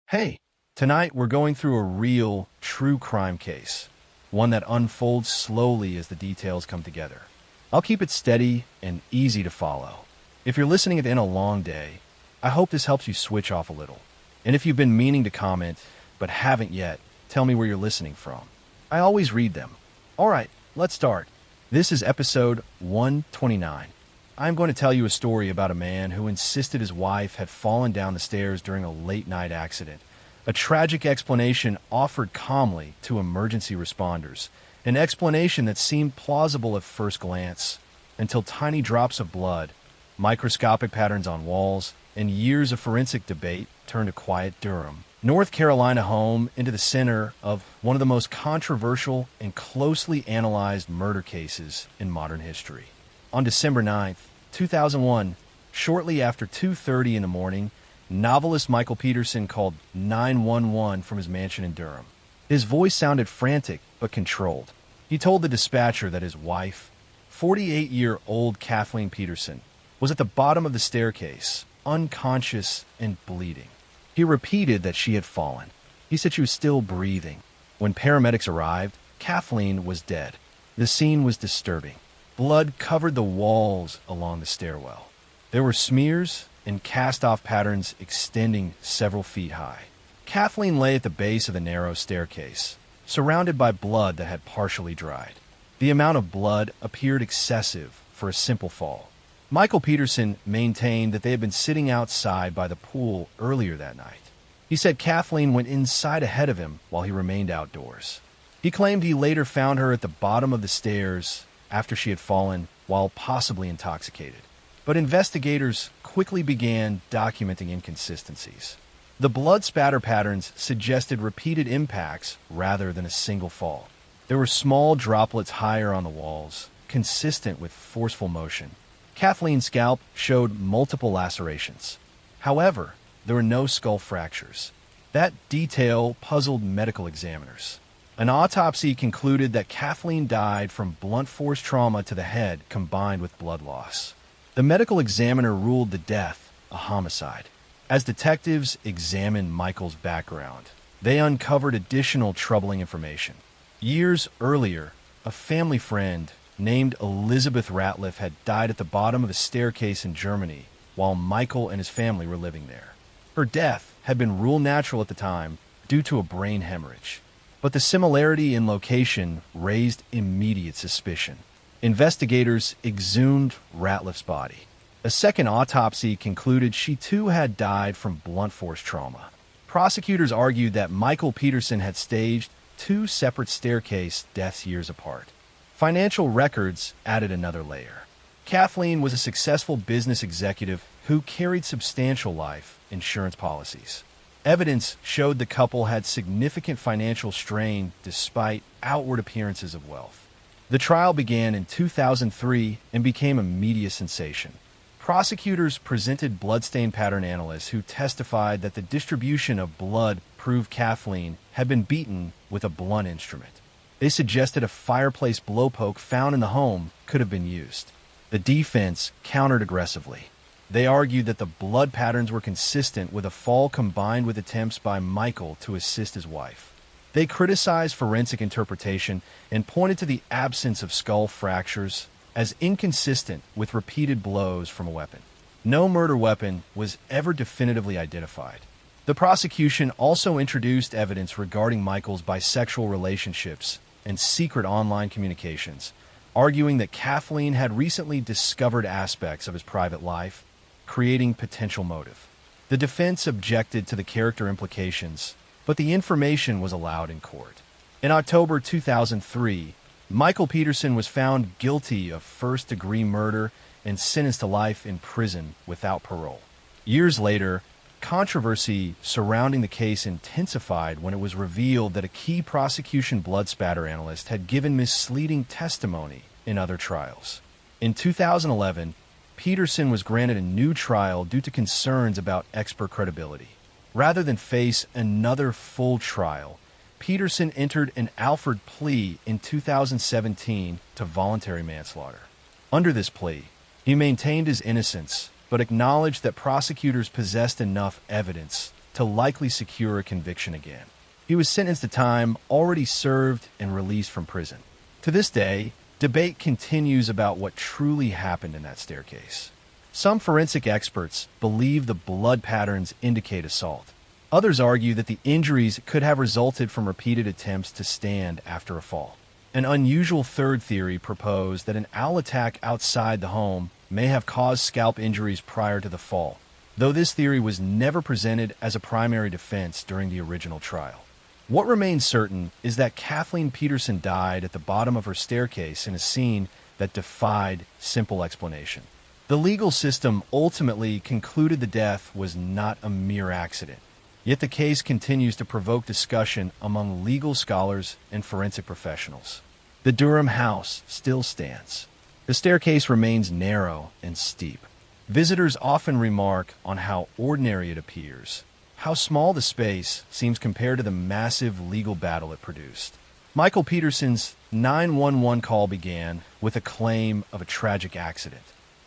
Hey, tonight we're going through a real, true crime case, one that unfolds slowly as the details come together. I'll keep it steady and easy to follow. If you're listening in a long day, I hope this helps you switch off a little. And if you've been meaning to comment, but haven't yet, tell me where you're listening from. I always read them. All right, let's start. This is episode 129. I'm going to tell you a story about a man who insisted his wife had fallen down the stairs during a late-night accident. A tragic explanation offered calmly to emergency responders. An explanation that seemed plausible at first glance, until tiny drops of blood, microscopic patterns on walls, and years of forensic debate turned a quiet Durham, North Carolina home into the center of one of the most controversial and closely analyzed murder cases in modern history. On December 9th, 2001, shortly after 2:30 in the morning, novelist Michael Peterson called 911 from his mansion in Durham. His voice sounded frantic but controlled. He told the dispatcher that his wife, 48-year-old Kathleen Peterson, was at the bottom of the staircase, unconscious and bleeding. He repeated that she had fallen. He said she was still breathing. When paramedics arrived, Kathleen was dead. The scene was disturbing. Blood covered the walls along the stairwell. There were smears and cast-off patterns extending several feet high. Kathleen lay at the base of the narrow staircase, surrounded by blood that had partially dried. The amount of blood appeared excessive for a simple fall. Michael Peterson maintained that they had been sitting outside by the pool earlier that night. He said Kathleen went inside ahead of him while he remained outdoors. He claimed he later found her at the bottom of the stairs after she had fallen while possibly intoxicated. But investigators quickly began documenting inconsistencies. The blood spatter patterns suggested repeated impacts rather than a single fall. There were small droplets higher on the walls, consistent with forceful motion. Kathleen's scalp showed multiple lacerations. However, there were no skull fractures. That detail puzzled medical examiners. An autopsy concluded that Kathleen died from blunt force trauma to the head combined with blood loss. The medical examiner ruled the death a homicide. As detectives examined Michael's background, they uncovered additional troubling information. Years earlier, a family friend named Elizabeth Ratliff had died at the bottom of a staircase in Germany while Michael and his family were living there. Her death had been ruled natural at the time due to a brain hemorrhage. But the similarity in location raised immediate suspicion. Investigators exhumed Ratliff's body. A second autopsy concluded she too had died from blunt force trauma. Prosecutors argued that Michael Peterson had staged two separate staircase deaths years apart. Financial records added another layer. Kathleen was a successful business executive who carried substantial life insurance policies. Evidence showed the couple had significant financial strain despite outward appearances of wealth. The trial began in 2003 and became a media sensation. Prosecutors presented bloodstain pattern analysts who testified that the distribution of blood proved Kathleen had been beaten with a blunt instrument. They suggested a fireplace blowpoke found in the home could have been used. The defense countered aggressively. They argued that the blood patterns were consistent with a fall combined with attempts by Michael to assist his wife. They criticized forensic interpretation and pointed to the absence of skull fractures as inconsistent with repeated blows from a weapon. No murder weapon was ever definitively identified. The prosecution also introduced evidence regarding Michael's bisexual relationships and secret online communications, arguing that Kathleen had recently discovered aspects of his private life, creating potential motive. The defense objected to the character implications, but the information was allowed in court. In October 2003, Michael Peterson was found guilty of first-degree murder and sentenced to life in prison without parole. Years later, controversy surrounding the case intensified when it was revealed that a key prosecution blood spatter analyst had given misleading testimony in other trials. In 2011, Peterson was granted a new trial due to concerns about expert credibility. Rather than face another full trial, Peterson entered an Alford plea in 2017 to voluntary manslaughter. Under this plea, he maintained his innocence, but acknowledged that prosecutors possessed enough evidence to likely secure a conviction again. He was sentenced to time already served and released from prison. To this day, debate continues about what truly happened in that staircase. Some forensic experts believe the blood patterns indicate assault. Others argue that the injuries could have resulted from repeated attempts to stand after a fall. An unusual third theory proposed that an owl attack outside the home may have caused scalp injuries prior to the fall, though this theory was never presented as a primary defense during the original trial. What remains certain is that Kathleen Peterson died at the bottom of her staircase in a scene that defied simple explanation. The legal system ultimately concluded the death was not a mere accident. Yet the case continues to provoke discussion among legal scholars and forensic professionals. The Durham house still stands. The staircase remains narrow and steep. Visitors often remark on how ordinary it appears, how small the space seems compared to the massive legal battle it produced. Michael Peterson's 911 call began with a claim of a tragic accident.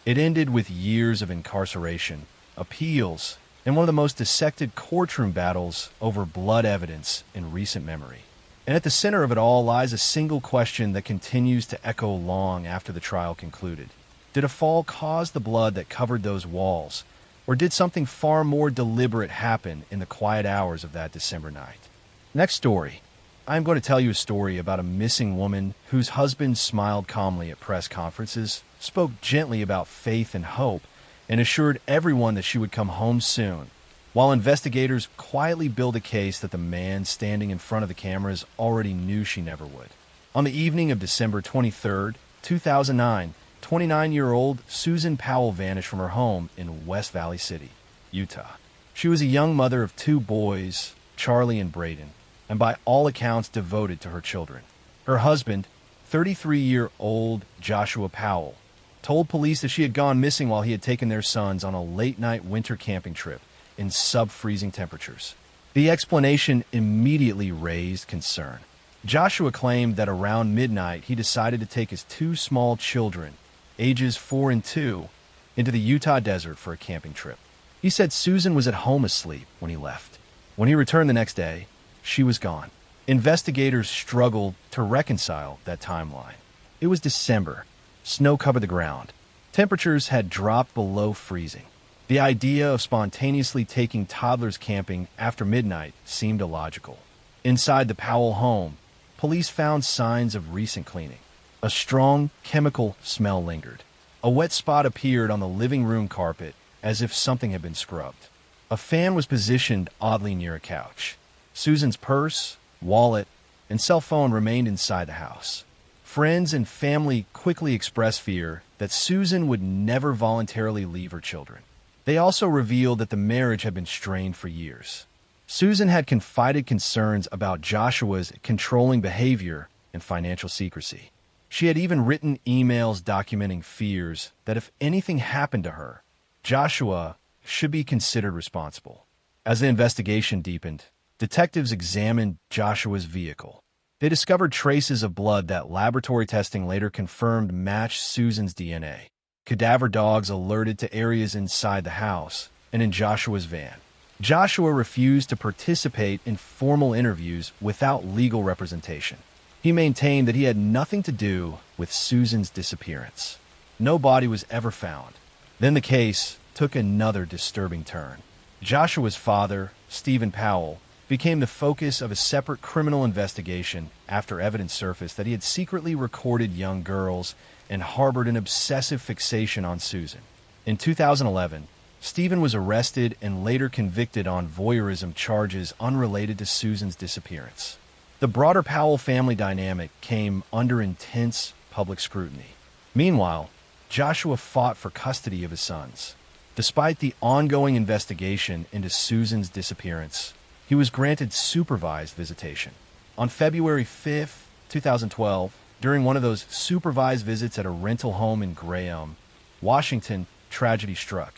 It ended with years of incarceration, appeals, and one of the most dissected courtroom battles over blood evidence in recent memory. And at the center of it all lies a single question that continues to echo long after the trial concluded. Did a fall cause the blood that covered those walls, or did something far more deliberate happen in the quiet hours of that December night? Next story. I'm going to tell you a story about a missing woman whose husband smiled calmly at press conferences, spoke gently about faith and hope, and assured everyone that she would come home soon, while investigators quietly built a case that the man standing in front of the cameras already knew she never would. On the evening of December 23, 2009, 29-year-old Susan Powell vanished from her home in West Valley City, Utah. She was a young mother of two boys, Charlie and Braden, and by all accounts devoted to her children. Her husband, 33-year-old Joshua Powell, told police that she had gone missing while he had taken their sons on a late-night winter camping trip in sub-freezing temperatures. The explanation immediately raised concern. Joshua claimed that around midnight he decided to take his two small children, ages 4 and 2, into the Utah desert for a camping trip. He said Susan was at home asleep when he left. When he returned the next day, she was gone. Investigators struggled to reconcile that timeline. It was December. Snow covered the ground. Temperatures had dropped below freezing. The idea of spontaneously taking toddlers camping after midnight seemed illogical. Inside the Powell home, police found signs of recent cleaning. A strong chemical smell lingered. A wet spot appeared on the living room carpet as if something had been scrubbed. A fan was positioned oddly near a couch. Susan's purse, wallet, and cell phone remained inside the house. Friends and family quickly expressed fear that Susan would never voluntarily leave her children. They also revealed that the marriage had been strained for years. Susan had confided concerns about Joshua's controlling behavior and financial secrecy. She had even written emails documenting fears that if anything happened to her, Joshua should be considered responsible. As the investigation deepened, detectives examined Joshua's vehicle. They discovered traces of blood that laboratory testing later confirmed matched Susan's DNA. Cadaver dogs alerted to areas inside the house and in Joshua's van. Joshua refused to participate in formal interviews without legal representation. He maintained that he had nothing to do with Susan's disappearance. No body was ever found. Then the case took another disturbing turn. Joshua's father, Stephen Powell, became the focus of a separate criminal investigation after evidence surfaced that he had secretly recorded young girls and harbored an obsessive fixation on Susan. In 2011, Stephen was arrested and later convicted on voyeurism charges unrelated to Susan's disappearance. The broader Powell family dynamic came under intense public scrutiny. Meanwhile, Joshua fought for custody of his sons. Despite the ongoing investigation into Susan's disappearance, he was granted supervised visitation. On February 5, 2012, during one of those supervised visits at a rental home in Graham, Washington, tragedy struck.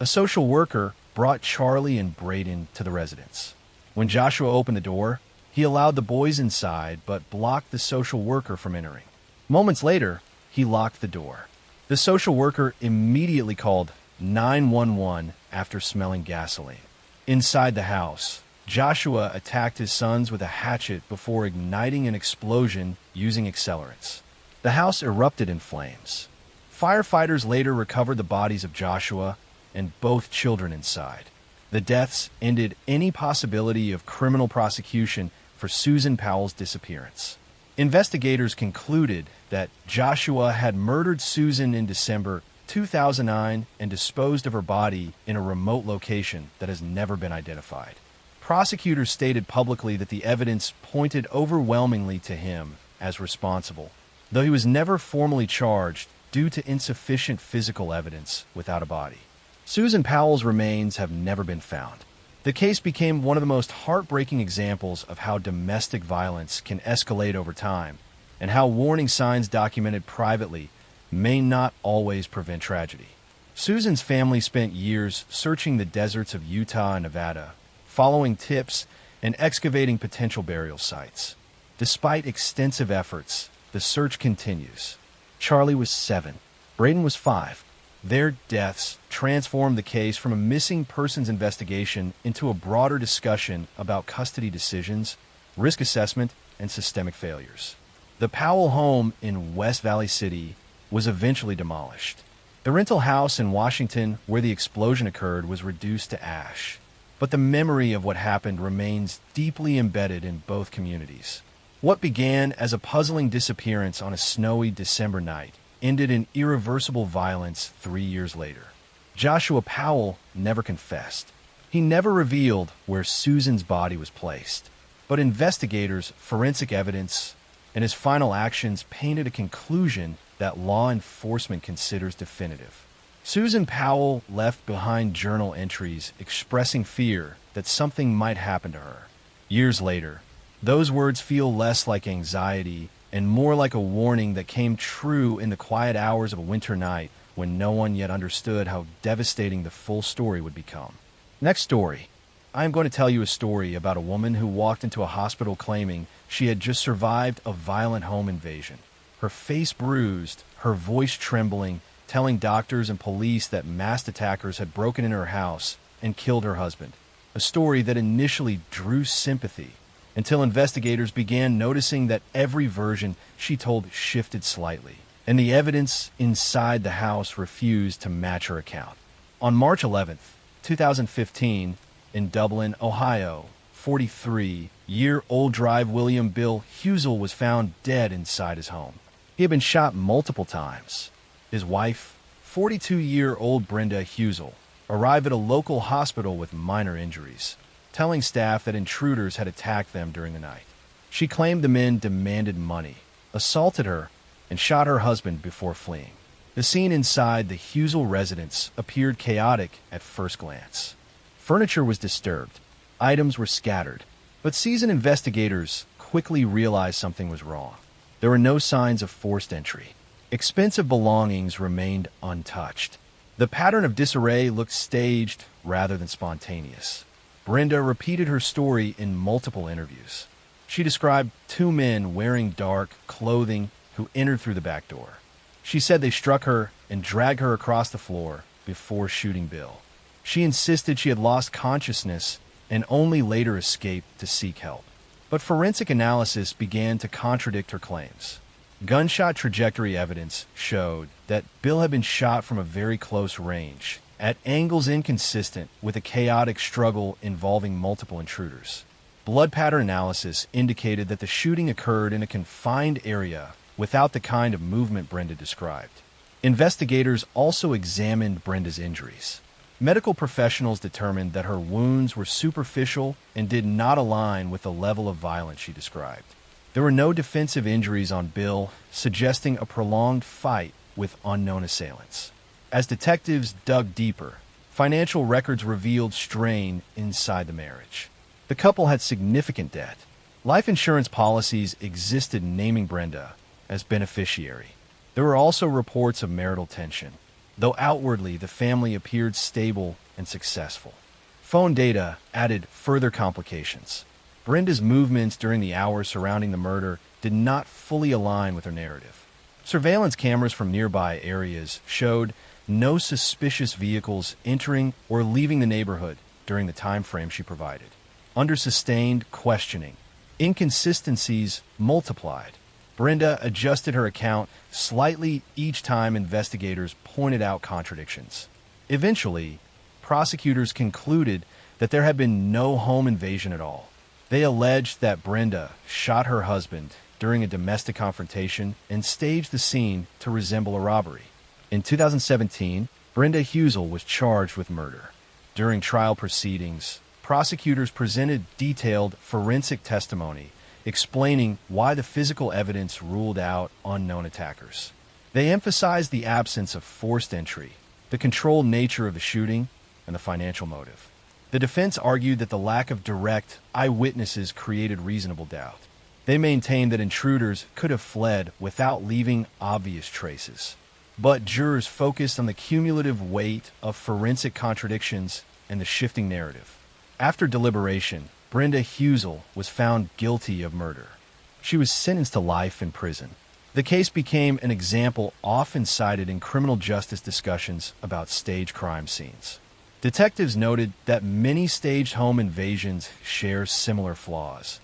A social worker brought Charlie and Braden to the residence. When Joshua opened the door, he allowed the boys inside but blocked the social worker from entering. Moments later, he locked the door. The social worker immediately called 911 after smelling gasoline. Inside the house, Joshua attacked his sons with a hatchet before igniting an explosion using accelerants. The house erupted in flames. Firefighters later recovered the bodies of Joshua and both children inside. The deaths ended any possibility of criminal prosecution for Susan Powell's disappearance. Investigators concluded that Joshua had murdered Susan in December 2009 and disposed of her body in a remote location that has never been identified. Prosecutors stated publicly that the evidence pointed overwhelmingly to him as responsible, though he was never formally charged due to insufficient physical evidence without a body. Susan Powell's remains have never been found. The case became one of the most heartbreaking examples of how domestic violence can escalate over time, and how warning signs documented privately may not always prevent tragedy. Susan's family spent years searching the deserts of Utah and Nevada, following tips and excavating potential burial sites. Despite extensive efforts, the search continues. Charlie was 7. Braden was 5. Their deaths transformed the case from a missing persons investigation into a broader discussion about custody decisions, risk assessment, and systemic failures. The Powell home in West Valley City was eventually demolished. The rental house in Washington where the explosion occurred was reduced to ash. But the memory of what happened remains deeply embedded in both communities. What began as a puzzling disappearance on a snowy December night ended in irreversible violence 3 years later. Joshua Powell never confessed. He never revealed where Susan's body was placed. But investigators, forensic evidence, and his final actions painted a conclusion that law enforcement considers definitive. Susan Powell left behind journal entries expressing fear that something might happen to her. Years later, those words feel less like anxiety and more like a warning that came true in the quiet hours of a winter night when no one yet understood how devastating the full story would become. Next story. I am going to tell you a story about a woman who walked into a hospital claiming she had just survived a violent home invasion. Her face bruised, her voice trembling, telling doctors and police that masked attackers had broken into her house and killed her husband. A story that initially drew sympathy, until investigators began noticing that every version she told shifted slightly, and the evidence inside the house refused to match her account. On March 11th, 2015, in Dublin, Ohio, 43-year-old Drive William Bill Husel was found dead inside his home. He had been shot multiple times. His wife, 42-year-old Brenda Husel, arrived at a local hospital with minor injuries, telling staff that intruders had attacked them during the night. She claimed the men demanded money, assaulted her, and shot her husband before fleeing. The scene inside the Husel residence appeared chaotic at first glance. Furniture was disturbed, items were scattered, but seasoned investigators quickly realized something was wrong. There were no signs of forced entry. Expensive belongings remained untouched. The pattern of disarray looked staged rather than spontaneous. Brenda repeated her story in multiple interviews. She described 2 men wearing dark clothing who entered through the back door. She said they struck her and dragged her across the floor before shooting Bill. She insisted she had lost consciousness and only later escaped to seek help. But forensic analysis began to contradict her claims. Gunshot trajectory evidence showed that Bill had been shot from a very close range, at angles inconsistent with a chaotic struggle involving multiple intruders. Blood pattern analysis indicated that the shooting occurred in a confined area without the kind of movement Brenda described. Investigators also examined Brenda's injuries. Medical professionals determined that her wounds were superficial and did not align with the level of violence she described. There were no defensive injuries on Bill, suggesting a prolonged fight with unknown assailants. As detectives dug deeper, financial records revealed strain inside the marriage. The couple had significant debt. Life insurance policies existed naming Brenda as beneficiary. There were also reports of marital tension, though outwardly the family appeared stable and successful. Phone data added further complications. Brenda's movements during the hours surrounding the murder did not fully align with her narrative. Surveillance cameras from nearby areas showed no suspicious vehicles entering or leaving the neighborhood, during the time frame she provided. Under sustained questioning, inconsistencies multiplied. Brenda adjusted her account slightly each time investigators pointed out contradictions. Eventually, prosecutors concluded that there had been no home invasion at all. They alleged that Brenda shot her husband during a domestic confrontation and staged the scene to resemble a robbery. In 2017, Brenda Husel was charged with murder. During trial proceedings, prosecutors presented detailed forensic testimony explaining why the physical evidence ruled out unknown attackers. They emphasized the absence of forced entry, the controlled nature of the shooting, and the financial motive. The defense argued that the lack of direct eyewitnesses created reasonable doubt. They maintained that intruders could have fled without leaving obvious traces. But jurors focused on the cumulative weight of forensic contradictions and the shifting narrative. After deliberation, Brenda Husel was found guilty of murder. She was sentenced to life in prison. The case became an example often cited in criminal justice discussions about staged crime scenes. Detectives noted that many staged home invasions share similar flaws: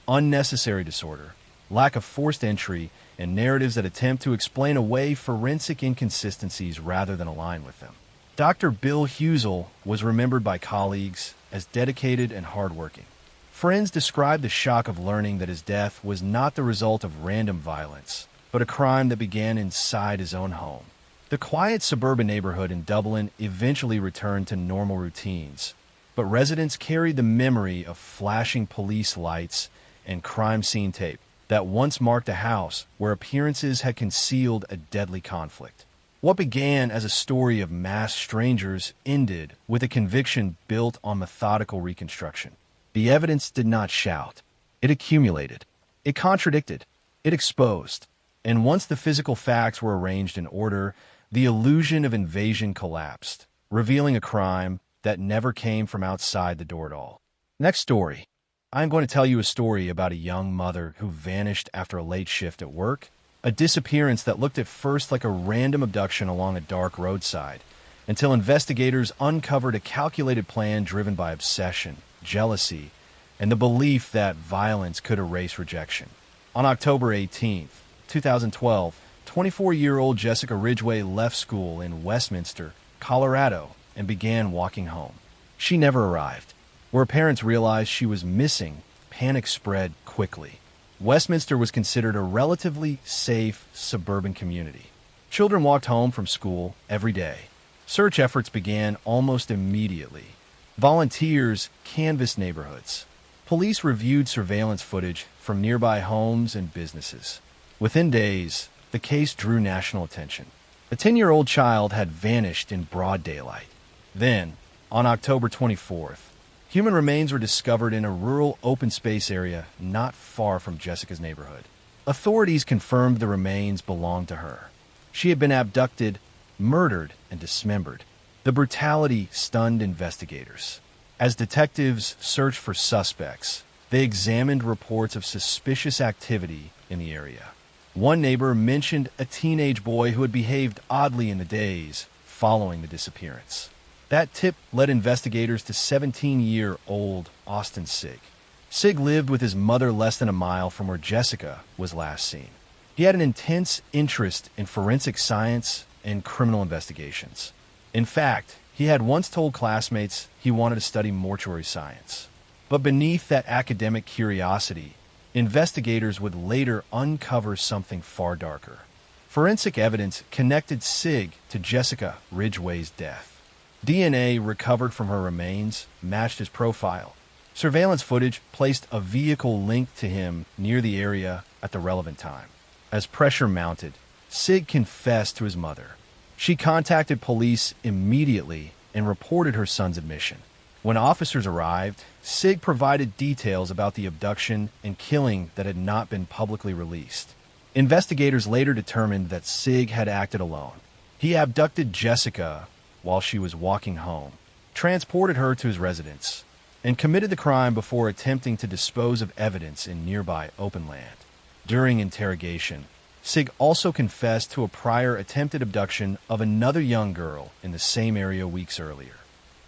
unnecessary disorder, lack of forced entry, and narratives that attempt to explain away forensic inconsistencies rather than align with them. Dr. Bill Husel was remembered by colleagues as dedicated and hardworking. Friends described the shock of learning that his death was not the result of random violence, but a crime that began inside his own home. The quiet suburban neighborhood in Dublin eventually returned to normal routines, but residents carried the memory of flashing police lights and crime scene tape that once marked a house where appearances had concealed a deadly conflict. What began as a story of masked strangers ended with a conviction built on methodical reconstruction. The evidence did not shout. It accumulated. It contradicted. It exposed. And once the physical facts were arranged in order, the illusion of invasion collapsed, revealing a crime that never came from outside the door at all. Next story. I'm going to tell you a story about a young mother who vanished after a late shift at work, a disappearance that looked at first like a random abduction along a dark roadside, until investigators uncovered a calculated plan driven by obsession, jealousy, and the belief that violence could erase rejection. On October 18, 2012, 24-year-old Jessica Ridgway left school in Westminster, Colorado, and began walking home. She never arrived. Where parents realized she was missing, panic spread quickly. Westminster was considered a relatively safe suburban community. Children walked home from school every day. Search efforts began almost immediately. Volunteers canvassed neighborhoods. Police reviewed surveillance footage from nearby homes and businesses. Within days, the case drew national attention. A 10-year-old child had vanished in broad daylight. Then, on October 24th, human remains were discovered in a rural open space area not far from Jessica's neighborhood. Authorities confirmed the remains belonged to her. She had been abducted, murdered, and dismembered. The brutality stunned investigators. As detectives searched for suspects, they examined reports of suspicious activity in the area. One neighbor mentioned a teenage boy who had behaved oddly in the days following the disappearance. That tip led investigators to 17-year-old Austin Sigg. Sigg lived with his mother less than a mile from where Jessica was last seen. He had an intense interest in forensic science and criminal investigations. In fact, he had once told classmates he wanted to study mortuary science. But beneath that academic curiosity, investigators would later uncover something far darker. Forensic evidence connected Sigg to Jessica Ridgway's death. DNA recovered from her remains matched his profile. Surveillance footage placed a vehicle linked to him near the area at the relevant time. As pressure mounted, Sigg confessed to his mother. She contacted police immediately and reported her son's admission. When officers arrived, Sigg provided details about the abduction and killing that had not been publicly released. Investigators later determined that Sigg had acted alone. He abducted Jessica while she was walking home, transported her to his residence, and committed the crime before attempting to dispose of evidence in nearby open land. During interrogation, Sigg also confessed to a prior attempted abduction of another young girl in the same area weeks earlier.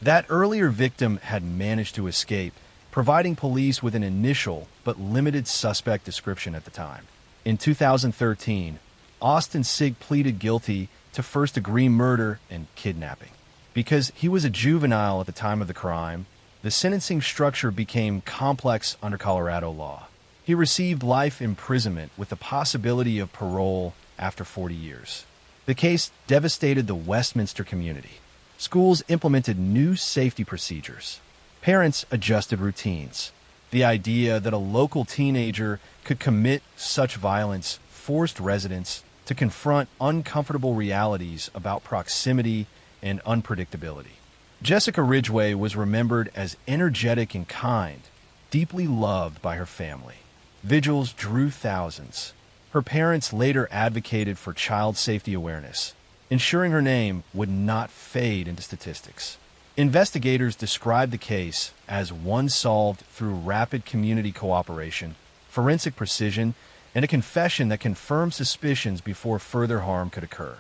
That earlier victim had managed to escape, providing police with an initial but limited suspect description at the time. In 2013, Austin Sigg pleaded guilty to first-degree murder and kidnapping. Because he was a juvenile at the time of the crime, the sentencing structure became complex under Colorado law. He received life imprisonment with the possibility of parole after 40 years. The case devastated the Westminster community. Schools implemented new safety procedures. Parents adjusted routines. The idea that a local teenager could commit such violence forced residents to confront uncomfortable realities about proximity and unpredictability. Jessica Ridgway was remembered as energetic and kind, deeply loved by her family. Vigils drew thousands. Her parents later advocated for child safety awareness, ensuring her name would not fade into statistics. Investigators described the case as one solved through rapid community cooperation, forensic precision, and a confession that confirmed suspicions before further harm could occur.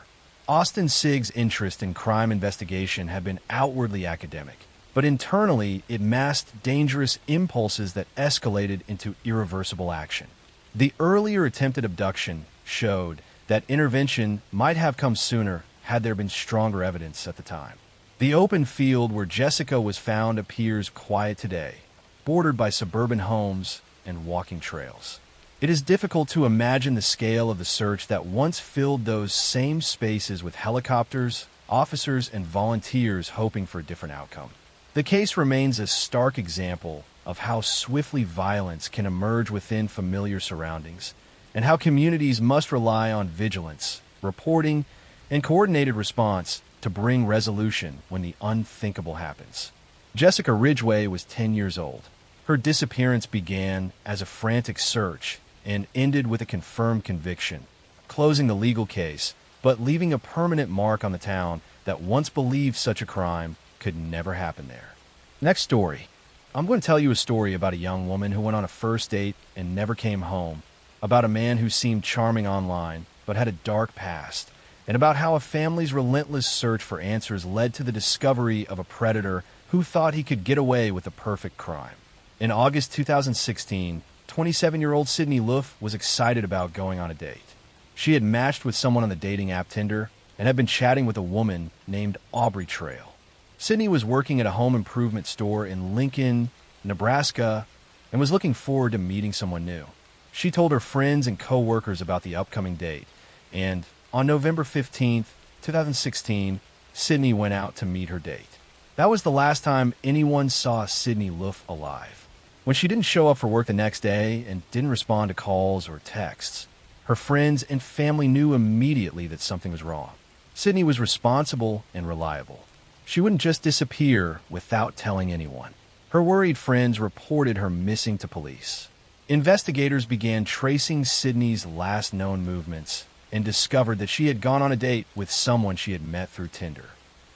Austin Sigg's interest in crime investigation had been outwardly academic, but internally it masked dangerous impulses that escalated into irreversible action. The earlier attempted abduction showed that intervention might have come sooner had there been stronger evidence at the time. The open field where Jessica was found appears quiet today, bordered by suburban homes and walking trails. It is difficult to imagine the scale of the search that once filled those same spaces with helicopters, officers, and volunteers hoping for a different outcome. The case remains a stark example of how swiftly violence can emerge within familiar surroundings, and how communities must rely on vigilance, reporting, and coordinated response to bring resolution when the unthinkable happens. Jessica Ridgway was 10 years old. Her disappearance began as a frantic search and ended with a confirmed conviction, closing the legal case, but leaving a permanent mark on the town that once believed such a crime could never happen there. Next story. I'm going to tell you a story about a young woman who went on a first date and never came home, about a man who seemed charming online but had a dark past, and about how a family's relentless search for answers led to the discovery of a predator who thought he could get away with a perfect crime. In August 2016, 27-year-old Sydney Luff was excited about going on a date. She had matched with someone on the dating app Tinder and had been chatting with a woman named Aubrey Trail. Sydney was working at a home improvement store in Lincoln, Nebraska, and was looking forward to meeting someone new. She told her friends and co-workers about the upcoming date, and on November 15, 2016, Sydney went out to meet her date. That was the last time anyone saw Sydney Luff alive. When she didn't show up for work the next day and didn't respond to calls or texts, her friends and family knew immediately that something was wrong. Sydney was responsible and reliable. She wouldn't just disappear without telling anyone. Her worried friends reported her missing to police. Investigators began tracing Sydney's last known movements and discovered that she had gone on a date with someone she had met through Tinder.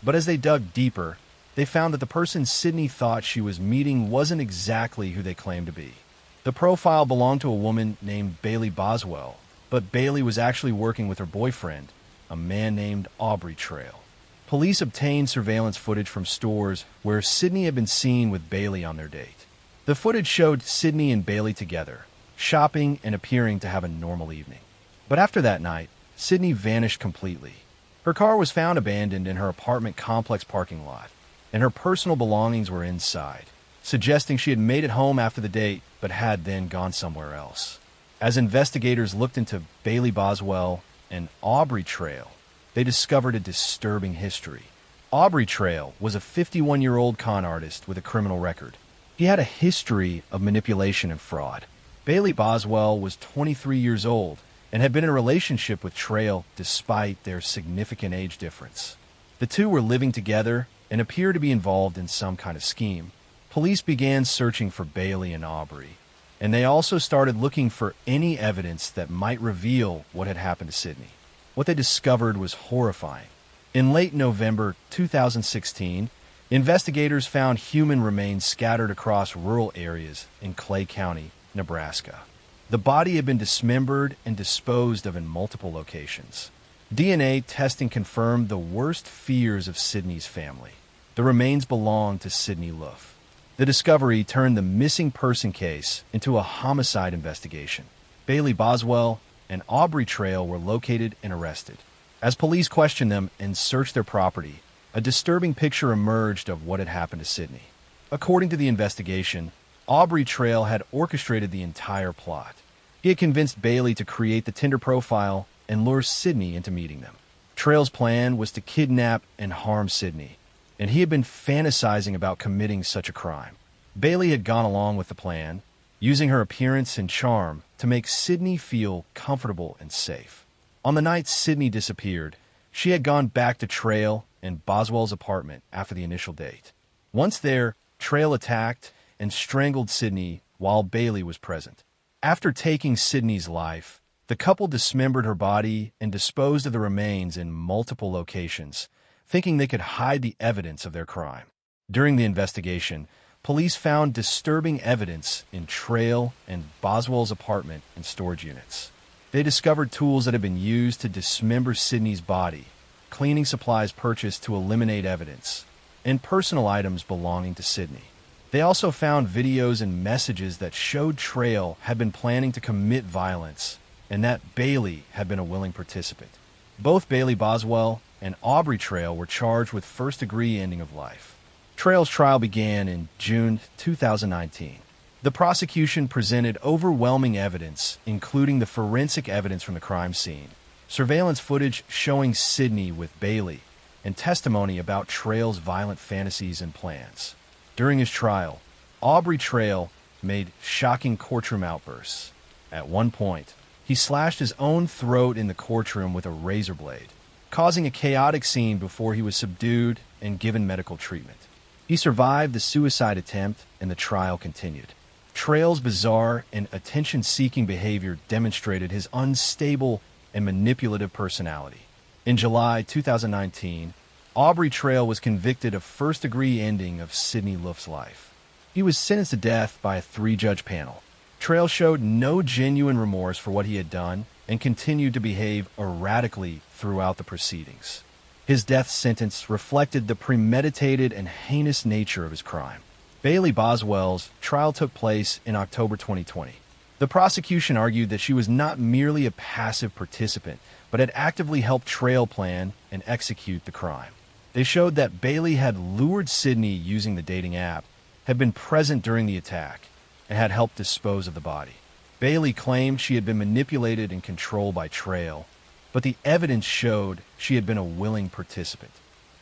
But as they dug deeper, they found that the person Sydney thought she was meeting wasn't exactly who they claimed to be. The profile belonged to a woman named Bailey Boswell, but Bailey was actually working with her boyfriend, a man named Aubrey Trail. Police obtained surveillance footage from stores where Sydney had been seen with Bailey on their date. The footage showed Sydney and Bailey together, shopping and appearing to have a normal evening. But after that night, Sydney vanished completely. Her car was found abandoned in her apartment complex parking lot, and her personal belongings were inside, suggesting she had made it home after the date but had then gone somewhere else. As investigators looked into Bailey Boswell and Aubrey Trail, they discovered a disturbing history. Aubrey Trail was a 51-year-old con artist with a criminal record. He had a history of manipulation and fraud. Bailey Boswell was 23 years old and had been in a relationship with Trail despite their significant age difference. The two were living together and appeared to be involved in some kind of scheme. Police began searching for Bailey and Aubrey, and they also started looking for any evidence that might reveal what had happened to Sydney. What they discovered was horrifying. In late November 2016, investigators found human remains scattered across rural areas in Clay County, Nebraska. The body had been dismembered and disposed of in multiple locations. DNA testing confirmed the worst fears of Sydney's family. The remains belonged to Sydney Luff. The discovery turned the missing person case into a homicide investigation. Bailey Boswell and Aubrey Trail were located and arrested. As police questioned them and searched their property, a disturbing picture emerged of what had happened to Sydney. According to the investigation, Aubrey Trail had orchestrated the entire plot. He had convinced Bailey to create the Tinder profile and lure Sydney into meeting them. Trail's plan was to kidnap and harm Sydney, and he had been fantasizing about committing such a crime. Bailey had gone along with the plan, using her appearance and charm to make Sydney feel comfortable and safe. On the night Sydney disappeared, she had gone back to Trail and Boswell's apartment after the initial date. Once there, Trail attacked and strangled Sydney while Bailey was present. After taking Sydney's life, the couple dismembered her body and disposed of the remains in multiple locations, thinking they could hide the evidence of their crime. During the investigation, police found disturbing evidence in Trail and Boswell's apartment and storage units. They discovered tools that had been used to dismember Sydney's body, cleaning supplies purchased to eliminate evidence, and personal items belonging to Sydney. They also found videos and messages that showed Trail had been planning to commit violence and that Bailey had been a willing participant. Both Bailey Boswell and Aubrey Trail were charged with first-degree ending of life. Trail's trial began in June 2019. The prosecution presented overwhelming evidence, including the forensic evidence from the crime scene, surveillance footage showing Sydney with Bailey, and testimony about Trail's violent fantasies and plans. During his trial, Aubrey Trail made shocking courtroom outbursts. At one point, he slashed his own throat in the courtroom with a razor blade, causing a chaotic scene before he was subdued and given medical treatment. He survived the suicide attempt, and the trial continued. Trail's bizarre and attention-seeking behavior demonstrated his unstable and manipulative personality. In July 2019, Aubrey Trail was convicted of first-degree ending of Sydney Luff's life. He was sentenced to death by a 3-judge panel. Trail showed no genuine remorse for what he had done and continued to behave erratically throughout the proceedings. His death sentence reflected the premeditated and heinous nature of his crime. Bailey Boswell's trial took place in October 2020. The prosecution argued that she was not merely a passive participant, but had actively helped Trail plan and execute the crime. They showed that Bailey had lured Sydney using the dating app, had been present during the attack, and had helped dispose of the body. Bailey claimed she had been manipulated and controlled by Trail, but the evidence showed she had been a willing participant.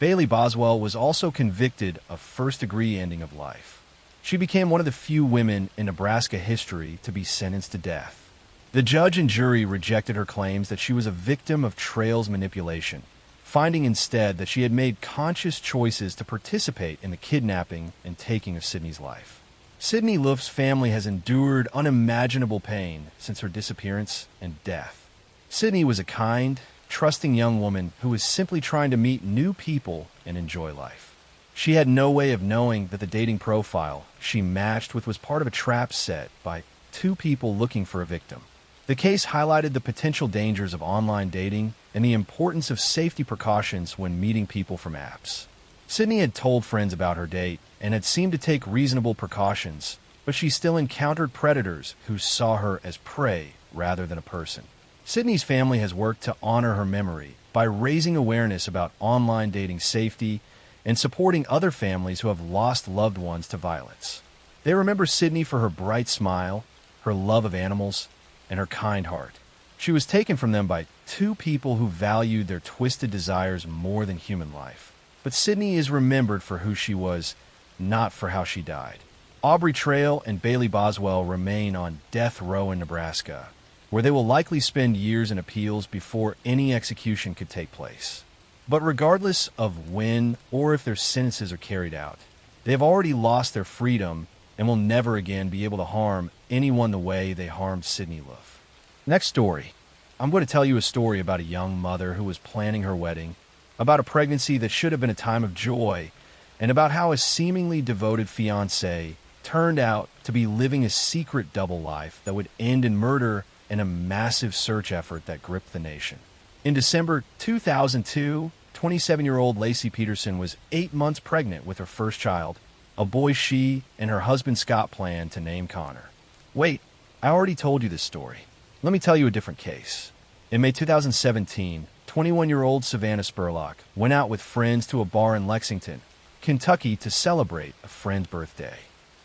Bailey Boswell was also convicted of first-degree ending of life. She became one of the few women in Nebraska history to be sentenced to death. The judge and jury rejected her claims that she was a victim of Trail's manipulation, finding instead that she had made conscious choices to participate in the kidnapping and taking of Sydney's life. Sydney Luff's family has endured unimaginable pain since her disappearance and death. Sydney was a kind, trusting young woman who was simply trying to meet new people and enjoy life. She had no way of knowing that the dating profile she matched with was part of a trap set by 2 people looking for a victim. The case highlighted the potential dangers of online dating and the importance of safety precautions when meeting people from apps. Sydney had told friends about her date and had seemed to take reasonable precautions, but she still encountered predators who saw her as prey rather than a person. Sydney's family has worked to honor her memory by raising awareness about online dating safety and supporting other families who have lost loved ones to violence. They remember Sydney for her bright smile, her love of animals, and her kind heart. She was taken from them by 2 people who valued their twisted desires more than human life. But Sydney is remembered for who she was, not for how she died. Aubrey Trail and Bailey Boswell remain on death row in Nebraska, where they will likely spend years in appeals before any execution could take place. But regardless of when or if their sentences are carried out, they have already lost their freedom and will never again be able to harm anyone the way they harmed Sydney Luff. Next story. I'm going to tell you a story about a young mother who was planning her wedding, about a pregnancy that should have been a time of joy, and about how a seemingly devoted fiancé turned out to be living a secret double life that would end in murder and a massive search effort that gripped the nation. In December 2002, 27-year-old Lacey Peterson was 8 months pregnant with her first child, a boy she and her husband Scott planned to name Connor. Wait, I already told you this story. Let me tell you a different case. In May 2017, 21-year-old Savannah Spurlock went out with friends to a bar in Lexington, Kentucky to celebrate a friend's birthday.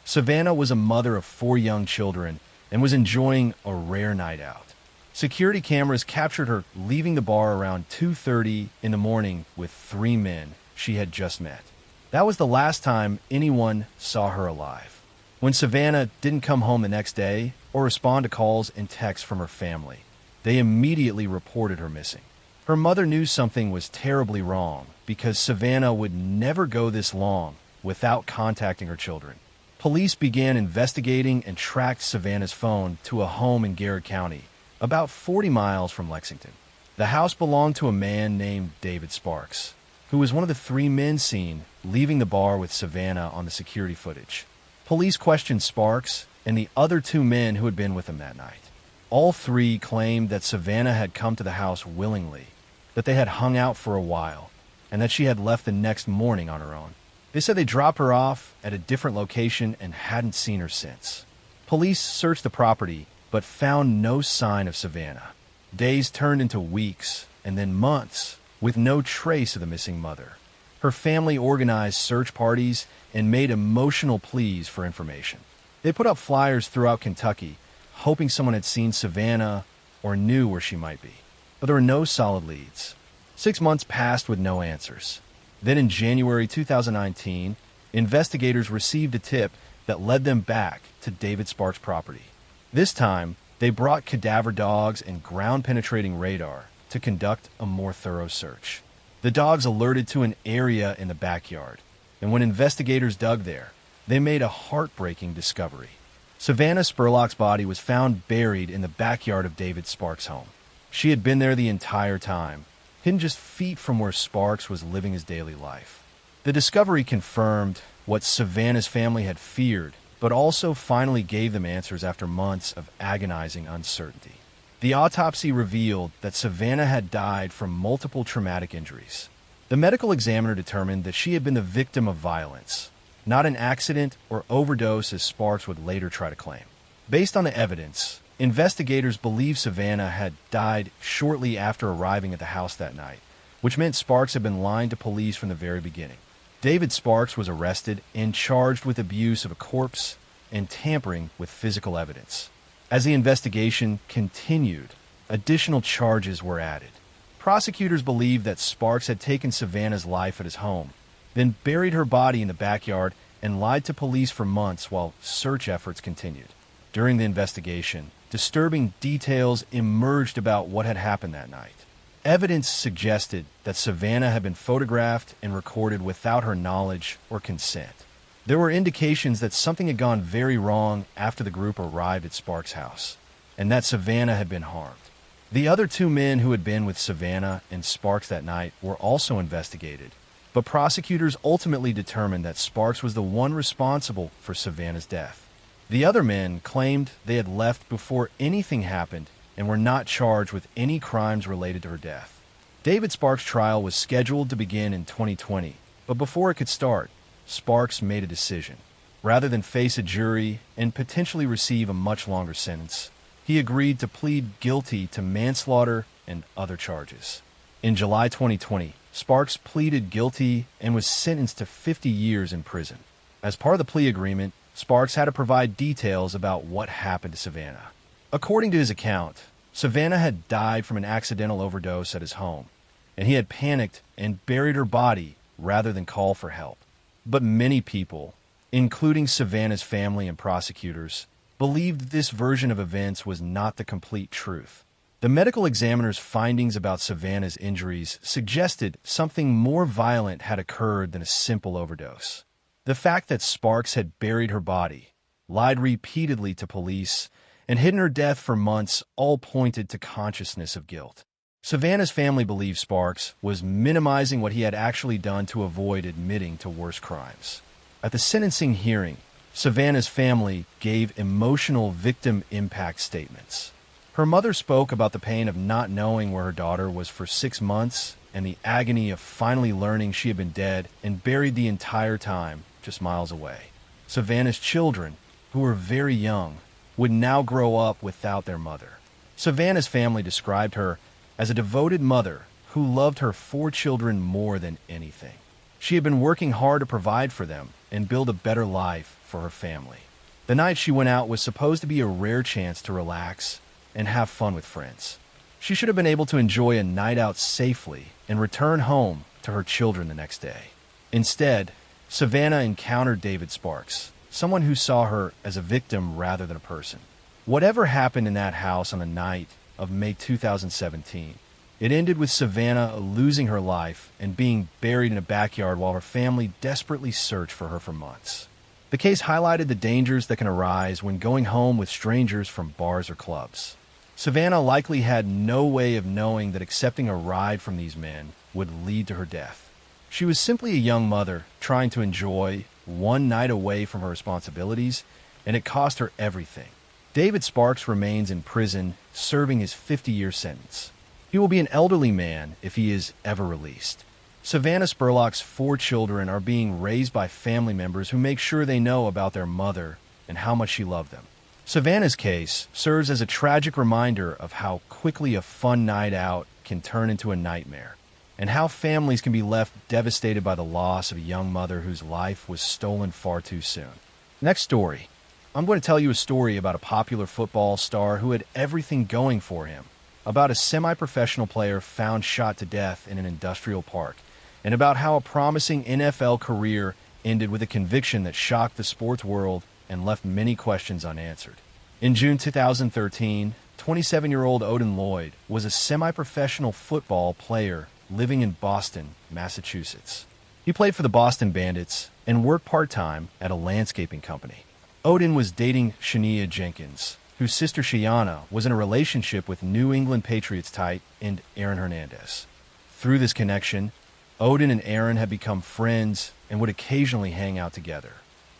Savannah was a mother of 4 young children and was enjoying a rare night out. Security cameras captured her leaving the bar around 2:30 in the morning with 3 men she had just met. That was the last time anyone saw her alive. When Savannah didn't come home the next day or respond to calls and texts from her family, they immediately reported her missing. Her mother knew something was terribly wrong because Savannah would never go this long without contacting her children. Police began investigating and tracked Savannah's phone to a home in Garrett County, about 40 miles from Lexington. The house belonged to a man named David Sparks, who was one of the 3 men seen leaving the bar with Savannah on the security footage. Police questioned Sparks and the other 2 men who had been with him that night. All 3 claimed that Savannah had come to the house willingly, that they had hung out for a while, and that she had left the next morning on her own. They said they dropped her off at a different location and hadn't seen her since. Police searched the property, but found no sign of Savannah. Days turned into weeks, and then months, with no trace of the missing mother. Her family organized search parties and made emotional pleas for information. They put up flyers throughout Kentucky, hoping someone had seen Savannah or knew where she might be. But there were no solid leads. 6 months passed with no answers. Then in January 2019, investigators received a tip that led them back to David Sparks' property. This time, they brought cadaver dogs and ground-penetrating radar to conduct a more thorough search. The dogs alerted to an area in the backyard, and when investigators dug there, they made a heartbreaking discovery. Savannah Spurlock's body was found buried in the backyard of David Sparks' home. She had been there the entire time, hidden just feet from where Sparks was living his daily life. The discovery confirmed what Savannah's family had feared, but also finally gave them answers after months of agonizing uncertainty. The autopsy revealed that Savannah had died from multiple traumatic injuries. The medical examiner determined that she had been the victim of violence, not an accident or overdose as Sparks would later try to claim. Based on the evidence, investigators believe Savannah had died shortly after arriving at the house that night, which meant Sparks had been lying to police from the very beginning. David Sparks was arrested and charged with abuse of a corpse and tampering with physical evidence. As the investigation continued, additional charges were added. Prosecutors believed that Sparks had taken Savannah's life at his home, then buried her body in the backyard and lied to police for months while search efforts continued. During the investigation, disturbing details emerged about what had happened that night. Evidence suggested that Savannah had been photographed and recorded without her knowledge or consent. There were indications that something had gone very wrong after the group arrived at Sparks' house, and that Savannah had been harmed. The other 2 men who had been with Savannah and Sparks that night were also investigated, but prosecutors ultimately determined that Sparks was the one responsible for Savannah's death. The other men claimed they had left before anything happened and were not charged with any crimes related to her death. David Sparks' trial was scheduled to begin in 2020, but before it could start, Sparks made a decision. Rather than face a jury and potentially receive a much longer sentence, he agreed to plead guilty to manslaughter and other charges. In July 2020, Sparks pleaded guilty and was sentenced to 50 years in prison. As part of the plea agreement, Sparks had to provide details about what happened to Savannah. According to his account, Savannah had died from an accidental overdose at his home, and he had panicked and buried her body rather than call for help. But many people, including Savannah's family and prosecutors, believed this version of events was not the complete truth. The medical examiner's findings about Savannah's injuries suggested something more violent had occurred than a simple overdose. The fact that Sparks had buried her body, lied repeatedly to police, and hidden her death for months all pointed to consciousness of guilt. Savannah's family believed Sparks was minimizing what he had actually done to avoid admitting to worse crimes. At the sentencing hearing, Savannah's family gave emotional victim impact statements. Her mother spoke about the pain of not knowing where her daughter was for 6 months and the agony of finally learning she had been dead and buried the entire time just miles away. Savannah's children, who were very young, would now grow up without their mother. Savannah's family described her as a devoted mother who loved her 4 children more than anything. She had been working hard to provide for them and build a better life for her family. The night she went out was supposed to be a rare chance to relax and have fun with friends. She should have been able to enjoy a night out safely and return home to her children the next day. Instead, Savannah encountered David Sparks, someone who saw her as a victim rather than a person. Whatever happened in that house on the night of May 2017, it ended with Savannah losing her life and being buried in a backyard while her family desperately searched for her for months. The case highlighted the dangers that can arise when going home with strangers from bars or clubs. Savannah likely had no way of knowing that accepting a ride from these men would lead to her death. She was simply a young mother trying to enjoy one night away from her responsibilities, and it cost her everything. David Sparks remains in prison, serving his 50-year sentence. He will be an elderly man if he is ever released. Savannah Spurlock's 4 children are being raised by family members who make sure they know about their mother and how much she loved them. Savannah's case serves as a tragic reminder of how quickly a fun night out can turn into a nightmare, and how families can be left devastated by the loss of a young mother whose life was stolen far too soon. Next story. I'm going to tell you a story about a popular football star who had everything going for him, about a semi-professional player found shot to death in an industrial park, and about how a promising NFL career ended with a conviction that shocked the sports world and left many questions unanswered. In June 2013, 27-year-old Odin Lloyd was a semi-professional football player living in Boston, Massachusetts. He played for the Boston Bandits and worked part-time at a landscaping company. Odin was dating Shania Jenkins, whose sister Shiana was in a relationship with New England Patriots tight end Aaron Hernandez. Through this connection, Odin and Aaron had become friends and would occasionally hang out together.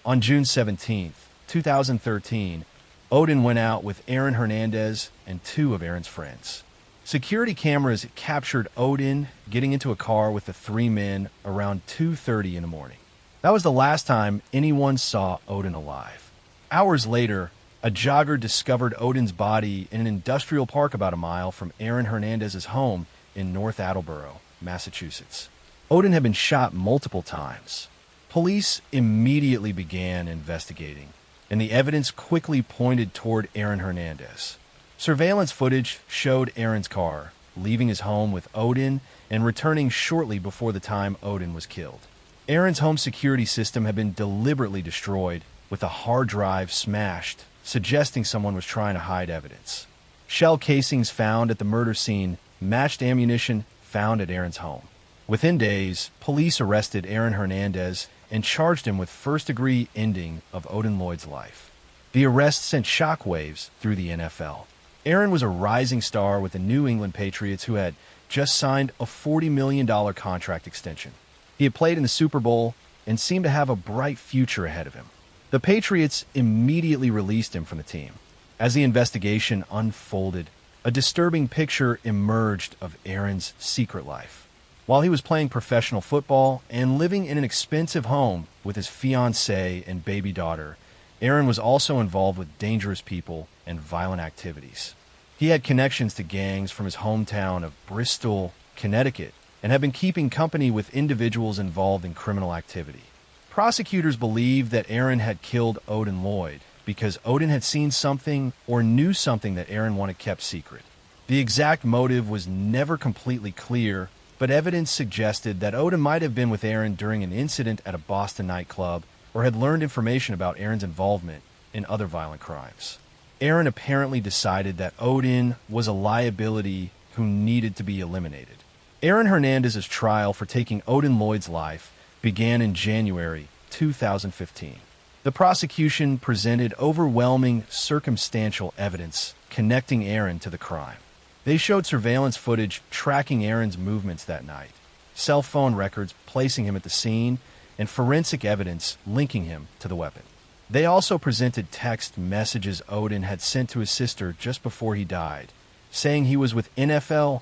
On June 17, 2013, Odin went out with Aaron Hernandez and 2 of Aaron's friends. Security cameras captured Odin getting into a car with the 3 men around 2:30 in the morning. That was the last time anyone saw Odin alive. Hours later, a jogger discovered Odin's body in an industrial park about a mile from Aaron Hernandez's home in North Attleboro, Massachusetts. Odin had been shot multiple times. Police immediately began investigating, and the evidence quickly pointed toward Aaron Hernandez. Surveillance footage showed Aaron's car, leaving his home with Odin and returning shortly before the time Odin was killed. Aaron's home security system had been deliberately destroyed, with a hard drive smashed, suggesting someone was trying to hide evidence. Shell casings found at the murder scene matched ammunition found at Aaron's home. Within days, police arrested Aaron Hernandez and charged him with first-degree ending of Odin Lloyd's life. The arrest sent shockwaves through the NFL. Aaron was a rising star with the New England Patriots who had just signed a $40 million contract extension. He had played in the Super Bowl and seemed to have a bright future ahead of him. The Patriots immediately released him from the team. As the investigation unfolded, a disturbing picture emerged of Aaron's secret life. While he was playing professional football and living in an expensive home with his fiancée and baby daughter, Aaron was also involved with dangerous people and violent activities. He had connections to gangs from his hometown of Bristol, Connecticut, and had been keeping company with individuals involved in criminal activity. Prosecutors believed that Aaron had killed Odin Lloyd because Odin had seen something or knew something that Aaron wanted kept secret. The exact motive was never completely clear, but evidence suggested that Odin might have been with Aaron during an incident at a Boston nightclub or had learned information about Aaron's involvement in other violent crimes. Aaron apparently decided that Odin was a liability who needed to be eliminated. Aaron Hernandez's trial for taking Odin Lloyd's life began in January 2015. The prosecution presented overwhelming circumstantial evidence connecting Aaron to the crime. They showed surveillance footage tracking Aaron's movements that night, cell phone records placing him at the scene, and forensic evidence linking him to the weapon. They also presented text messages Odin had sent to his sister just before he died, saying he was with NFL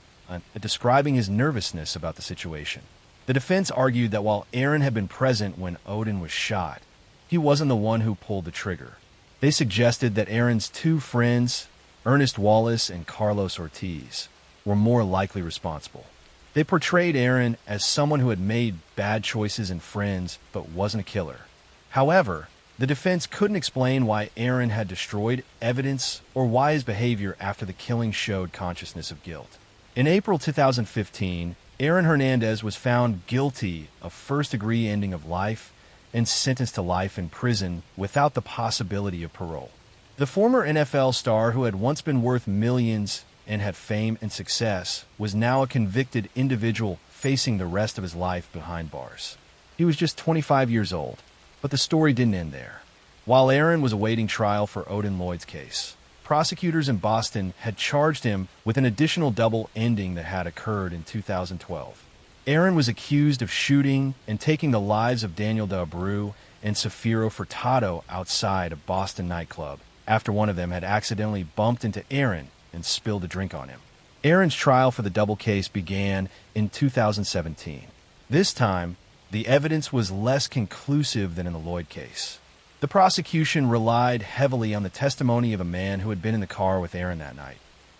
describing his nervousness about the situation. The defense argued that while Aaron had been present when Odin was shot, he wasn't the one who pulled the trigger. They suggested that Aaron's two friends, Ernest Wallace and Carlos Ortiz, were more likely responsible. They portrayed Aaron as someone who had made bad choices and friends but wasn't a killer. However, the defense couldn't explain why Aaron had destroyed evidence or why his behavior after the killing showed consciousness of guilt. In April 2015, Aaron Hernandez was found guilty of first-degree ending of life and sentenced to life in prison without the possibility of parole. The former NFL star, who had once been worth millions and had fame and success, was now a convicted individual facing the rest of his life behind bars. He was just 25 years old, but the story didn't end there. While Aaron was awaiting trial for Odin Lloyd's case, prosecutors in Boston had charged him with an additional double ending that had occurred in 2012. Aaron was accused of shooting and taking the lives of Daniel D'Abreu and Safiro Furtado outside a Boston nightclub after one of them had accidentally bumped into Aaron and spilled a drink on him. Aaron's trial for the double case began in 2017. This time, the evidence was less conclusive than in the Lloyd case. The prosecution relied heavily on the testimony of a man who had been in the car with Aaron that night.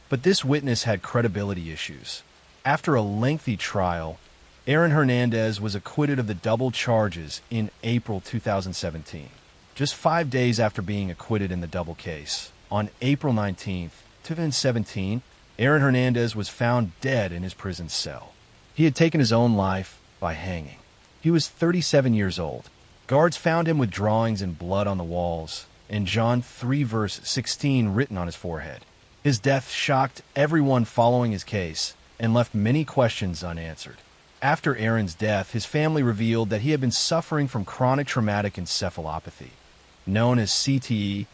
But this witness had credibility issues. After a lengthy trial, Aaron Hernandez was acquitted of the double charges in April 2017. Just 5 days after being acquitted in the double case, on April 19, 2017, Aaron Hernandez was found dead in his prison cell. He had taken his own life by hanging. He was 37 years old. Guards found him with drawings and blood on the walls, and John 3 verse 16 written on his forehead. His death shocked everyone following his case and left many questions unanswered. After Aaron's death, his family revealed that he had been suffering from chronic traumatic encephalopathy, known as CTE,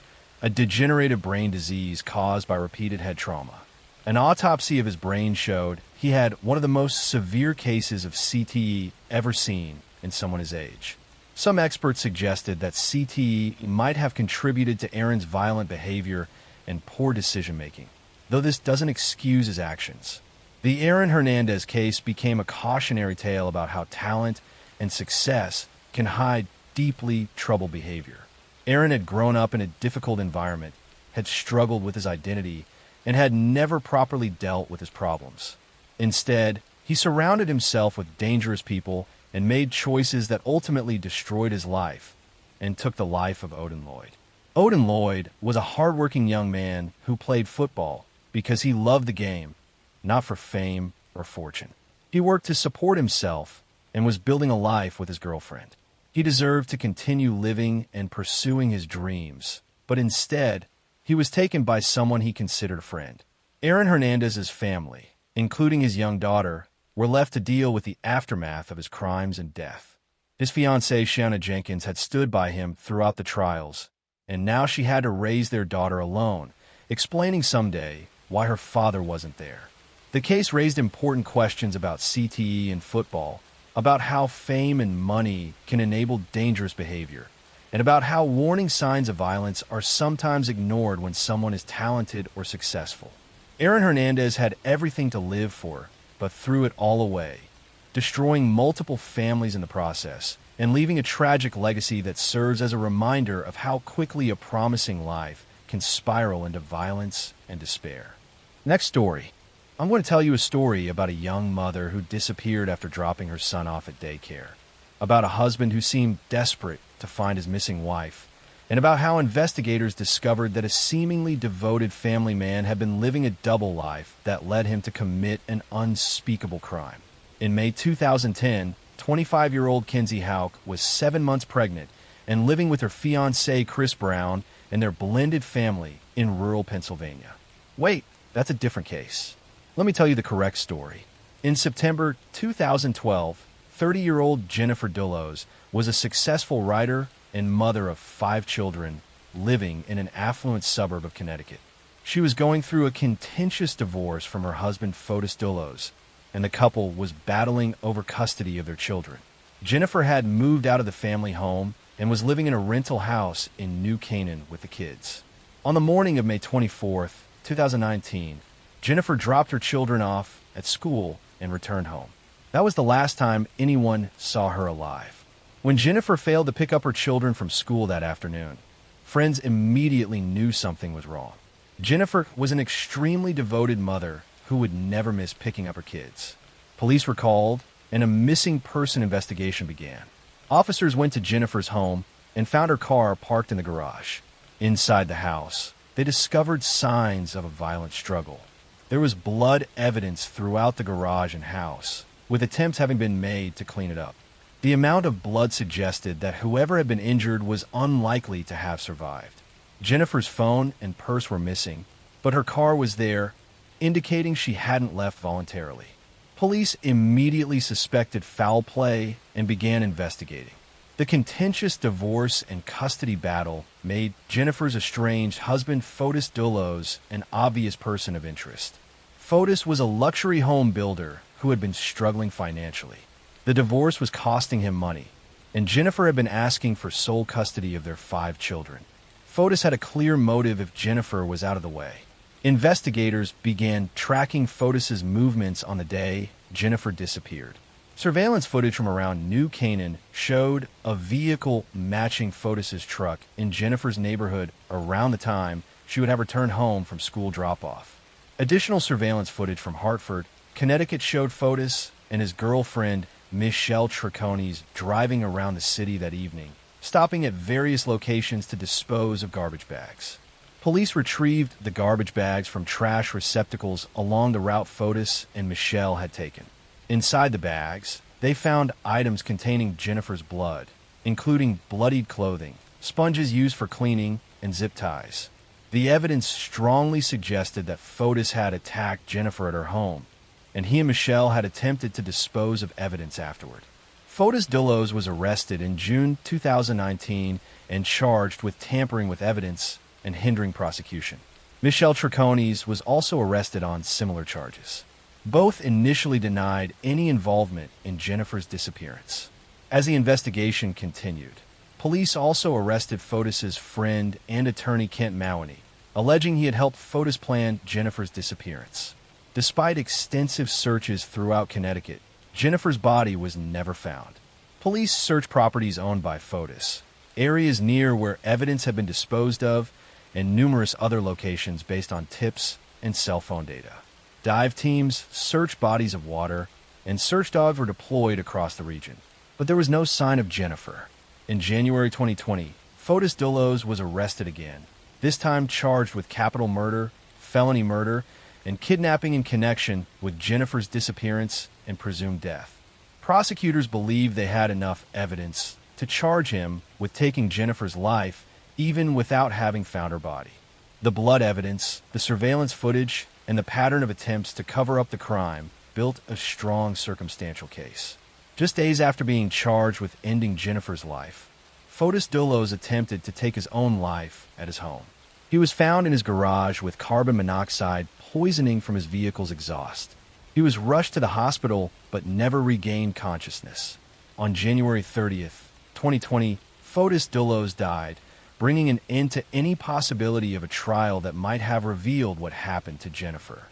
a degenerative brain disease caused by repeated head trauma. An autopsy of his brain showed he had one of the most severe cases of CTE ever seen in someone his age. Some experts suggested that CTE might have contributed to Aaron's violent behavior and poor decision-making, though this doesn't excuse his actions. The Aaron Hernandez case became a cautionary tale about how talent and success can hide deeply troubled behavior. Aaron had grown up in a difficult environment, had struggled with his identity, and had never properly dealt with his problems. Instead, he surrounded himself with dangerous people and made choices that ultimately destroyed his life and took the life of Odin Lloyd. Odin Lloyd was a hardworking young man who played football because he loved the game, not for fame or fortune. He worked to support himself and was building a life with his girlfriend. He deserved to continue living and pursuing his dreams, but instead, he was taken by someone he considered a friend. Aaron Hernandez's family, including his young daughter, were left to deal with the aftermath of his crimes and death. His fiancée, Shanna Jenkins, had stood by him throughout the trials, and now she had to raise their daughter alone, explaining someday why her father wasn't there. The case raised important questions about CTE and football, about how fame and money can enable dangerous behavior, and about how warning signs of violence are sometimes ignored when someone is talented or successful. Aaron Hernandez had everything to live for, but threw it all away, destroying multiple families in the process, and leaving a tragic legacy that serves as a reminder of how quickly a promising life can spiral into violence and despair. Next story. I'm going to tell you a story about a young mother who disappeared after dropping her son off at daycare, about a husband who seemed desperate to find his missing wife, and about how investigators discovered that a seemingly devoted family man had been living a double life that led him to commit an unspeakable crime. In May 2010, 25-year-old Kinsey Houck was 7 months pregnant and living with her fiancé Chris Brown and their blended family in rural Pennsylvania. Wait, that's a different case. Let me tell you the correct story. In September 2012, 30-year-old Jennifer Dullos was a successful writer and mother of 5 children living in an affluent suburb of Connecticut. She was going through a contentious divorce from her husband Fotis Dullos, and the couple was battling over custody of their children. Jennifer had moved out of the family home and was living in a rental house in New Canaan with the kids. On the morning of May 24, 2019, Jennifer dropped her children off at school and returned home. That was the last time anyone saw her alive. When Jennifer failed to pick up her children from school that afternoon, friends immediately knew something was wrong. Jennifer was an extremely devoted mother who would never miss picking up her kids. Police were called, and a missing person investigation began. Officers went to Jennifer's home and found her car parked in the garage. Inside the house, they discovered signs of a violent struggle. There was blood evidence throughout the garage and house, with attempts having been made to clean it up. The amount of blood suggested that whoever had been injured was unlikely to have survived. Jennifer's phone and purse were missing, but her car was there, indicating she hadn't left voluntarily. Police immediately suspected foul play and began investigating. The contentious divorce and custody battle made Jennifer's estranged husband Fotis Dulos an obvious person of interest. Fotis was a luxury home builder who had been struggling financially. The divorce was costing him money, and Jennifer had been asking for sole custody of their 5 children. Fotis had a clear motive if Jennifer was out of the way. Investigators began tracking Fotis's movements on the day Jennifer disappeared. Surveillance footage from around New Canaan showed a vehicle matching Fotis's truck in Jennifer's neighborhood around the time she would have returned home from school drop-off. Additional surveillance footage from Hartford, Connecticut showed Fotis and his girlfriend Michelle Triconis driving around the city that evening, stopping at various locations to dispose of garbage bags. Police retrieved the garbage bags from trash receptacles along the route Fotis and Michelle had taken. Inside the bags, they found items containing Jennifer's blood, including bloodied clothing, sponges used for cleaning, and zip ties. The evidence strongly suggested that Fotis had attacked Jennifer at her home, and he and Michelle had attempted to dispose of evidence afterward. Fotis Dulos was arrested in June 2019 and charged with tampering with evidence and hindering prosecution. Michelle Triconis was also arrested on similar charges. Both initially denied any involvement in Jennifer's disappearance. As the investigation continued, police also arrested Fotis's friend and attorney Kent Mawney, alleging he had helped Fotis plan Jennifer's disappearance. Despite extensive searches throughout Connecticut, Jennifer's body was never found. Police searched properties owned by Fotis, areas near where evidence had been disposed of, and numerous other locations based on tips and cell phone data. Dive teams searched bodies of water, and search dogs were deployed across the region. But there was no sign of Jennifer. In January 2020, Fotis Dulos was arrested again, this time charged with capital murder, felony murder, and kidnapping in connection with Jennifer's disappearance and presumed death. Prosecutors believed they had enough evidence to charge him with taking Jennifer's life even without having found her body. The blood evidence, the surveillance footage, and the pattern of attempts to cover up the crime built a strong circumstantial case. Just days after being charged with ending Jennifer's life, Fotis Dulos attempted to take his own life at his home. He was found in his garage with carbon monoxide poisoning from his vehicle's exhaust. He was rushed to the hospital but never regained consciousness. On January 30th, 2020, Fotis Dulos died, bringing an end to any possibility of a trial that might have revealed what happened to Jennifer.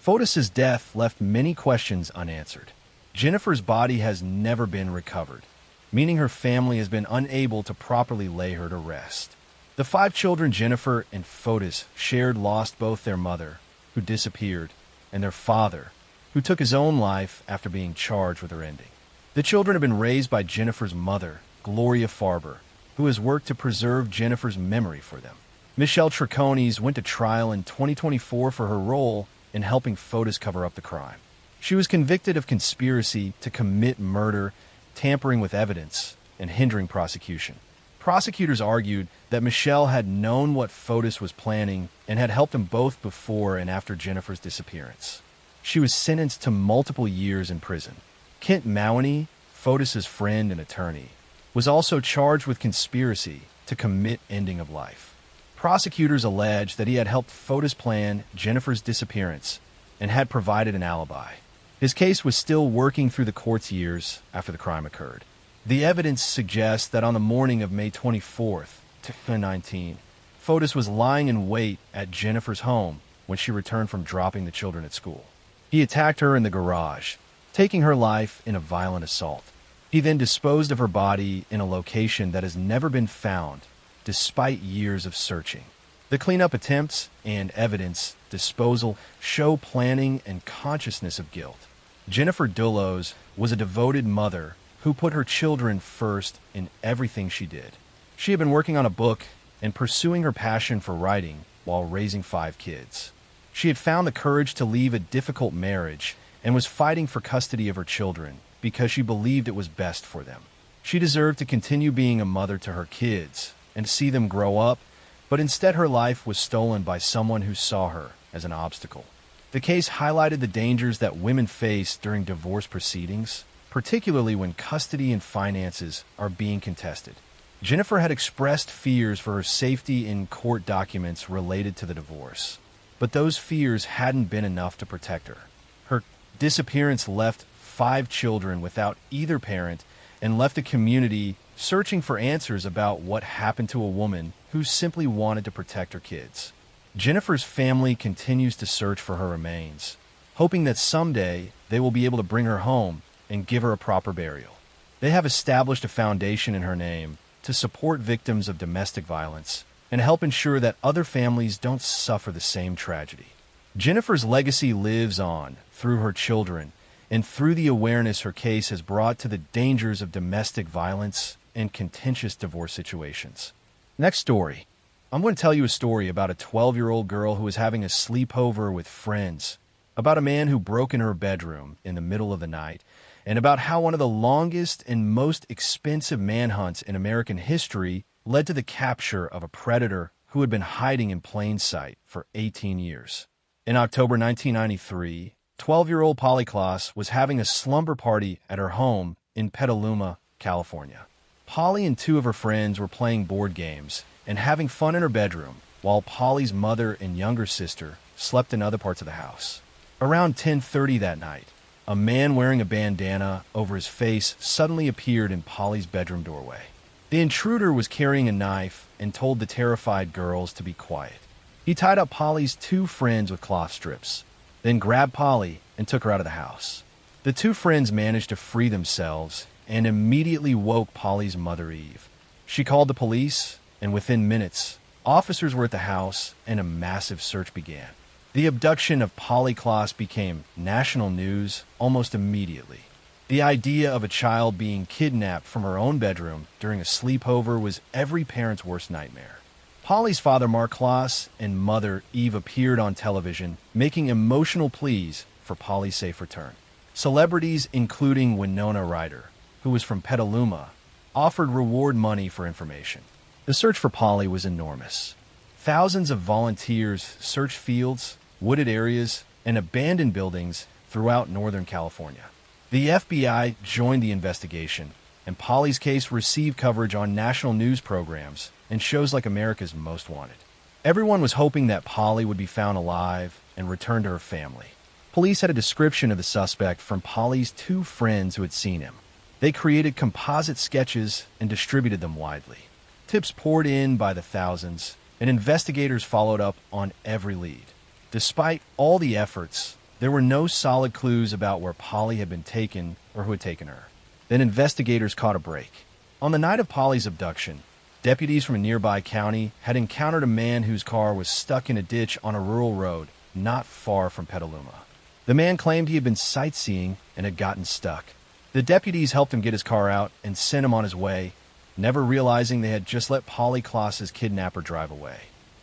Fotis's death left many questions unanswered. Jennifer's body has never been recovered, meaning her family has been unable to properly lay her to rest. The 5 children Jennifer and Fotis shared lost both their mother, who disappeared, and their father, who took his own life after being charged with her ending. The children have been raised by Jennifer's mother, Gloria Farber, who has worked to preserve Jennifer's memory for them. Michelle Triconis went to trial in 2024 for her role in helping Fotis cover up the crime. She was convicted of conspiracy to commit murder, tampering with evidence, and hindering prosecution. Prosecutors argued that Michelle had known what Fotis was planning and had helped him both before and after Jennifer's disappearance. She was sentenced to multiple years in prison. Kent Mawney, Fotis's friend and attorney, was also charged with conspiracy to commit ending of life. Prosecutors alleged that he had helped Fotis plan Jennifer's disappearance and had provided an alibi. His case was still working through the court's years after the crime occurred. The evidence suggests that on the morning of May 24th, 2019, Fotis was lying in wait at Jennifer's home when she returned from dropping the children at school. He attacked her in the garage, taking her life in a violent assault. He then disposed of her body in a location that has never been found, despite years of searching. The cleanup attempts and evidence disposal show planning and consciousness of guilt. Jennifer Dullos was a devoted mother who put her children first in everything she did. She had been working on a book and pursuing her passion for writing while raising 5 kids. She had found the courage to leave a difficult marriage and was fighting for custody of her children because she believed it was best for them. She deserved to continue being a mother to her kids and see them grow up, but instead her life was stolen by someone who saw her as an obstacle. The case highlighted the dangers that women face during divorce proceedings, particularly when custody and finances are being contested. Jennifer had expressed fears for her safety in court documents related to the divorce, but those fears hadn't been enough to protect her. Her disappearance left 5 children without either parent and left a community searching for answers about what happened to a woman who simply wanted to protect her kids. Jennifer's family continues to search for her remains, hoping that someday they will be able to bring her home and give her a proper burial. They have established a foundation in her name to support victims of domestic violence and help ensure that other families don't suffer the same tragedy. Jennifer's legacy lives on through her children and through the awareness her case has brought to the dangers of domestic violence and contentious divorce situations. Next story. I'm going to tell you a story about a 12-year-old girl who was having a sleepover with friends, about a man who broke in her bedroom in the middle of the night, and about how one of the longest and most expensive manhunts in American history led to the capture of a predator who had been hiding in plain sight for 18 years. In October 1993, 12-year-old Polly Klaas was having a slumber party at her home in Petaluma, California. Polly and 2 of her friends were playing board games and having fun in her bedroom, while Polly's mother and younger sister slept in other parts of the house. Around 10:30 that night, a man wearing a bandana over his face suddenly appeared in Polly's bedroom doorway. The intruder was carrying a knife and told the terrified girls to be quiet. He tied up Polly's 2 friends with cloth strips, then grabbed Polly and took her out of the house. The 2 friends managed to free themselves and immediately woke Polly's mother, Eve. She called the police, and within minutes, officers were at the house and a massive search began. The abduction of Polly Klaas became national news almost immediately. The idea of a child being kidnapped from her own bedroom during a sleepover was every parent's worst nightmare. Polly's father, Mark Klaas, and mother, Eve, appeared on television, making emotional pleas for Polly's safe return. Celebrities, including Winona Ryder, who was from Petaluma, offered reward money for information. The search for Polly was enormous. Thousands of volunteers searched fields, wooded areas, and abandoned buildings throughout Northern California. The FBI joined the investigation, and Polly's case received coverage on national news programs and shows like America's Most Wanted. Everyone was hoping that Polly would be found alive and returned to her family. Police had a description of the suspect from Polly's 2 friends who had seen him. They created composite sketches and distributed them widely. Tips poured in by the thousands, and investigators followed up on every lead. Despite all the efforts, there were no solid clues about where Polly had been taken or who had taken her. Then investigators caught a break. On the night of Polly's abduction, deputies from a nearby county had encountered a man whose car was stuck in a ditch on a rural road not far from Petaluma. The man claimed he had been sightseeing and had gotten stuck. The deputies helped him get his car out and sent him on his way, never realizing they had just let Polly Klaas's kidnapper drive away.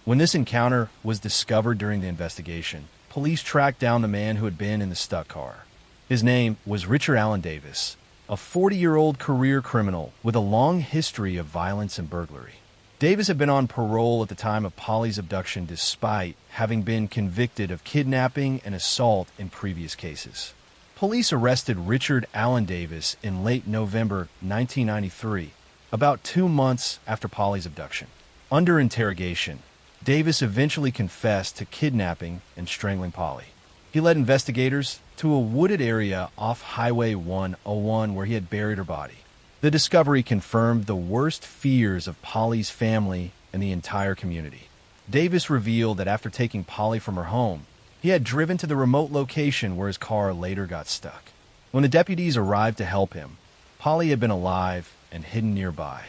When this encounter was discovered during the investigation, police tracked down the man who had been in the stuck car. His name was Richard Allen Davis, a 40-year-old career criminal with a long history of violence and burglary. Davis had been on parole at the time of Polly's abduction despite having been convicted of kidnapping and assault in previous cases. Police arrested Richard Allen Davis in late November 1993, about 2 months after Polly's abduction. Under interrogation, Davis eventually confessed to kidnapping and strangling Polly. He led investigators to a wooded area off Highway 101 where he had buried her body. The discovery confirmed the worst fears of Polly's family and the entire community. Davis revealed that after taking Polly from her home, he had driven to the remote location where his car later got stuck. When the deputies arrived to help him, Polly had been alive and hidden nearby.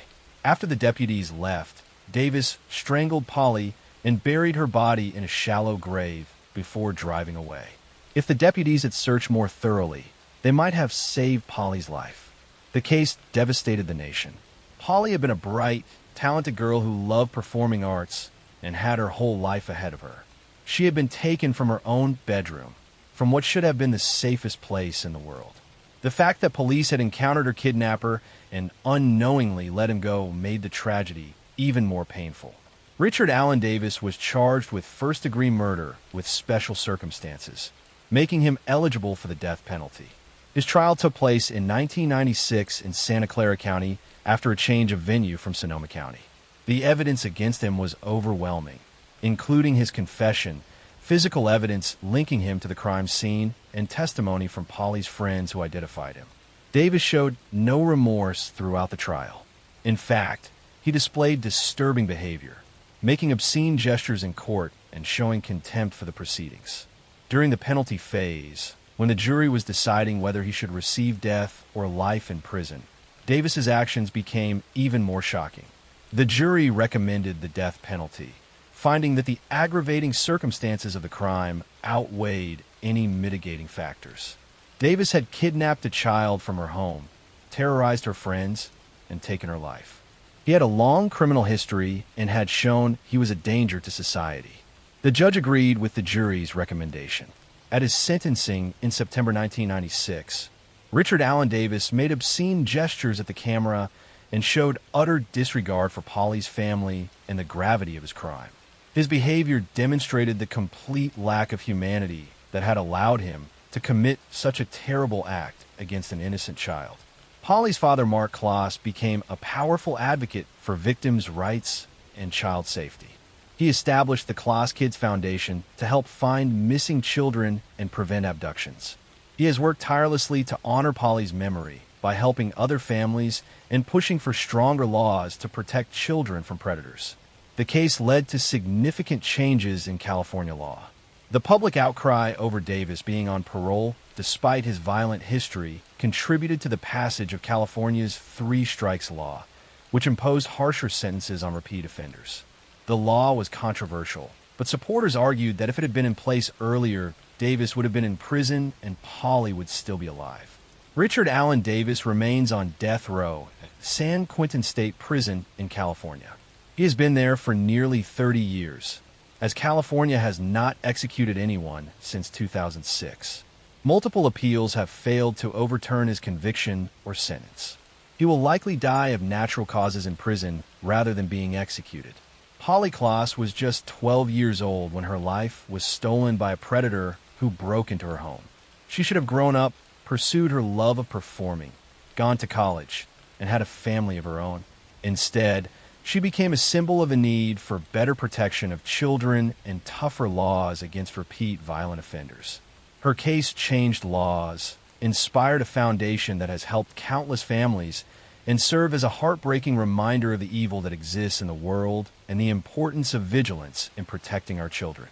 After the deputies left, Davis strangled Polly and buried her body in a shallow grave before driving away. If the deputies had searched more thoroughly, they might have saved Polly's life. The case devastated the nation. Polly had been a bright, talented girl who loved performing arts and had her whole life ahead of her. She had been taken from her own bedroom, from what should have been the safest place in the world. The fact that police had encountered her kidnapper and unknowingly let him go made the tragedy even more painful. Richard Allen Davis was charged with first-degree murder with special circumstances, making him eligible for the death penalty. His trial took place in 1996 in Santa Clara County after a change of venue from Sonoma County. The evidence against him was overwhelming, including his confession, physical evidence linking him to the crime scene, and testimony from Polly's friends who identified him. Davis showed no remorse throughout the trial. In fact, he displayed disturbing behavior, making obscene gestures in court and showing contempt for the proceedings. During the penalty phase, when the jury was deciding whether he should receive death or life in prison, Davis's actions became even more shocking. The jury recommended the death penalty, finding that the aggravating circumstances of the crime outweighed any mitigating factors. Davis had kidnapped a child from her home, terrorized her friends, and taken her life. He had a long criminal history and had shown he was a danger to society. The judge agreed with the jury's recommendation. At his sentencing in September 1996, Richard Allen Davis made obscene gestures at the camera and showed utter disregard for Polly's family and the gravity of his crime. His behavior demonstrated the complete lack of humanity that had allowed him to commit such a terrible act against an innocent child. Polly's father, Mark Kloss, became a powerful advocate for victims' rights and child safety. He established the Kloss Kids Foundation to help find missing children and prevent abductions. He has worked tirelessly to honor Polly's memory by helping other families and pushing for stronger laws to protect children from predators. The case led to significant changes in California law. The public outcry over Davis being on parole, despite his violent history, contributed to the passage of California's three strikes law, which imposed harsher sentences on repeat offenders. The law was controversial, but supporters argued that if it had been in place earlier, Davis would have been in prison and Polly would still be alive. Richard Allen Davis remains on death row at San Quentin State Prison in California. He has been there for nearly 30 years, as California has not executed anyone since 2006. Multiple appeals have failed to overturn his conviction or sentence. He will likely die of natural causes in prison rather than being executed. Polly Kloss was just 12 years old when her life was stolen by a predator who broke into her home. She should have grown up, pursued her love of performing, gone to college, and had a family of her own. Instead, she became a symbol of a need for better protection of children and tougher laws against repeat violent offenders. Her case changed laws, inspired a foundation that has helped countless families, and serve as a heartbreaking reminder of the evil that exists in the world and the importance of vigilance in protecting our children.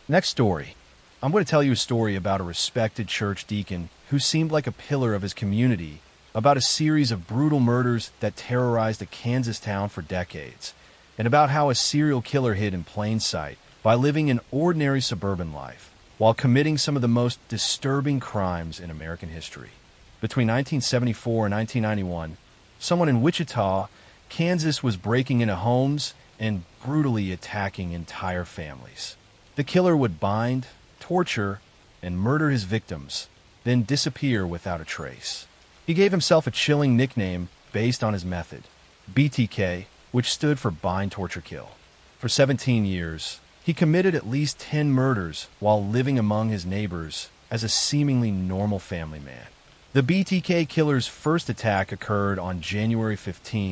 Next story. I'm going to tell you a story about a respected church deacon who seemed like a pillar of his community, about a series of brutal murders that terrorized a Kansas town for decades, and about how a serial killer hid in plain sight by living an ordinary suburban life while committing some of the most disturbing crimes in American history. Between 1974 and 1991, someone in Wichita, Kansas was breaking into homes and brutally attacking entire families. The killer would bind, torture, and murder his victims, then disappear without a trace. He gave himself a chilling nickname based on his method, BTK, which stood for Bind, Torture, Kill. For 17 years, he committed at least 10 murders while living among his neighbors as a seemingly normal family man. The BTK killer's first attack occurred on January 15,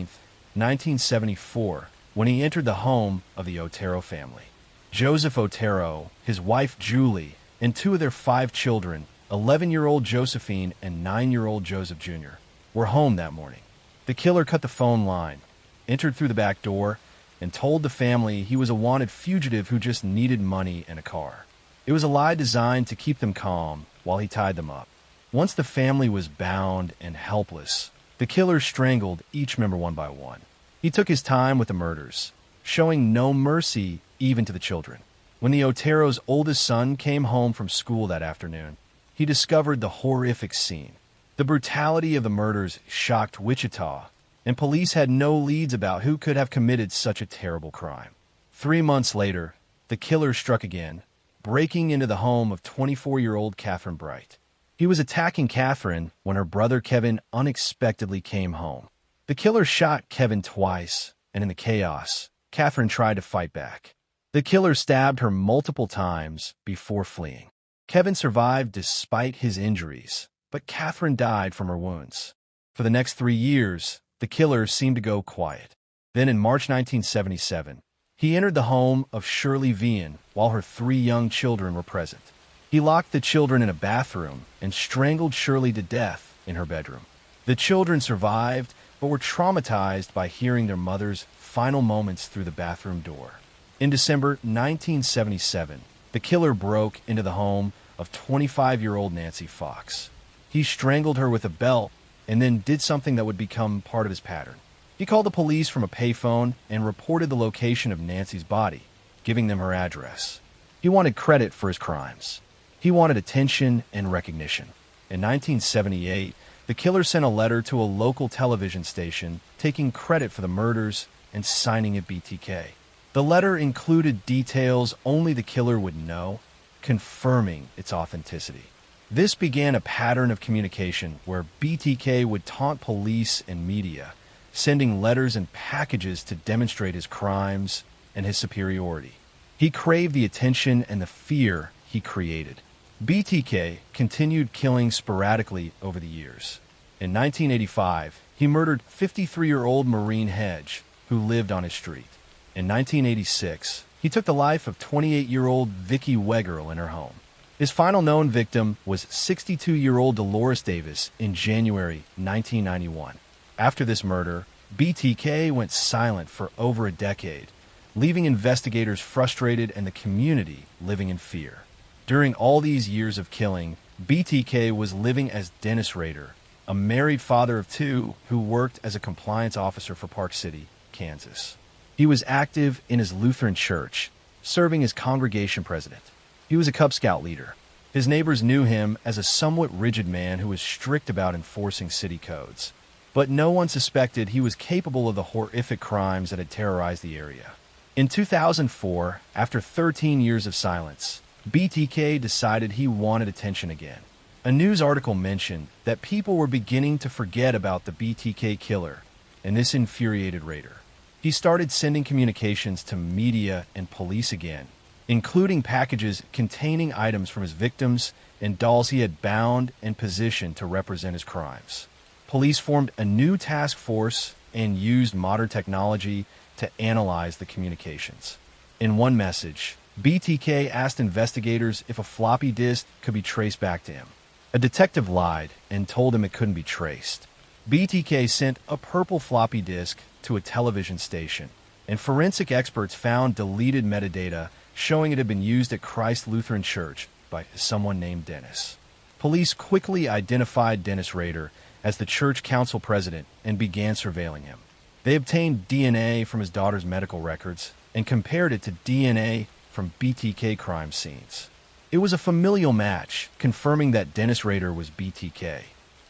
1974, when he entered the home of the Otero family. Joseph Otero, his wife Julie, and two of their 5 children, 11-year-old Josephine and 9-year-old Joseph Jr., were home that morning. The killer cut the phone line, entered through the back door, and told the family he was a wanted fugitive who just needed money and a car. It was a lie designed to keep them calm while he tied them up. Once the family was bound and helpless, the killer strangled each member one by one. He took his time with the murders, showing no mercy even to the children. When the Otero's oldest son came home from school that afternoon, he discovered the horrific scene. The brutality of the murders shocked Wichita, and police had no leads about who could have committed such a terrible crime. 3 months later, the killer struck again, breaking into the home of 24-year-old Catherine Bright. He was attacking Catherine when her brother Kevin unexpectedly came home. The killer shot Kevin twice, and in the chaos, Catherine tried to fight back. The killer stabbed her multiple times before fleeing. Kevin survived despite his injuries, but Catherine died from her wounds. For the next 3 years, the killer seemed to go quiet. Then in March 1977, he entered the home of Shirley Vian while her 3 young children were present. He locked the children in a bathroom and strangled Shirley to death in her bedroom. The children survived, but were traumatized by hearing their mother's final moments through the bathroom door. In December 1977, the killer broke into the home of 25-year-old Nancy Fox. He strangled her with a belt and then did something that would become part of his pattern. He called the police from a payphone and reported the location of Nancy's body, giving them her address. He wanted credit for his crimes. He wanted attention and recognition. In 1978, the killer sent a letter to a local television station taking credit for the murders and signing it BTK. The letter included details only the killer would know, confirming its authenticity. This began a pattern of communication where BTK would taunt police and media, sending letters and packages to demonstrate his crimes and his superiority. He craved the attention and the fear he created. BTK continued killing sporadically over the years. In 1985, he murdered 53-year-old Maureen Hedge, who lived on his street. In 1986, he took the life of 28-year-old Vicki Wegerle in her home. His final known victim was 62-year-old Dolores Davis in January 1991. After this murder, BTK went silent for over a decade, leaving investigators frustrated and the community living in fear. During all these years of killing, BTK was living as Dennis Rader, a married father of 2 who worked as a compliance officer for Park City, Kansas. He was active in his Lutheran church, serving as congregation president. He was a Cub Scout leader. His neighbors knew him as a somewhat rigid man who was strict about enforcing city codes. But no one suspected he was capable of the horrific crimes that had terrorized the area. In 2004, after 13 years of silence, BTK decided he wanted attention again. A news article mentioned that people were beginning to forget about the BTK killer, and this infuriated Rader. He started sending communications to media and police again, including packages containing items from his victims and dolls he had bound and positioned to represent his crimes. Police formed a new task force and used modern technology to analyze the communications. In one message, BTK asked investigators if a floppy disk could be traced back to him. A detective lied and told him it couldn't be traced. BTK sent a purple floppy disk to a television station, and forensic experts found deleted metadata showing it had been used at Christ Lutheran Church by someone named Dennis. Police quickly identified Dennis Rader as the church council president and began surveilling him. They obtained DNA from his daughter's medical records and compared it to DNA from BTK crime scenes. It was a familial match, confirming that Dennis Rader was BTK.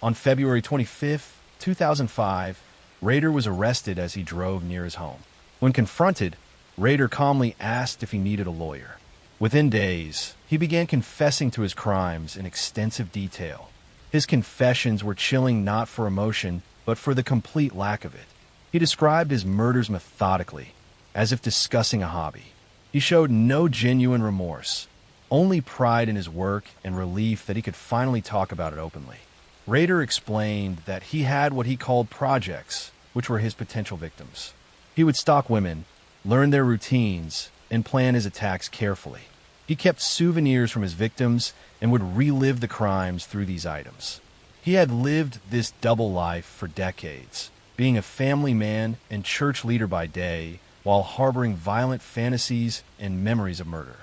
On February 25, 2005, Rader was arrested as he drove near his home. When confronted, Rader calmly asked if he needed a lawyer. Within days, he began confessing to his crimes in extensive detail. His confessions were chilling not for emotion, but for the complete lack of it. He described his murders methodically, as if discussing a hobby. He showed no genuine remorse, only pride in his work and relief that he could finally talk about it openly. Rader explained that he had what he called projects, which were his potential victims. He would stalk women, learn their routines, and plan his attacks carefully. He kept souvenirs from his victims and would relive the crimes through these items. He had lived this double life for decades, being a family man and church leader by day, while harboring violent fantasies and memories of murder.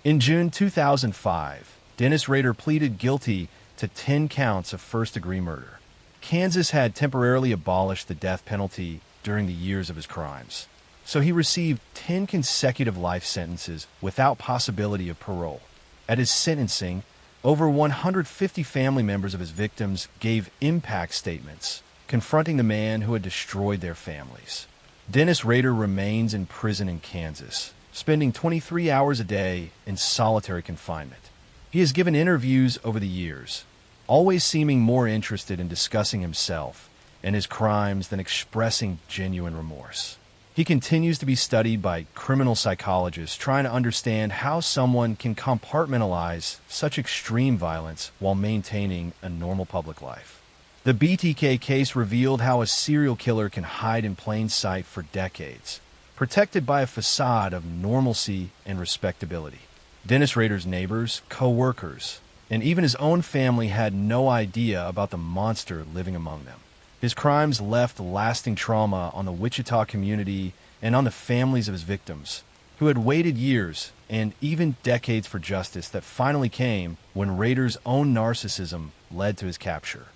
In June 2005, Dennis Rader pleaded guilty to 10 counts of first-degree murder. Kansas had temporarily abolished the death penalty during the years of his crimes, so he received 10 consecutive life sentences without possibility of parole. At his sentencing, over 150 family members of his victims gave impact statements confronting the man who had destroyed their families. Dennis Rader remains in prison in Kansas, spending 23 hours a day in solitary confinement. He has given interviews over the years, always seeming more interested in discussing himself and his crimes than expressing genuine remorse. He continues to be studied by criminal psychologists trying to understand how someone can compartmentalize such extreme violence while maintaining a normal public life. The BTK case revealed how a serial killer can hide in plain sight for decades, protected by a facade of normalcy and respectability. Dennis Rader's neighbors, co-workers, and even his own family had no idea about the monster living among them. His crimes left lasting trauma on the Wichita community and on the families of his victims, who had waited years and even decades for justice that finally came when Rader's own narcissism led to his capture.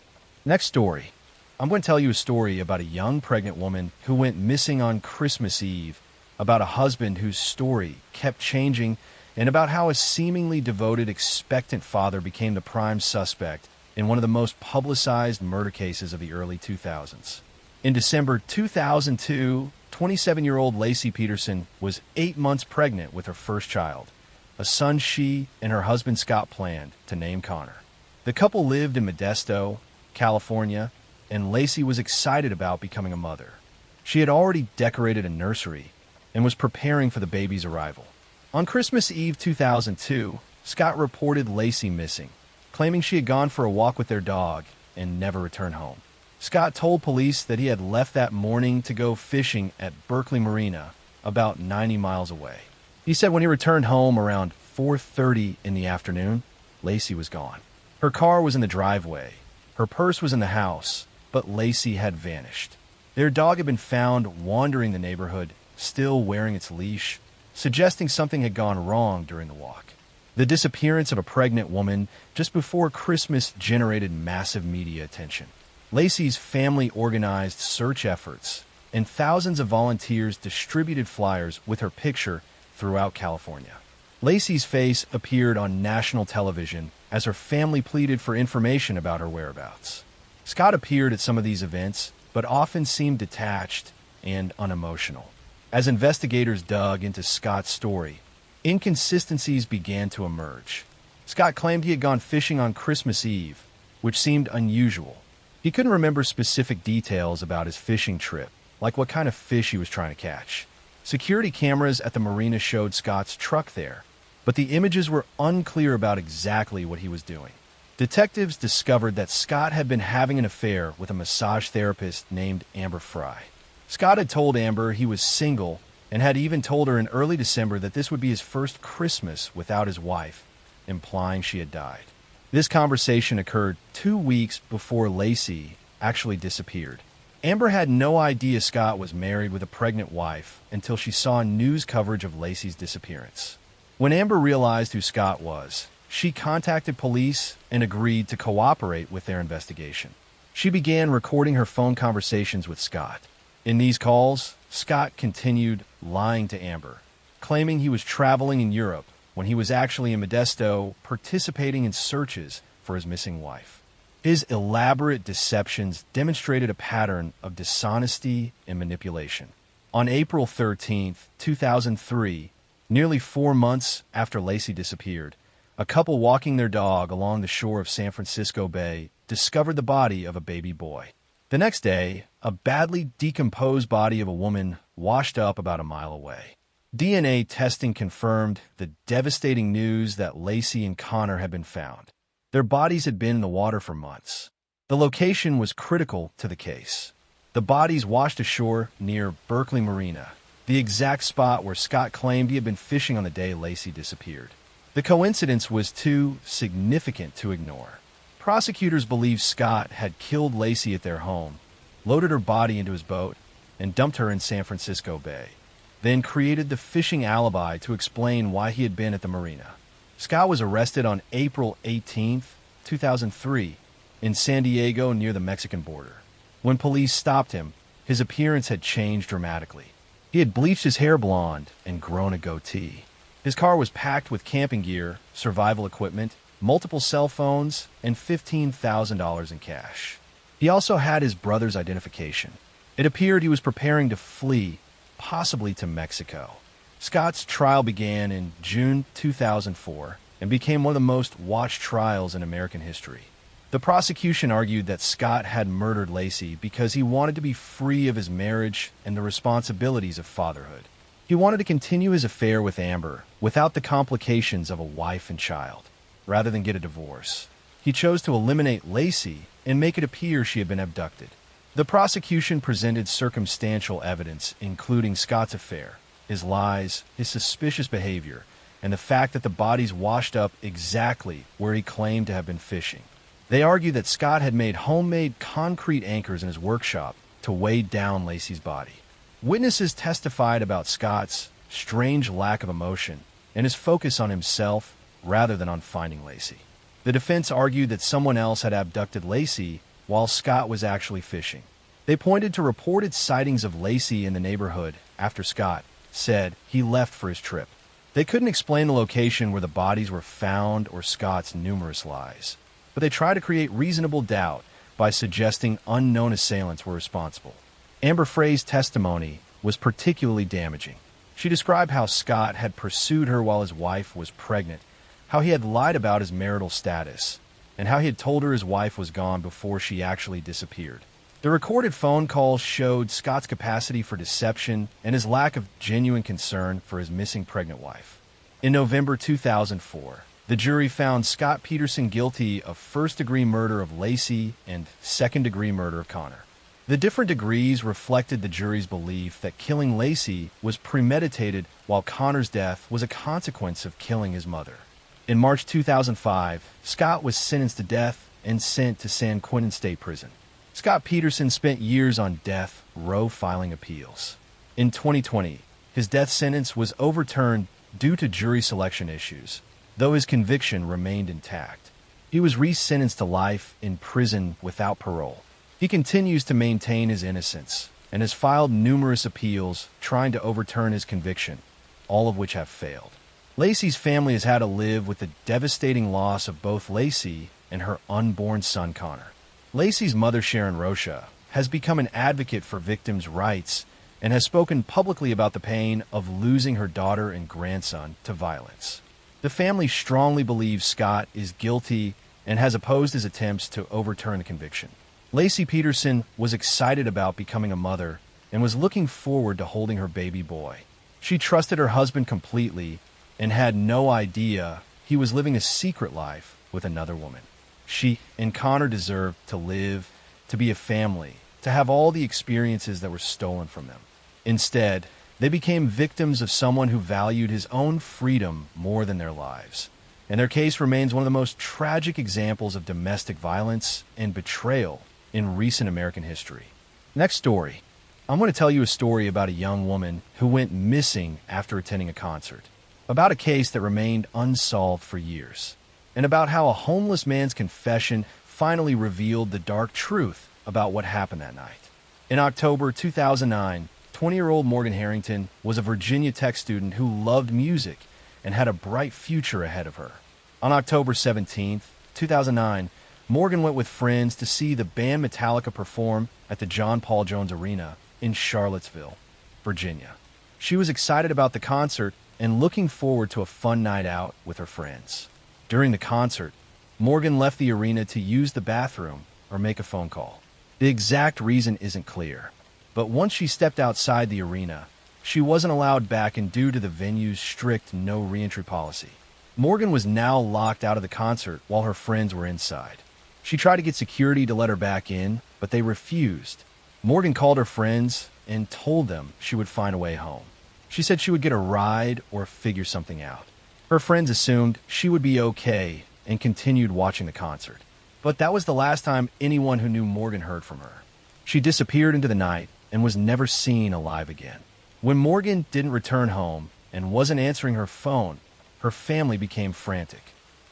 Next story. I'm going to tell you a story about a young pregnant woman who went missing on Christmas Eve, about a husband whose story kept changing, and about how a seemingly devoted, expectant father became the prime suspect in one of the most publicized murder cases of the early 2000s. In December 2002, 27-year-old Lacey Peterson was 8 months pregnant with her first child, a son she and her husband Scott planned to name Connor. The couple lived in Modesto, California, and Lacey was excited about becoming a mother. She had already decorated a nursery and was preparing for the baby's arrival. On Christmas Eve 2002, Scott reported Lacey missing, claiming she had gone for a walk with their dog and never returned home. Scott told police that he had left that morning to go fishing at Berkeley Marina, about 90 miles away. He said when he returned home around 4:30 in the afternoon, Lacey was gone. Her car was in the driveway. Her purse was in the house, but Lacey had vanished. Their dog had been found wandering the neighborhood, still wearing its leash, suggesting something had gone wrong during the walk. The disappearance of a pregnant woman just before Christmas generated massive media attention. Lacey's family organized search efforts, and thousands of volunteers distributed flyers with her picture throughout California. Lacey's face appeared on national television as her family pleaded for information about her whereabouts. Scott appeared at some of these events, but often seemed detached and unemotional. As investigators dug into Scott's story, inconsistencies began to emerge. Scott claimed he had gone fishing on Christmas Eve, which seemed unusual. He couldn't remember specific details about his fishing trip, like what kind of fish he was trying to catch. Security cameras at the marina showed Scott's truck there, but the images were unclear about exactly what he was doing. Detectives discovered that Scott had been having an affair with a massage therapist named Amber Fry. Scott had told Amber he was single and had even told her in early December that this would be his first Christmas without his wife, implying she had died. This conversation occurred 2 weeks before Lacey actually disappeared. Amber had no idea Scott was married with a pregnant wife until she saw news coverage of Lacey's disappearance. When Amber realized who Scott was, she contacted police and agreed to cooperate with their investigation. She began recording her phone conversations with Scott. In these calls, Scott continued lying to Amber, claiming he was traveling in Europe when he was actually in Modesto participating in searches for his missing wife. His elaborate deceptions demonstrated a pattern of dishonesty and manipulation. On April 13, 2003, nearly 4 months after Lacey disappeared, a couple walking their dog along the shore of San Francisco Bay discovered the body of a baby boy. The next day, a badly decomposed body of a woman washed up about a mile away. DNA testing confirmed the devastating news that Lacey and Connor had been found. Their bodies had been in the water for months. The location was critical to the case. The bodies washed ashore near Berkeley Marina, the exact spot where Scott claimed he had been fishing on the day Lacey disappeared. The coincidence was too significant to ignore. Prosecutors believe Scott had killed Lacey at their home, loaded her body into his boat, and dumped her in San Francisco Bay. then created the fishing alibi to explain why he had been at the marina. Scott was arrested on April 18, 2003, in San Diego near the Mexican border. When police stopped him, his appearance had changed dramatically. He had bleached his hair blonde and grown a goatee. His car was packed with camping gear, survival equipment, multiple cell phones, and $15,000 in cash. He also had his brother's identification. It appeared he was preparing to flee, possibly to Mexico. Scott's trial began in June 2004 and became one of the most watched trials in American history. The prosecution argued that Scott had murdered Lacey because he wanted to be free of his marriage and the responsibilities of fatherhood. He wanted to continue his affair with Amber without the complications of a wife and child, rather than get a divorce. He chose to eliminate Lacey and make it appear she had been abducted. The prosecution presented circumstantial evidence, including Scott's affair, his lies, his suspicious behavior, and the fact that the bodies washed up exactly where he claimed to have been fishing. They argued that Scott had made homemade concrete anchors in his workshop to weigh down Lacey's body. Witnesses testified about Scott's strange lack of emotion and his focus on himself rather than on finding Lacey. The defense argued that someone else had abducted Lacey while Scott was actually fishing. They pointed to reported sightings of Lacey in the neighborhood after Scott said he left for his trip. They couldn't explain the location where the bodies were found or Scott's numerous lies, but they tried to create reasonable doubt by suggesting unknown assailants were responsible. Amber Frey's testimony was particularly damaging. She described how Scott had pursued her while his wife was pregnant, how he had lied about his marital status, and how he had told her his wife was gone before she actually disappeared. The recorded phone calls showed Scott's capacity for deception and his lack of genuine concern for his missing pregnant wife. In November 2004, the jury found Scott Peterson guilty of first-degree murder of Lacey and second-degree murder of Connor. The different degrees reflected the jury's belief that killing Lacey was premeditated while Connor's death was a consequence of killing his mother. In March 2005, Scott was sentenced to death and sent to San Quentin State Prison. Scott Peterson spent years on death row filing appeals. In 2020, his death sentence was overturned due to jury selection issues, though his conviction remained intact. He was resentenced to life in prison without parole. He continues to maintain his innocence and has filed numerous appeals trying to overturn his conviction, all of which have failed. Lacey's family has had to live with the devastating loss of both Lacey and her unborn son Connor. Lacey's mother, Sharon Rocha, has become an advocate for victims' rights and has spoken publicly about the pain of losing her daughter and grandson to violence. The family strongly believes Scott is guilty and has opposed his attempts to overturn the conviction. Lacey Peterson was excited about becoming a mother and was looking forward to holding her baby boy. She trusted her husband completely and had no idea he was living a secret life with another woman. She and Connor deserved to live, to be a family, to have all the experiences that were stolen from them. Instead, they became victims of someone who valued his own freedom more than their lives. And their case remains one of the most tragic examples of domestic violence and betrayal in recent American history. Next story. I'm going to tell you a story about a young woman who went missing after attending a concert, about a case that remained unsolved for years, and about how a homeless man's confession finally revealed the dark truth about what happened that night. In October 2009, 20-year-old Morgan Harrington was a Virginia Tech student who loved music and had a bright future ahead of her. On October 17, 2009, Morgan went with friends to see the band Metallica perform at the John Paul Jones Arena in Charlottesville, Virginia. She was excited about the concert and looking forward to a fun night out with her friends. During the concert, Morgan left the arena to use the bathroom or make a phone call. The exact reason isn't clear, but once she stepped outside the arena, she wasn't allowed back in due to the venue's strict no re-entry policy. Morgan was now locked out of the concert while her friends were inside. She tried to get security to let her back in, but they refused. Morgan called her friends and told them she would find a way home. She said she would get a ride or figure something out. Her friends assumed she would be okay and continued watching the concert. But that was the last time anyone who knew Morgan heard from her. She disappeared into the night and was never seen alive again. When Morgan didn't return home and wasn't answering her phone, her family became frantic.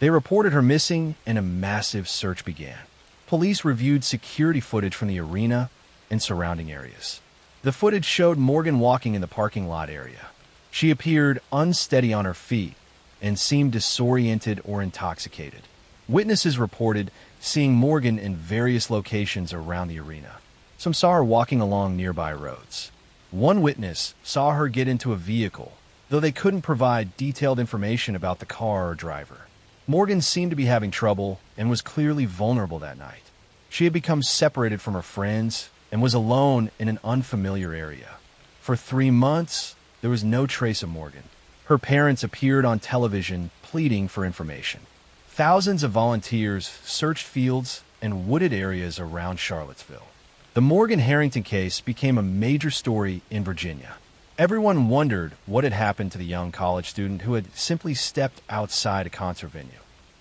They reported her missing and a massive search began. Police reviewed security footage from the arena and surrounding areas. The footage showed Morgan walking in the parking lot area. She appeared unsteady on her feet and seemed disoriented or intoxicated. Witnesses reported seeing Morgan in various locations around the arena. Some saw her walking along nearby roads. One witness saw her get into a vehicle, though they couldn't provide detailed information about the car or driver. Morgan seemed to be having trouble and was clearly vulnerable that night. She had become separated from her friends and was alone in an unfamiliar area. For 3 months, there was no trace of Morgan. Her parents appeared on television pleading for information. Thousands of volunteers searched fields and wooded areas around Charlottesville. The Morgan Harrington case became a major story in Virginia. Everyone wondered what had happened to the young college student who had simply stepped outside a concert venue.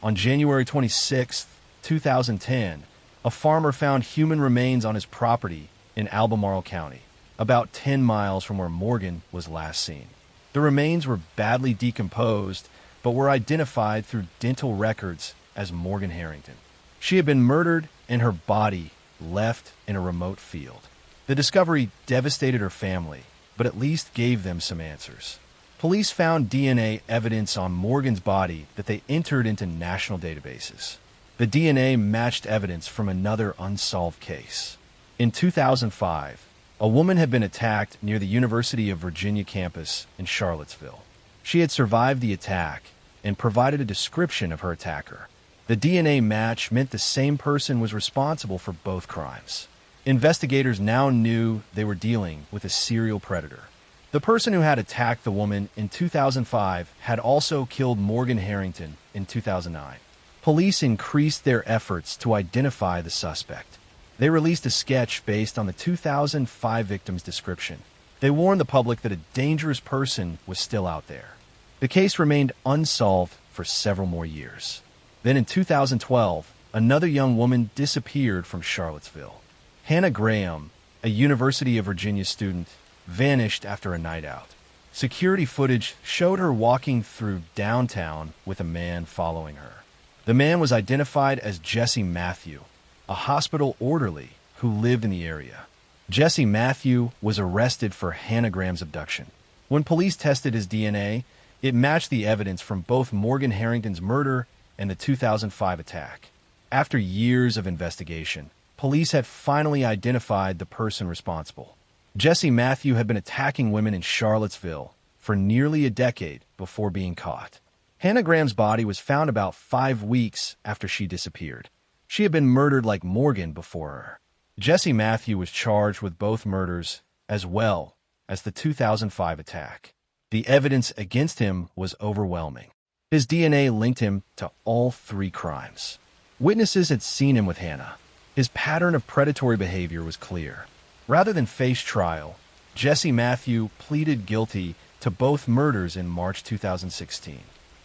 On January 26, 2010, a farmer found human remains on his property in Albemarle County, about 10 miles from where Morgan was last seen. The remains were badly decomposed, but were identified through dental records as Morgan Harrington. She had been murdered and her body left in a remote field. The discovery devastated her family, but at least gave them some answers. Police found DNA evidence on Morgan's body that they entered into national databases. The DNA matched evidence from another unsolved case. In 2005, a woman had been attacked near the University of Virginia campus in Charlottesville. She had survived the attack and provided a description of her attacker. The DNA match meant the same person was responsible for both crimes. Investigators now knew they were dealing with a serial predator. The person who had attacked the woman in 2005 had also killed Morgan Harrington in 2009. Police increased their efforts to identify the suspect. They released a sketch based on the 2005 victim's description. They warned the public that a dangerous person was still out there. The case remained unsolved for several more years. Then in 2012, another young woman disappeared from Charlottesville. Hannah Graham, a University of Virginia student, vanished after a night out. Security footage showed her walking through downtown with a man following her. The man was identified as Jesse Matthew, a hospital orderly who lived in the area. Jesse Matthew was arrested for Hannah Graham's abduction. When police tested his DNA, it matched the evidence from both Morgan Harrington's murder and the 2005 attack. After years of investigation, police had finally identified the person responsible. Jesse Matthew had been attacking women in Charlottesville for nearly a decade before being caught. Hannah Graham's body was found about 5 weeks after she disappeared. She had been murdered like Morgan before her. Jesse Matthew was charged with both murders as well as the 2005 attack. The evidence against him was overwhelming. His DNA linked him to all 3 crimes. Witnesses had seen him with Hannah. His pattern of predatory behavior was clear. Rather than face trial, Jesse Matthew pleaded guilty to both murders in March 2016.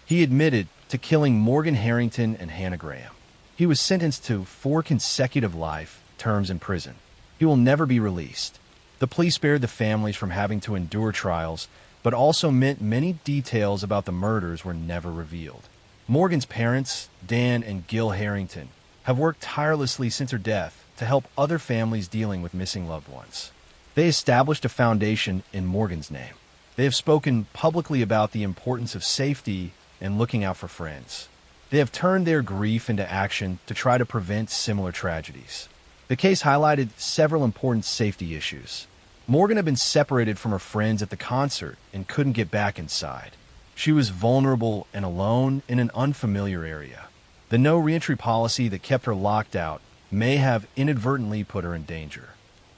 He admitted to killing Morgan Harrington and Hannah Graham. He was sentenced to 4 consecutive life terms in prison. He will never be released. The plea spared the families from having to endure trials, but also meant many details about the murders were never revealed. Morgan's parents, Dan and Gil Harrington, have worked tirelessly since her death to help other families dealing with missing loved ones. They established a foundation in Morgan's name. They have spoken publicly about the importance of safety and looking out for friends. They have turned their grief into action to try to prevent similar tragedies. The case highlighted several important safety issues. Morgan had been separated from her friends at the concert and couldn't get back inside. She was vulnerable and alone in an unfamiliar area. The no reentry policy that kept her locked out may have inadvertently put her in danger.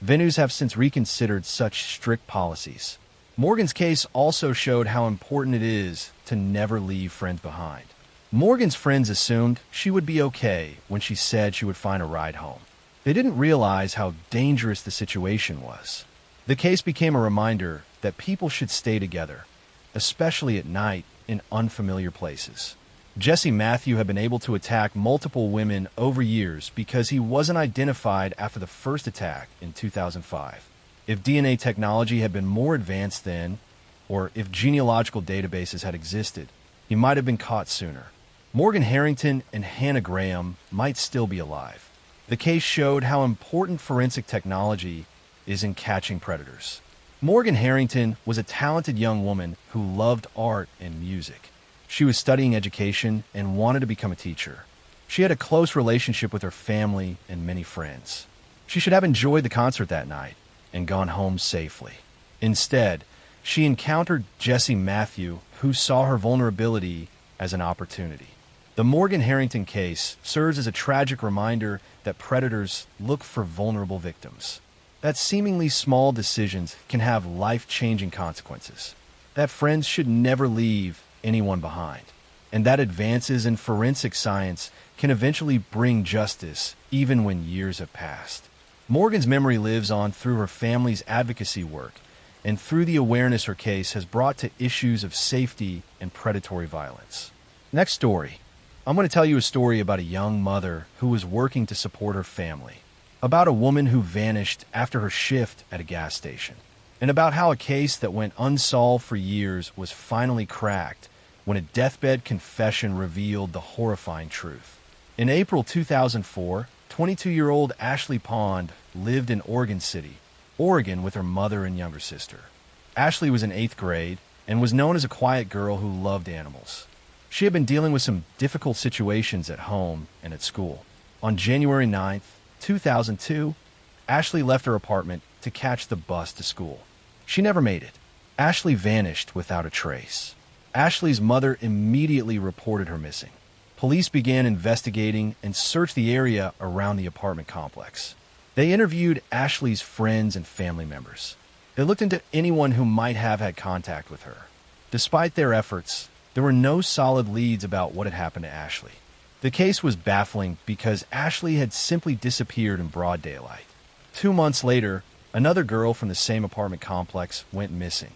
Venues have since reconsidered such strict policies. Morgan's case also showed how important it is to never leave friends behind. Morgan's friends assumed she would be okay when she said she would find a ride home. They didn't realize how dangerous the situation was. The case became a reminder that people should stay together, especially at night in unfamiliar places. Jesse Matthew had been able to attack multiple women over years because he wasn't identified after the first attack in 2005. If DNA technology had been more advanced then, or if genealogical databases had existed, he might have been caught sooner. Morgan Harrington and Hannah Graham might still be alive. The case showed how important forensic technology is in catching predators. Morgan Harrington was a talented young woman who loved art and music. She was studying education and wanted to become a teacher. She had a close relationship with her family and many friends. She should have enjoyed the concert that night and gone home safely. Instead, she encountered Jesse Matthew, who saw her vulnerability as an opportunity. The Morgan Harrington case serves as a tragic reminder that predators look for vulnerable victims. That seemingly small decisions can have life-changing consequences. That friends should never leave anyone behind. And that advances in forensic science can eventually bring justice even when years have passed. Morgan's memory lives on through her family's advocacy work and through the awareness her case has brought to issues of safety and predatory violence. Next story. I'm going to tell you a story about a young mother who was working to support her family, about a woman who vanished after her shift at a gas station, and about how a case that went unsolved for years was finally cracked when a deathbed confession revealed the horrifying truth. In April 2004, 22-year-old Ashley Pond lived in Oregon City, Oregon, with her mother and younger sister. Ashley was in 8th grade and was known as a quiet girl who loved animals. She had been dealing with some difficult situations at home and at school. On January 9th, 2002, Ashley left her apartment to catch the bus to school. She never made it. Ashley vanished without a trace. Ashley's mother immediately reported her missing. Police began investigating and searched the area around the apartment complex. They interviewed Ashley's friends and family members. They looked into anyone who might have had contact with her. Despite their efforts, there were no solid leads about what had happened to Ashley. The case was baffling because Ashley had simply disappeared in broad daylight. 2 months later, another girl from the same apartment complex went missing.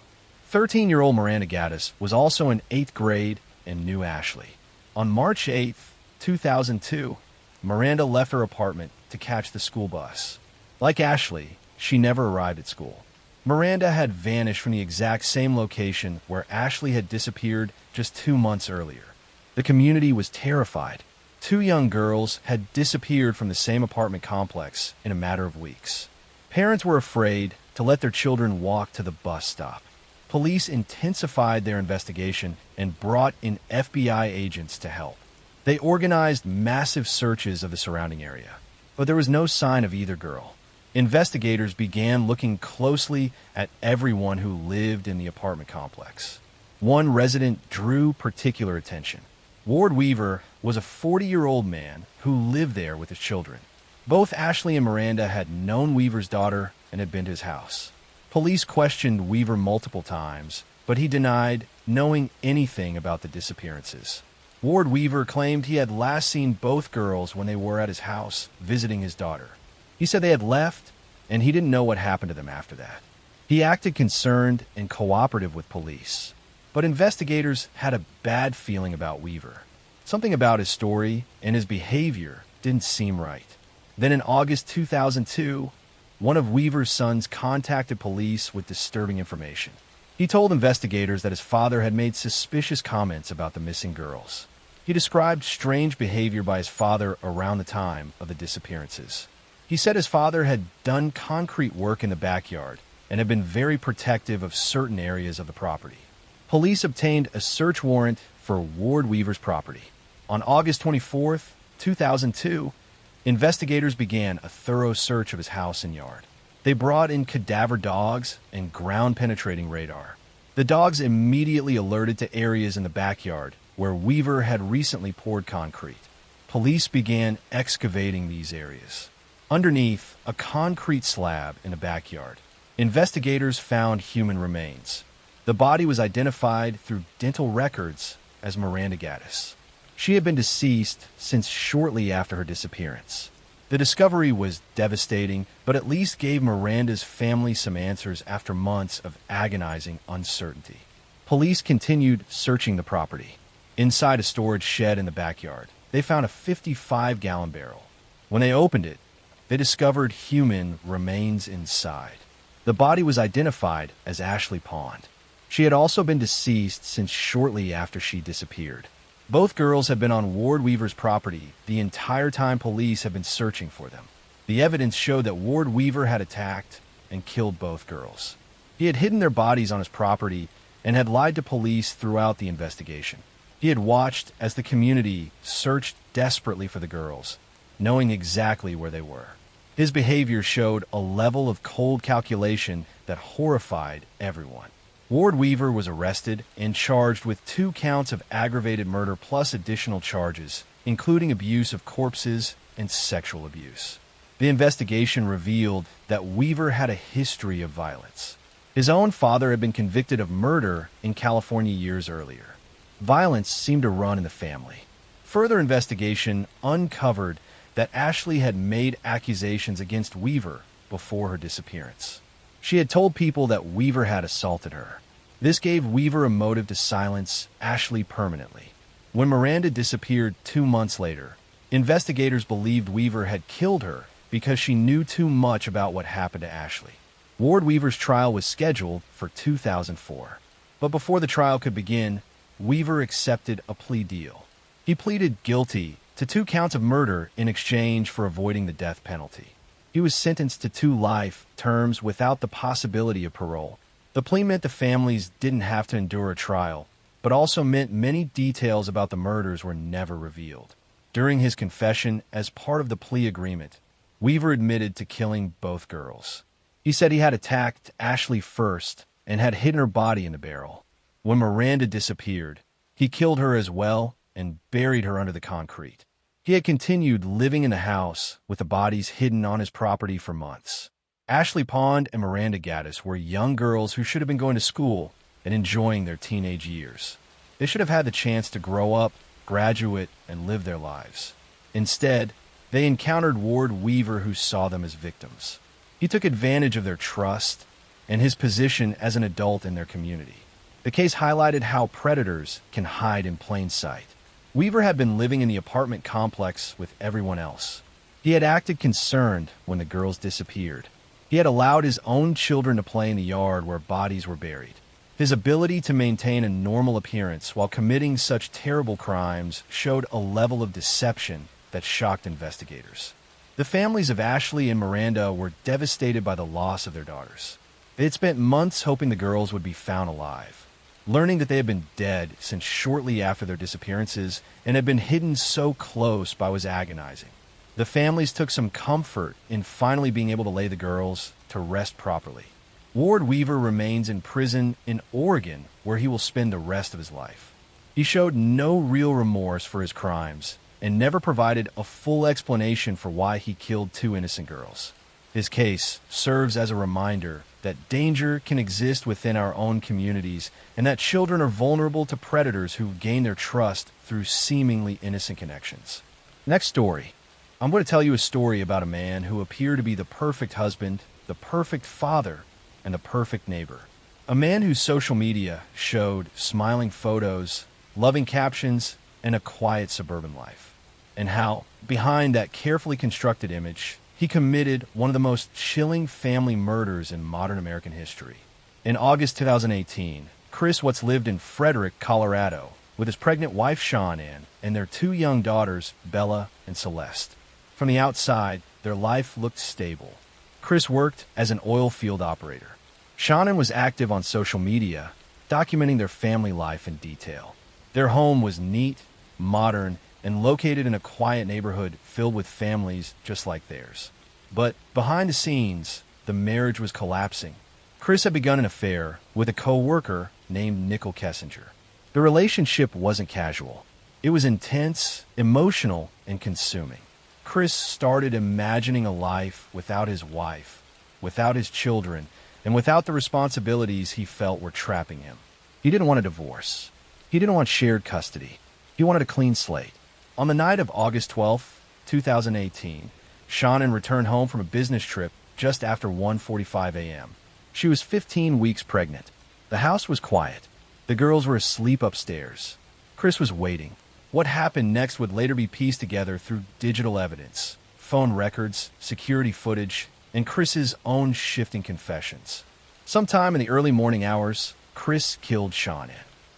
13-year-old Miranda Gaddis was also in 8th grade and knew Ashley. On March 8th, 2002, Miranda left her apartment to catch the school bus. Like Ashley, she never arrived at school. Miranda had vanished from the exact same location where Ashley had disappeared just 2 months earlier. The community was terrified. 2 young girls had disappeared from the same apartment complex in a matter of weeks. Parents were afraid to let their children walk to the bus stop. Police intensified their investigation and brought in FBI agents to help. They organized massive searches of the surrounding area, but there was no sign of either girl. Investigators began looking closely at everyone who lived in the apartment complex. One resident drew particular attention. Ward Weaver was a 40-year-old man who lived there with his children. Both Ashley and Miranda had known Weaver's daughter and had been to his house. Police questioned Weaver multiple times, but he denied knowing anything about the disappearances. Ward Weaver claimed he had last seen both girls when they were at his house visiting his daughter. He said they had left, and he didn't know what happened to them after that. He acted concerned and cooperative with police, but investigators had a bad feeling about Weaver. Something about his story and his behavior didn't seem right. Then in August 2002, one of Weaver's sons contacted police with disturbing information. He told investigators that his father had made suspicious comments about the missing girls. He described strange behavior by his father around the time of the disappearances. He said his father had done concrete work in the backyard and had been very protective of certain areas of the property. Police obtained a search warrant for Ward Weaver's property. On August 24, 2002, investigators began a thorough search of his house and yard. They brought in cadaver dogs and ground-penetrating radar. The dogs immediately alerted to areas in the backyard where Weaver had recently poured concrete. Police began excavating these areas. Underneath a concrete slab in the backyard, investigators found human remains. The body was identified through dental records as Miranda Gaddis. She had been deceased since shortly after her disappearance. The discovery was devastating, but at least gave Miranda's family some answers after months of agonizing uncertainty. Police continued searching the property. Inside a storage shed in the backyard, they found a 55-gallon barrel. When they opened it, they discovered human remains inside. The body was identified as Ashley Pond. She had also been deceased since shortly after she disappeared. Both girls had been on Ward Weaver's property the entire time police had been searching for them. The evidence showed that Ward Weaver had attacked and killed both girls. He had hidden their bodies on his property and had lied to police throughout the investigation. He had watched as the community searched desperately for the girls, knowing exactly where they were. His behavior showed a level of cold calculation that horrified everyone. Ward Weaver was arrested and charged with 2 counts of aggravated murder plus additional charges, including abuse of corpses and sexual abuse. The investigation revealed that Weaver had a history of violence. His own father had been convicted of murder in California years earlier. Violence seemed to run in the family. Further investigation uncovered that Ashley had made accusations against Weaver before her disappearance. She had told people that Weaver had assaulted her. This gave Weaver a motive to silence Ashley permanently. When Miranda disappeared 2 months later, investigators believed Weaver had killed her because she knew too much about what happened to Ashley. Ward Weaver's trial was scheduled for 2004. But before the trial could begin, Weaver accepted a plea deal. He pleaded guilty to 2 counts of murder in exchange for avoiding the death penalty. He was sentenced to 2 life terms without the possibility of parole. The plea meant the families didn't have to endure a trial, but also meant many details about the murders were never revealed. During his confession, as part of the plea agreement, Weaver admitted to killing both girls. He said he had attacked Ashley first and had hidden her body in the barrel. When Miranda disappeared, he killed her as well and buried her under the concrete. He had continued living in the house with the bodies hidden on his property for months. Ashley Pond and Miranda Gaddis were young girls who should have been going to school and enjoying their teenage years. They should have had the chance to grow up, graduate, and live their lives. Instead, they encountered Ward Weaver, who saw them as victims. He took advantage of their trust and his position as an adult in their community. The case highlighted how predators can hide in plain sight. Weaver had been living in the apartment complex with everyone else. He had acted concerned when the girls disappeared. He had allowed his own children to play in the yard where bodies were buried. His ability to maintain a normal appearance while committing such terrible crimes showed a level of deception that shocked investigators. The families of Ashley and Miranda were devastated by the loss of their daughters. They had spent months hoping the girls would be found alive. Learning that they had been dead since shortly after their disappearances and had been hidden so close by was agonizing. The families took some comfort in finally being able to lay the girls to rest properly. Ward Weaver remains in prison in Oregon, where he will spend the rest of his life. He showed no real remorse for his crimes and never provided a full explanation for why he killed 2 innocent girls. His case serves as a reminder that danger can exist within our own communities and that children are vulnerable to predators who gain their trust through seemingly innocent connections. Next story. I'm going to tell you a story about a man who appeared to be the perfect husband, the perfect father, and the perfect neighbor. A man whose social media showed smiling photos, loving captions, and a quiet suburban life. And how, behind that carefully constructed image, he committed one of the most chilling family murders in modern American history. In August 2018, Chris Watts lived in Frederick, Colorado, with his pregnant wife Sean Ann and their 2 young daughters, Bella and Celeste. From the outside, their life looked stable. Chris worked as an oil field operator. Sean Ann was active on social media, documenting their family life in detail. Their home was neat, modern, and located in a quiet neighborhood filled with families just like theirs. But behind the scenes, the marriage was collapsing. Chris had begun an affair with a co-worker named Nicole Kessinger. The relationship wasn't casual. It was intense, emotional, and consuming. Chris started imagining a life without his wife, without his children, and without the responsibilities he felt were trapping him. He didn't want a divorce. He didn't want shared custody. He wanted a clean slate. On the night of August 12, 2018, Shannon returned home from a business trip just after 1:45 a.m. She was 15 weeks pregnant. The house was quiet. The girls were asleep upstairs. Chris was waiting. What happened next would later be pieced together through digital evidence, phone records, security footage, and Chris's own shifting confessions. Sometime in the early morning hours, Chris killed Shannon.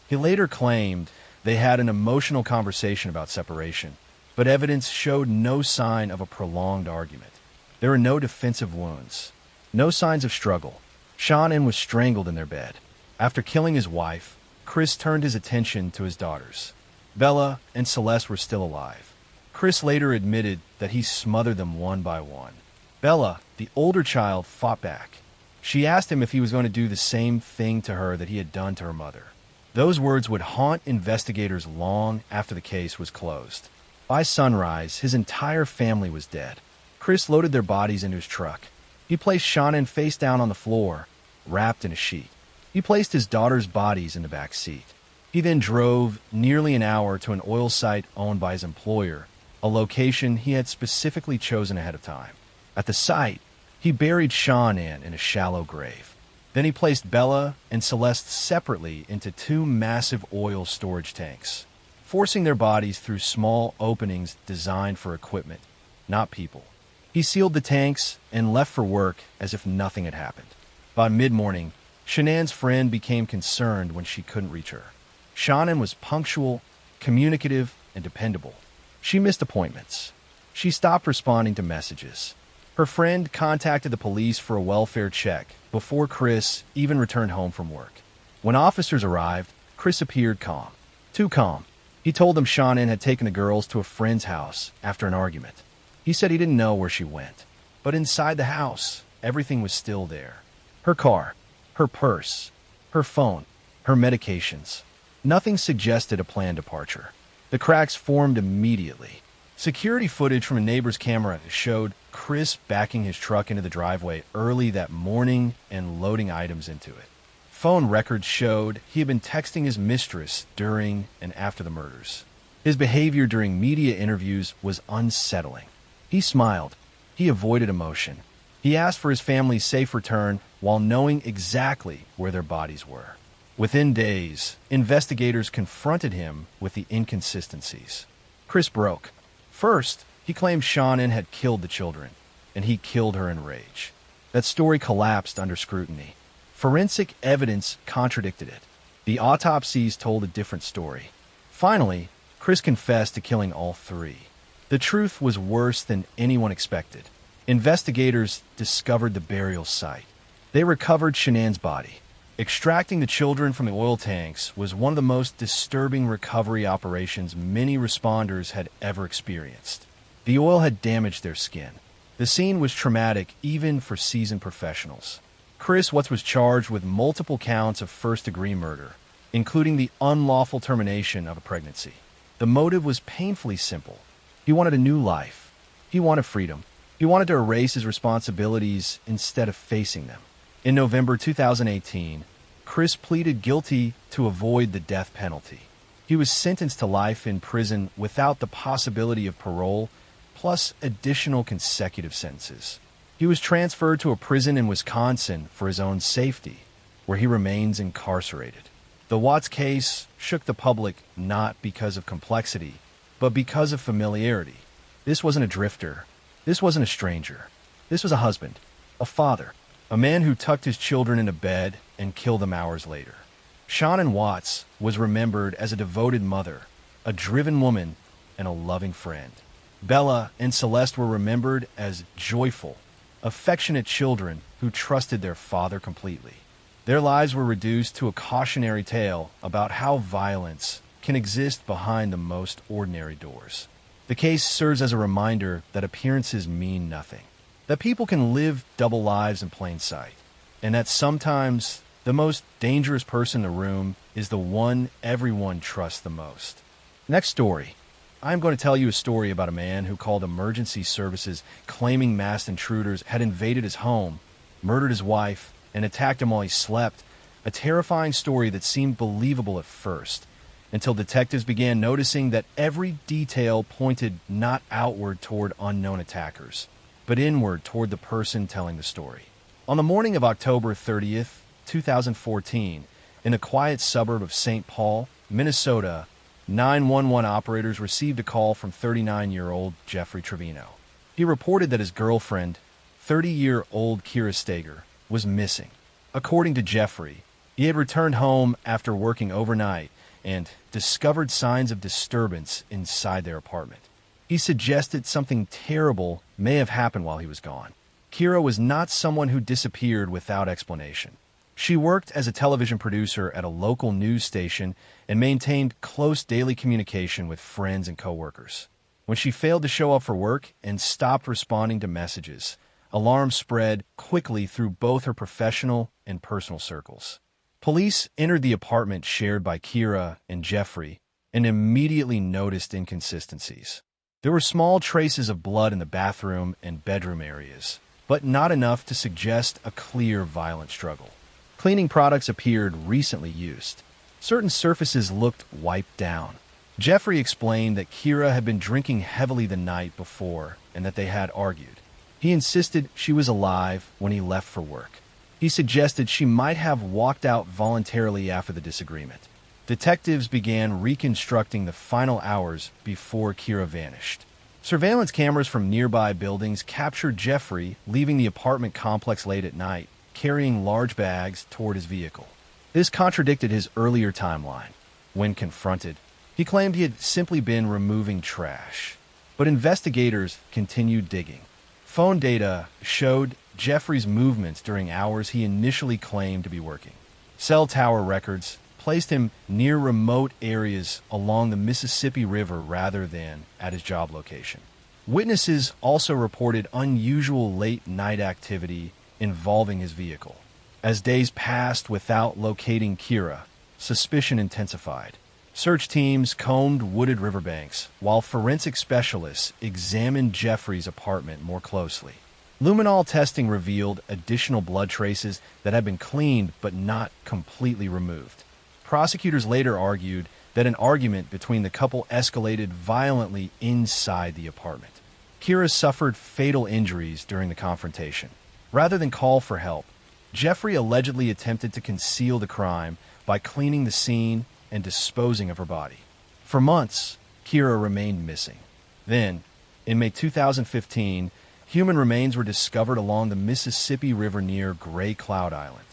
He later claimed they had an emotional conversation about separation, but evidence showed no sign of a prolonged argument. There were no defensive wounds, no signs of struggle. Shannon was strangled in their bed. After killing his wife, Chris turned his attention to his daughters. Bella and Celeste were still alive. Chris later admitted that he smothered them one by one. Bella, the older child, fought back. She asked him if he was going to do the same thing to her that he had done to her mother. Those words would haunt investigators long after the case was closed. By sunrise, his entire family was dead. Chris loaded their bodies into his truck. He placed Shannon face down on the floor, wrapped in a sheet. He placed his daughter's bodies in the back seat. He then drove nearly an hour to an oil site owned by his employer, a location he had specifically chosen ahead of time. At the site, he buried Shannon in a shallow grave. Then he placed Bella and Celeste separately into two massive oil storage tanks, forcing their bodies through small openings designed for equipment, not people. He sealed the tanks and left for work as if nothing had happened. By mid-morning, Shannon's friend became concerned when she couldn't reach her. Shannon was punctual, communicative, and dependable. She missed appointments. She stopped responding to messages. Her friend contacted the police for a welfare check before Chris even returned home from work. When officers arrived, Chris appeared calm. Too calm. He told them Shannon had taken the girls to a friend's house after an argument. He said he didn't know where she went. But inside the house, everything was still there. Her car, her purse, her phone, her medications. Nothing suggested a planned departure. The cracks formed immediately. Security footage from a neighbor's camera showed Chris backing his truck into the driveway early that morning and loading items into it. Phone records showed he had been texting his mistress during and after the murders. His behavior during media interviews was unsettling. He smiled. He avoided emotion. He asked for his family's safe return while knowing exactly where their bodies were. Within days, investigators confronted him with the inconsistencies. Chris broke. First, he claimed Shannon had killed the children, and he killed her in rage. That story collapsed under scrutiny. Forensic evidence contradicted it. The autopsies told a different story. Finally, Chris confessed to killing all three. The truth was worse than anyone expected. Investigators discovered the burial site. They recovered Shannon's body. Extracting the children from the oil tanks was one of the most disturbing recovery operations many responders had ever experienced. The oil had damaged their skin. The scene was traumatic even for seasoned professionals. Chris was charged with multiple counts of first-degree murder, including the unlawful termination of a pregnancy. The motive was painfully simple. He wanted a new life. He wanted freedom. He wanted to erase his responsibilities instead of facing them. In November 2018, Chris pleaded guilty to avoid the death penalty. He was sentenced to life in prison without the possibility of parole, plus additional consecutive sentences. He was transferred to a prison in Wisconsin for his own safety, where he remains incarcerated. The Watts case shook the public not because of complexity, but because of familiarity. This wasn't a drifter. This wasn't a stranger. This was a husband, a father, a man who tucked his children into bed and killed them hours later. Shannon Watts was remembered as a devoted mother, a driven woman, and a loving friend. Bella and Celeste were remembered as joyful, affectionate children who trusted their father completely. Their lives were reduced to a cautionary tale about how violence can exist behind the most ordinary doors. The case serves as a reminder that appearances mean nothing, that people can live double lives in plain sight, and that sometimes the most dangerous person in the room is the one everyone trusts the most. Next story. I'm going to tell you a story about a man who called emergency services claiming masked intruders had invaded his home, murdered his wife, and attacked him while he slept. A terrifying story that seemed believable at first, until detectives began noticing that every detail pointed not outward toward unknown attackers, but inward toward the person telling the story. On the morning of October 30th, 2014, in a quiet suburb of St. Paul, Minnesota, 911 operators received a call from 39-year-old Jeffrey Trevino. He reported that his girlfriend, 30-year-old Kira Steger was missing. According to Jeffrey, he had returned home after working overnight and discovered signs of disturbance inside their apartment. He suggested something terrible may have happened while he was gone. Kira was not someone who disappeared without explanation. She worked as a television producer at a local news station and maintained close daily communication with friends and coworkers. When she failed to show up for work and stopped responding to messages, alarm spread quickly through both her professional and personal circles. Police entered the apartment shared by Kira and Jeffrey and immediately noticed inconsistencies. There were small traces of blood in the bathroom and bedroom areas, but not enough to suggest a clear violent struggle. Cleaning products appeared recently used. Certain surfaces looked wiped down. Jeffrey explained that Kira had been drinking heavily the night before and that they had argued. He insisted she was alive when he left for work. He suggested she might have walked out voluntarily after the disagreement. Detectives began reconstructing the final hours before Kira vanished. Surveillance cameras from nearby buildings captured Jeffrey leaving the apartment complex late at night, carrying large bags toward his vehicle. This contradicted his earlier timeline. When confronted, he claimed he had simply been removing trash. But investigators continued digging. Phone data showed Jeffrey's movements during hours he initially claimed to be working. Cell tower records placed him near remote areas along the Mississippi River rather than at his job location. Witnesses also reported unusual late-night activity involving his vehicle. As days passed without locating Kira, suspicion intensified. Search teams combed wooded riverbanks, while forensic specialists examined Jeffrey's apartment more closely. Luminol testing revealed additional blood traces that had been cleaned but not completely removed. Prosecutors later argued that an argument between the couple escalated violently inside the apartment. Kira suffered fatal injuries during the confrontation. Rather than call for help, Jeffrey allegedly attempted to conceal the crime by cleaning the scene and disposing of her body. For months, Kira remained missing. Then, in May 2015, human remains were discovered along the Mississippi River near Gray Cloud Island.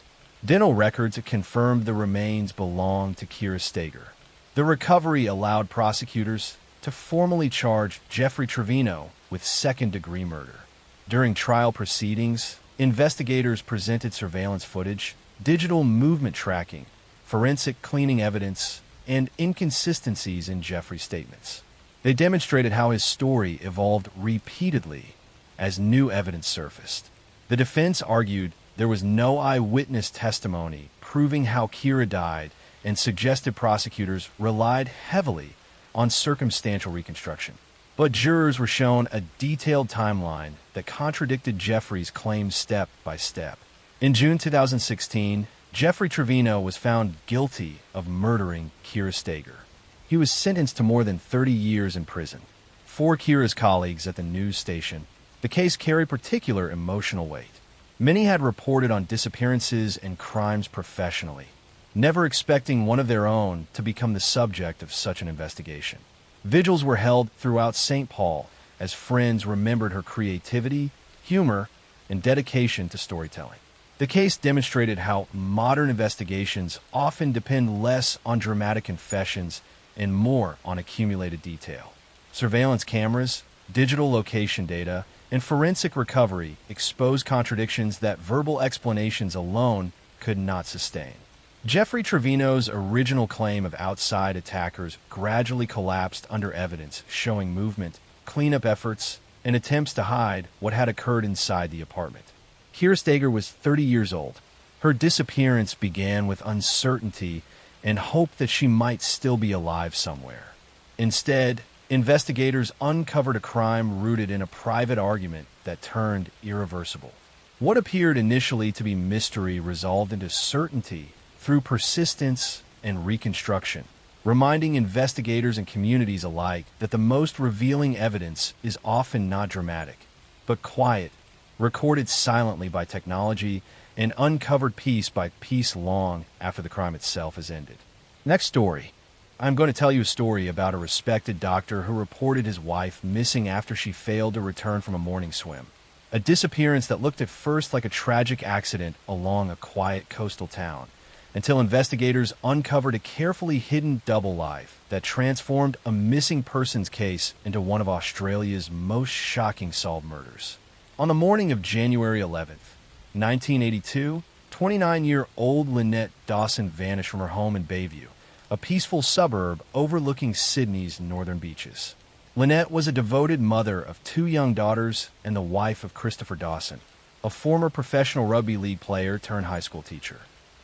Dental records confirmed the remains belonged to Kira Steger. The recovery allowed prosecutors to formally charge Jeffrey Trevino with second-degree murder. During trial proceedings, investigators presented surveillance footage, digital movement tracking, forensic cleaning evidence, and inconsistencies in Jeffrey's statements. They demonstrated how his story evolved repeatedly as new evidence surfaced. The defense argued there was no eyewitness testimony proving how Kira died and suggested prosecutors relied heavily on circumstantial reconstruction. But jurors were shown a detailed timeline that contradicted Jeffrey's claims step by step. In June 2016, Jeffrey Trevino was found guilty of murdering Kira Steger. He was sentenced to more than 30 years in prison. For Kira's colleagues at the news station, the case carried particular emotional weight. Many had reported on disappearances and crimes professionally, never expecting one of their own to become the subject of such an investigation. Vigils were held throughout St. Paul as friends remembered her creativity, humor, and dedication to storytelling. The case demonstrated how modern investigations often depend less on dramatic confessions and more on accumulated detail. Surveillance cameras, digital location data, and forensic recovery exposed contradictions that verbal explanations alone could not sustain. Jeffrey Trevino's original claim of outside attackers gradually collapsed under evidence showing movement, cleanup efforts, and attempts to hide what had occurred inside the apartment. Kira Steger was 30 years old. Her disappearance began with uncertainty and hope that she might still be alive somewhere. Instead, investigators uncovered a crime rooted in a private argument that turned irreversible. What appeared initially to be mystery resolved into certainty through persistence and reconstruction, reminding investigators and communities alike that the most revealing evidence is often not dramatic, but quiet, recorded silently by technology, and uncovered piece by piece long after the crime itself has ended. Next story. I'm going to tell you a story about a respected doctor who reported his wife missing after she failed to return from a morning swim. a disappearance that looked at first like a tragic accident along a quiet coastal town, until investigators uncovered a carefully hidden double life that transformed a missing persons case into one of Australia's most shocking solved murders. On the morning of January 11th, 1982, 29-year-old Lynette Dawson vanished from her home in Bayview, a peaceful suburb overlooking Sydney's northern beaches. Lynette was a devoted mother of 2 young daughters and the wife of Christopher Dawson, a former professional rugby league player turned high school teacher.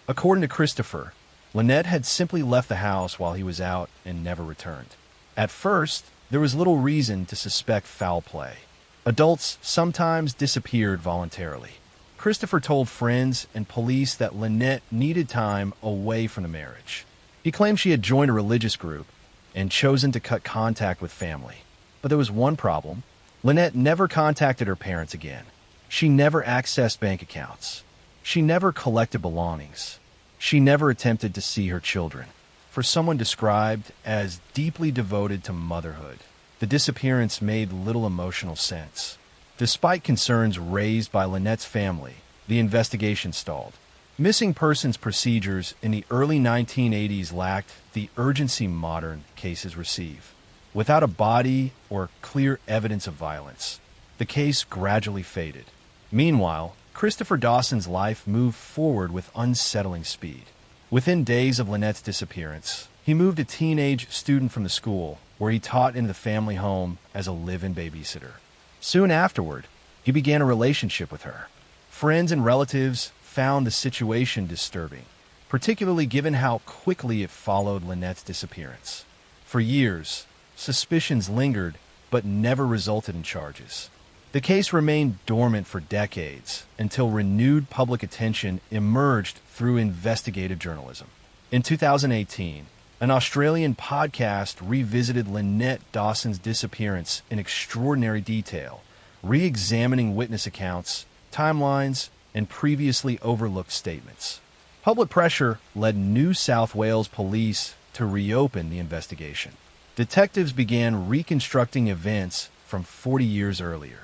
According to Christopher, Lynette had simply left the house while he was out and never returned. At first, there was little reason to suspect foul play. Adults sometimes disappeared voluntarily. Christopher told friends and police that Lynette needed time away from the marriage. He claimed she had joined a religious group and chosen to cut contact with family. But there was one problem. Lynette never contacted her parents again. She never accessed bank accounts. She never collected belongings. She never attempted to see her children. For someone described as deeply devoted to motherhood, the disappearance made little emotional sense. Despite concerns raised by Lynette's family, the investigation stalled. Missing persons procedures in the early 1980s lacked the urgency modern cases receive. Without a body or clear evidence of violence, the case gradually faded. Meanwhile, Christopher Dawson's life moved forward with unsettling speed. Within days of Lynette's disappearance, he moved a teenage student from the school, where he taught in the family home as a live-in babysitter. Soon afterward, he began a relationship with her. Friends and relatives found the situation disturbing, particularly given how quickly it followed Lynette's disappearance. For years, suspicions lingered, but never resulted in charges. The case remained dormant for decades until renewed public attention emerged through investigative journalism. In 2018, an Australian podcast revisited Lynette Dawson's disappearance in extraordinary detail, re-examining witness accounts, timelines, and previously overlooked statements. Public pressure led New South Wales police to reopen the investigation. Detectives began reconstructing events from 40 years earlier.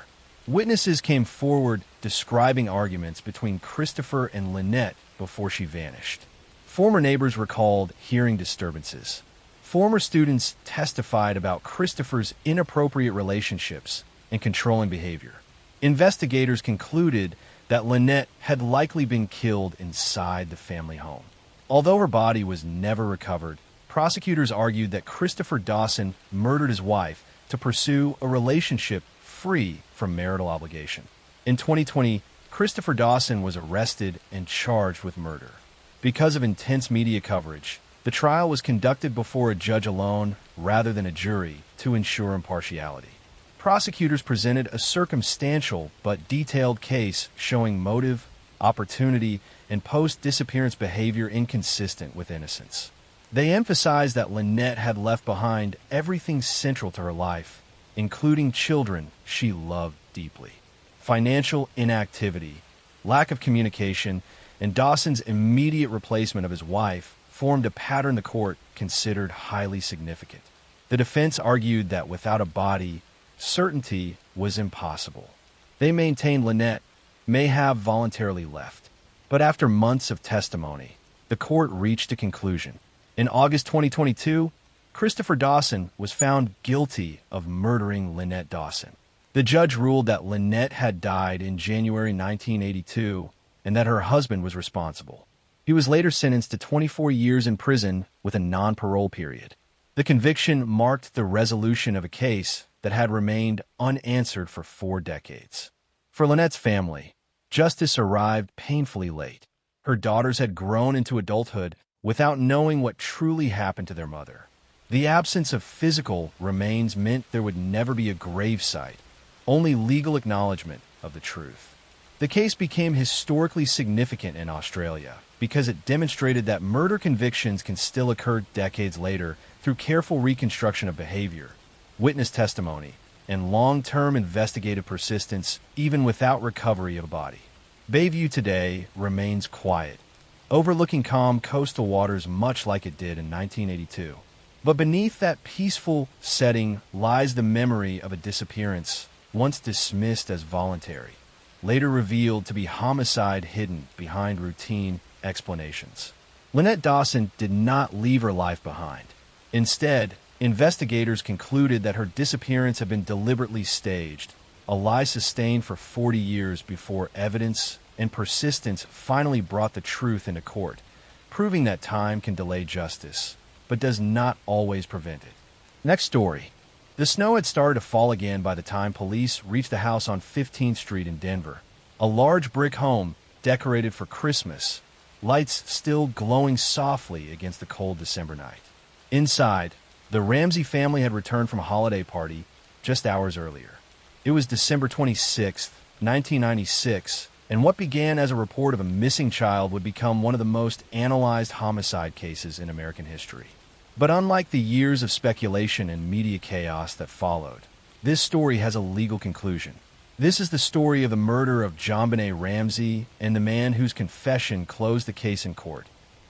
Witnesses came forward describing arguments between Christopher and Lynette before she vanished. Former neighbors recalled hearing disturbances. Former students testified about Christopher's inappropriate relationships and controlling behavior. Investigators concluded that Lynette had likely been killed inside the family home. Although her body was never recovered, prosecutors argued that Christopher Dawson murdered his wife to pursue a relationship free from marital obligation. In 2020, Christopher Dawson was arrested and charged with murder. Because of intense media coverage, the trial was conducted before a judge alone rather than a jury to ensure impartiality. Prosecutors presented a circumstantial but detailed case showing motive, opportunity, and post-disappearance behavior inconsistent with innocence. They emphasized that Lynette had left behind everything central to her life, including children she loved deeply. Financial inactivity, lack of communication, and Dawson's immediate replacement of his wife formed a pattern the court considered highly significant. The defense argued that without a body, certainty was impossible. They maintained Lynette may have voluntarily left. But after months of testimony, the court reached a conclusion. In August 2022, Christopher Dawson was found guilty of murdering Lynette Dawson. The judge ruled that Lynette had died in January 1982 and that her husband was responsible. He was later sentenced to 24 years in prison with a non-parole period. The conviction marked the resolution of a case that had remained unanswered for 4 decades. For Lynette's family, justice arrived painfully late. Her daughters had grown into adulthood without knowing what truly happened to their mother. The absence of physical remains meant there would never be a gravesite, only legal acknowledgement of the truth. The case became historically significant in Australia because it demonstrated that murder convictions can still occur decades later through careful reconstruction of behavior, witness testimony, and long-term investigative persistence even without recovery of a body. Bayview today remains quiet, overlooking calm coastal waters much like it did in 1982. But beneath that peaceful setting lies the memory of a disappearance once dismissed as voluntary. later revealed to be homicide hidden behind routine explanations. Lynette Dawson did not leave her life behind. Instead, investigators concluded that her disappearance had been deliberately staged, a lie sustained for 40 years before evidence and persistence finally brought the truth into court, proving that time can delay justice, but does not always prevent it. Next story. The snow had started to fall again by the time police reached the house on 15th Street in Denver, a large brick home decorated for Christmas, lights still glowing softly against the cold December night. Inside, the Ramsey family had returned from a holiday party just hours earlier. It was December 26, 1996, and what began as a report of a missing child would become one of the most analyzed homicide cases in American history. But unlike the years of speculation and media chaos that followed, this story has a legal conclusion. This is the story of the murder of JonBenet Ramsey and the man whose confession closed the case in court,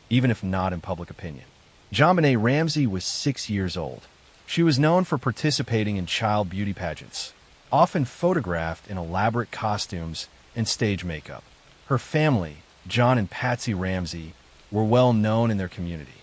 even if not in public opinion. JonBenet Ramsey was 6 years old. She was known for participating in child beauty pageants, often photographed in elaborate costumes and stage makeup. Her family, John and Patsy Ramsey, were well known in their community.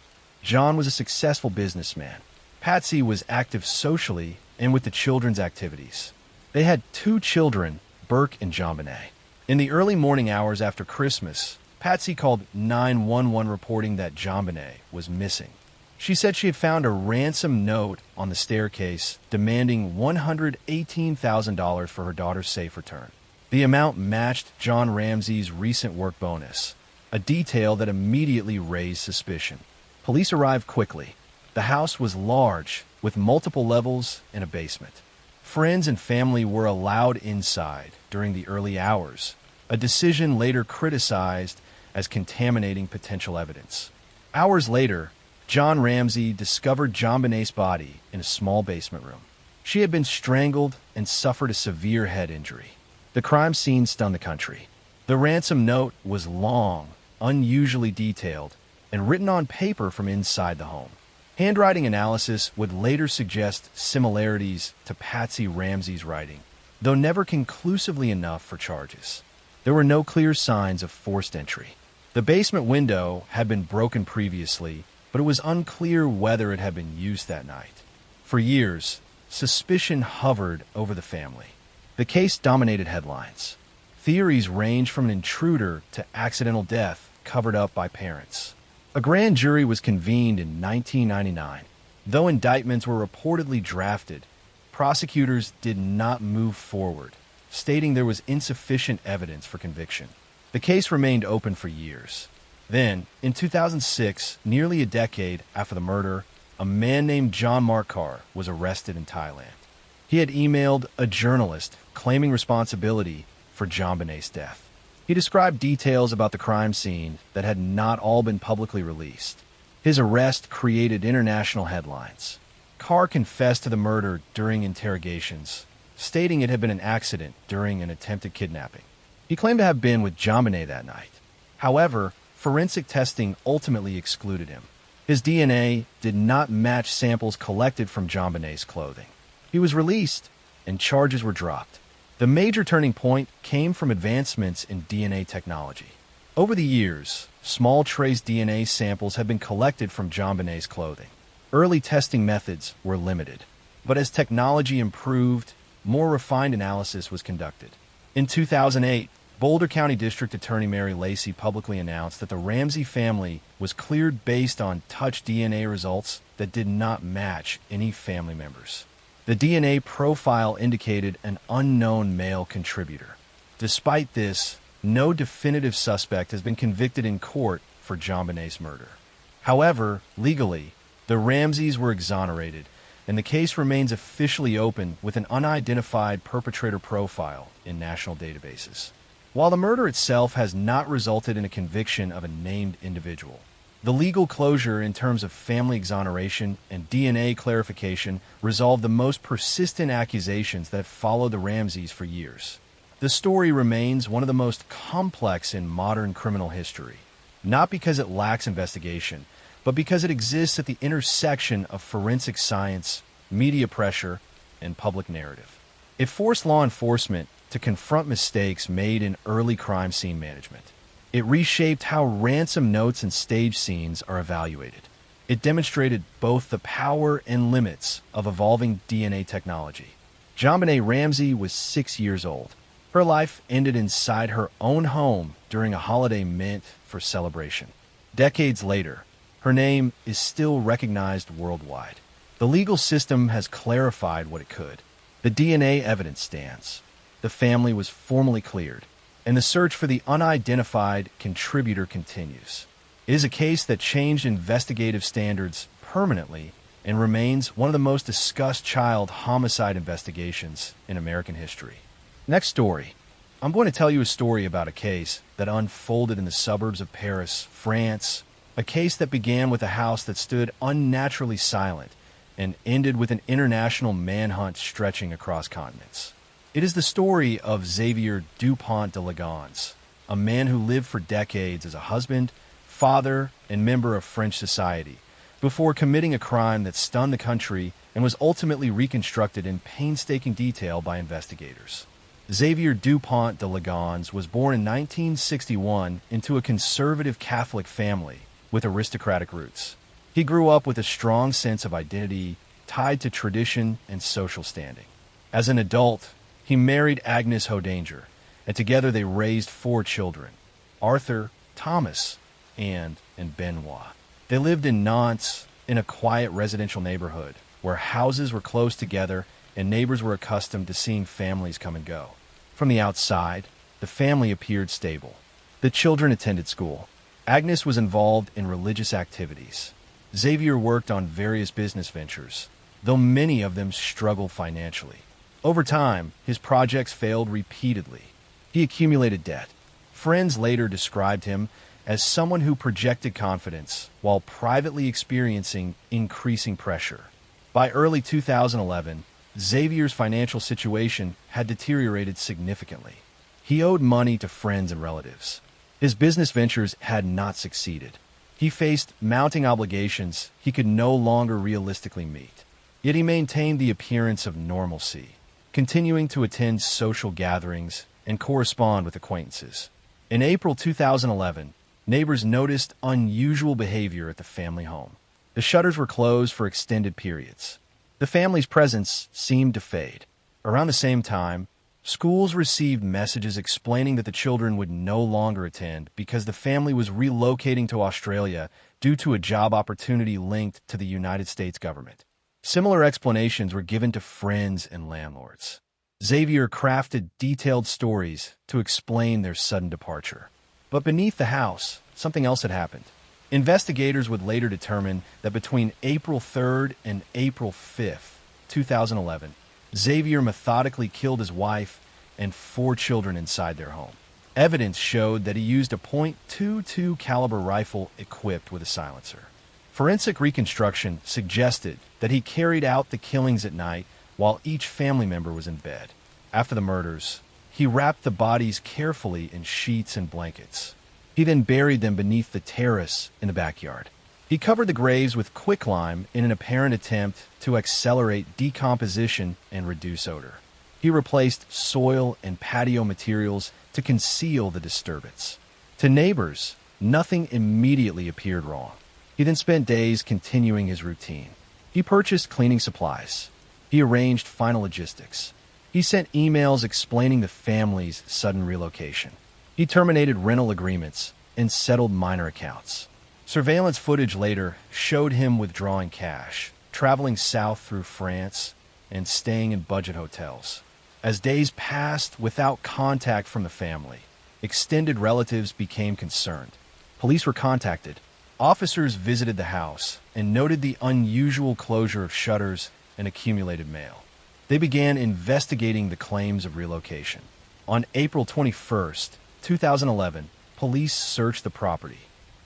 John was a successful businessman. Patsy was active socially and with the children's activities. They had 2 children, Burke and JonBenet. In the early morning hours after Christmas, Patsy called 911 reporting that JonBenet was missing. She said she had found a ransom note on the staircase demanding $118,000 for her daughter's safe return. The amount matched John Ramsey's recent work bonus, a detail that immediately raised suspicion. Police arrived quickly. The house was large, with multiple levels and a basement. Friends and family were allowed inside during the early hours, a decision later criticized as contaminating potential evidence. Hours later, John Ramsey discovered JonBenet's body in a small basement room. She had been strangled and suffered a severe head injury. The crime scene stunned the country. The ransom note was long, unusually detailed, and written on paper from inside the home. Handwriting analysis would later suggest similarities to Patsy Ramsey's writing, though never conclusively enough for charges. There were no clear signs of forced entry. The basement window had been broken previously, but it was unclear whether it had been used that night. For years, suspicion hovered over the family. The case dominated headlines. Theories ranged from an intruder to accidental death covered up by parents. A grand jury was convened in 1999. Though indictments were reportedly drafted, prosecutors did not move forward, stating there was insufficient evidence for conviction. The case remained open for years. Then, in 2006, nearly a decade after the murder, a man named John Markar was arrested in Thailand. He had emailed a journalist claiming responsibility for JonBenet's death. He described details about the crime scene that had not all been publicly released. His arrest created international headlines. Carr confessed to the murder during interrogations, stating it had been an accident during an attempted kidnapping. He claimed to have been with JonBenet that night. However, forensic testing ultimately excluded him. His DNA did not match samples collected from JonBenet's clothing. He was released, and charges were dropped. The major turning point came from advancements in DNA technology. Over the years, small trace DNA samples have been collected from JonBenet's clothing. Early testing methods were limited, but as technology improved, more refined analysis was conducted. In 2008, Boulder County District Attorney Mary Lacey publicly announced that the Ramsey family was cleared based on touch DNA results that did not match any family members. The DNA profile indicated an unknown male contributor. Despite this, no definitive suspect has been convicted in court for JonBenet's murder. However, legally, the Ramseys were exonerated, and the case remains officially open with an unidentified perpetrator profile in national databases. While the murder itself has not resulted in a conviction of a named individual, the legal closure in terms of family exoneration and DNA clarification resolved the most persistent accusations that have followed the Ramseys for years. The story remains one of the most complex in modern criminal history, not because it lacks investigation, but because it exists at the intersection of forensic science, media pressure, and public narrative. It forced law enforcement to confront mistakes made in early crime scene management. It reshaped how ransom notes and stage scenes are evaluated. It demonstrated both the power and limits of evolving DNA technology. JonBenet Ramsey was 6 years old. Her life ended inside her own home during a holiday meant for celebration. Decades later, her name is still recognized worldwide. The legal system has clarified what it could. The DNA evidence stands. The family was formally cleared, and the search for the unidentified contributor continues. It is a case that changed investigative standards permanently and remains one of the most discussed child homicide investigations in American history. Next story. I'm going to tell you a story about a case that unfolded in the suburbs of Paris, France, a case that began with a house that stood unnaturally silent and ended with an international manhunt stretching across continents. It is the story of Xavier Dupont de Ligons, a man who lived for decades as a husband, father, and member of French society, before committing a crime that stunned the country and was ultimately reconstructed in painstaking detail by investigators. Xavier Dupont de Ligons was born in 1961 into a conservative Catholic family with aristocratic roots. He grew up with a strong sense of identity tied to tradition and social standing. As an adult, he married Agnes Hodanger, and together they raised 4 children: Arthur, Thomas, and Benoit. They lived in Nantes in a quiet residential neighborhood where houses were close together and neighbors were accustomed to seeing families come and go. From the outside, the family appeared stable. The children attended school. Agnes was involved in religious activities. Xavier worked on various business ventures, though many of them struggled financially. Over time, his projects failed repeatedly. He accumulated debt. Friends later described him as someone who projected confidence while privately experiencing increasing pressure. By early 2011, Xavier's financial situation had deteriorated significantly. He owed money to friends and relatives. His business ventures had not succeeded. He faced mounting obligations he could no longer realistically meet. Yet he maintained the appearance of normalcy, continuing to attend social gatherings and correspond with acquaintances. In April 2011, neighbors noticed unusual behavior at the family home. The shutters were closed for extended periods. The family's presence seemed to fade. Around the same time, schools received messages explaining that the children would no longer attend because the family was relocating to Australia due to a job opportunity linked to the United States government. Similar explanations were given to friends and landlords. Xavier crafted detailed stories to explain their sudden departure. But beneath the house, something else had happened. Investigators would later determine that between April 3rd and April 5th, 2011, Xavier methodically killed his wife and 4 children inside their home. Evidence showed that he used a .22 caliber rifle equipped with a silencer. Forensic reconstruction suggested that he carried out the killings at night while each family member was in bed. After the murders, he wrapped the bodies carefully in sheets and blankets. He then buried them beneath the terrace in the backyard. He covered the graves with quicklime in an apparent attempt to accelerate decomposition and reduce odor. He replaced soil and patio materials to conceal the disturbance. To neighbors, nothing immediately appeared wrong. He then spent days continuing his routine. He purchased cleaning supplies. He arranged final logistics. He sent emails explaining the family's sudden relocation. He terminated rental agreements and settled minor accounts. Surveillance footage later showed him withdrawing cash, traveling south through France, and staying in budget hotels. As days passed without contact from the family, extended relatives became concerned. Police were contacted. Officers visited the house and noted the unusual closure of shutters and accumulated mail. They began investigating the claims of relocation. On April 21st, 2011, police searched the property.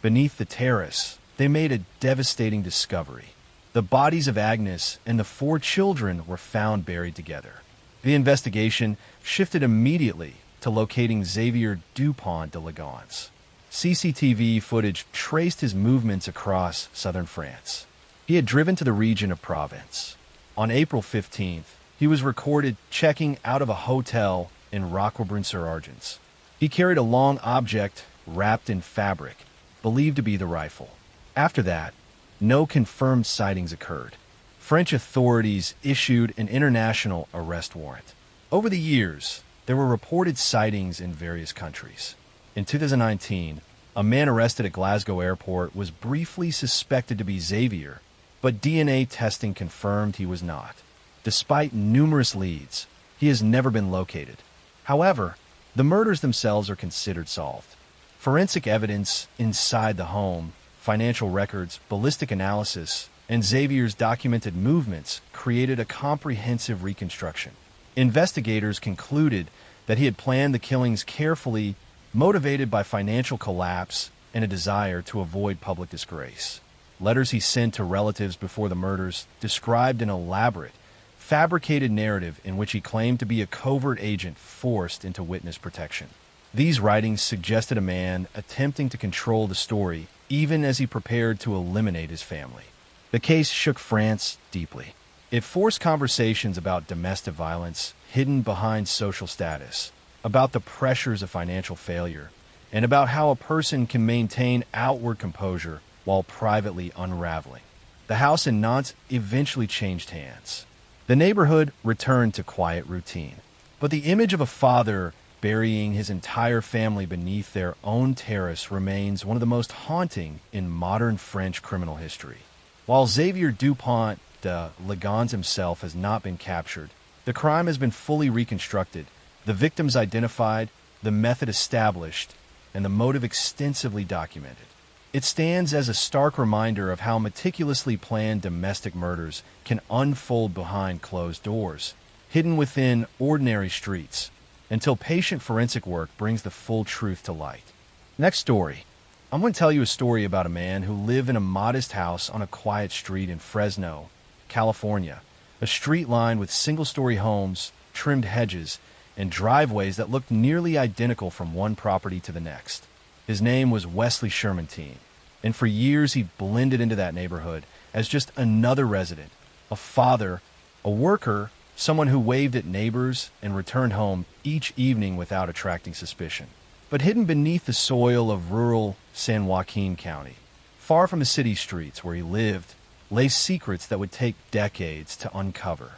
Beneath the terrace, they made a devastating discovery. The bodies of Agnes and the 4 children were found buried together. The investigation shifted immediately to locating Xavier Dupont de Ligons. CCTV footage traced his movements across southern France. He had driven to the region of Provence. On April 15th, he was recorded checking out of a hotel in Roquebrune-sur-Argens. He carried a long object wrapped in fabric, believed to be the rifle. After that, no confirmed sightings occurred. French authorities issued an international arrest warrant. Over the years, there were reported sightings in various countries. In 2019, a man arrested at Glasgow Airport was briefly suspected to be Xavier, but DNA testing confirmed he was not. Despite numerous leads, he has never been located. However, the murders themselves are considered solved. Forensic evidence inside the home, financial records, ballistic analysis, and Xavier's documented movements created a comprehensive reconstruction. Investigators concluded that he had planned the killings carefully, motivated by financial collapse and a desire to avoid public disgrace. Letters he sent to relatives before the murders described an elaborate, fabricated narrative in which he claimed to be a covert agent forced into witness protection. These writings suggested a man attempting to control the story even as he prepared to eliminate his family. The case shook France deeply. It forced conversations about domestic violence hidden behind social status, about the pressures of financial failure, and about how a person can maintain outward composure while privately unraveling. The house in Nantes eventually changed hands. The neighborhood returned to quiet routine, but the image of a father burying his entire family beneath their own terrace remains one of the most haunting in modern French criminal history. While Xavier Dupont de Ligons himself has not been captured, the crime has been fully reconstructed, the victims identified, the method established, and the motive extensively documented. It stands as a stark reminder of how meticulously planned domestic murders can unfold behind closed doors, hidden within ordinary streets, until patient forensic work brings the full truth to light. Next story. I'm going to tell you a story about a man who lived in a modest house on a quiet street in Fresno, California, a street lined with single-story homes, trimmed hedges, and driveways that looked nearly identical from one property to the next. His name was Wesley Shermantine, and for years he blended into that neighborhood as just another resident, a father, a worker, someone who waved at neighbors and returned home each evening without attracting suspicion. But hidden beneath the soil of rural San Joaquin County, far from the city streets where he lived, lay secrets that would take decades to uncover.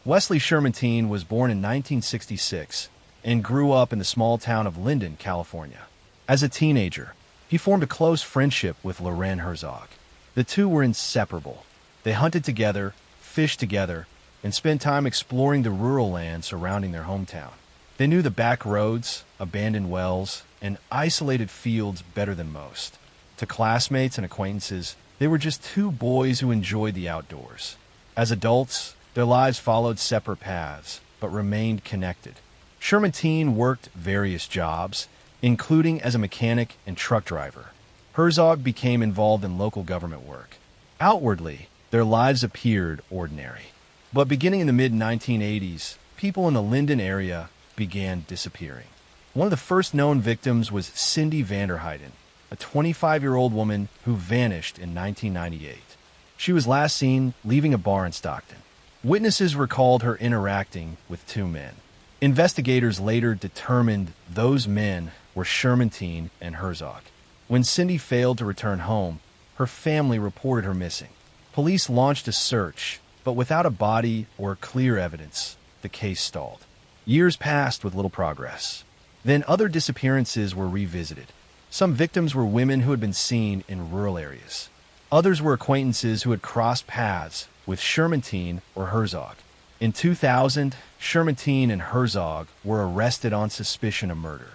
Wesley Shermantine was born in 1966 and grew up in the small town of Linden, California. As a teenager, he formed a close friendship with Loren Herzog. The two were inseparable. They hunted together, fished together, and spent time exploring the rural land surrounding their hometown. They knew the back roads, abandoned wells, and isolated fields better than most. To classmates and acquaintances, they were just two boys who enjoyed the outdoors. As adults, their lives followed separate paths, but remained connected. Shermantine worked various jobs, including as a mechanic and truck driver. Herzog became involved in local government work. Outwardly, their lives appeared ordinary. But beginning in the mid-1980s, people in the Linden area began disappearing. One of the first known victims was Cindy Vanderheiden, a 25-year-old woman who vanished in 1998. She was last seen leaving a bar in Stockton. Witnesses recalled her interacting with two men. Investigators later determined those men were Shermantine and Herzog. When Cindy failed to return home, her family reported her missing. Police launched a search, but without a body or clear evidence, the case stalled. Years passed with little progress. Then other disappearances were revisited. Some victims were women who had been seen in rural areas. Others were acquaintances who had crossed paths with Shermantine or Herzog. In 2000, Shermantine and Herzog were arrested on suspicion of murder.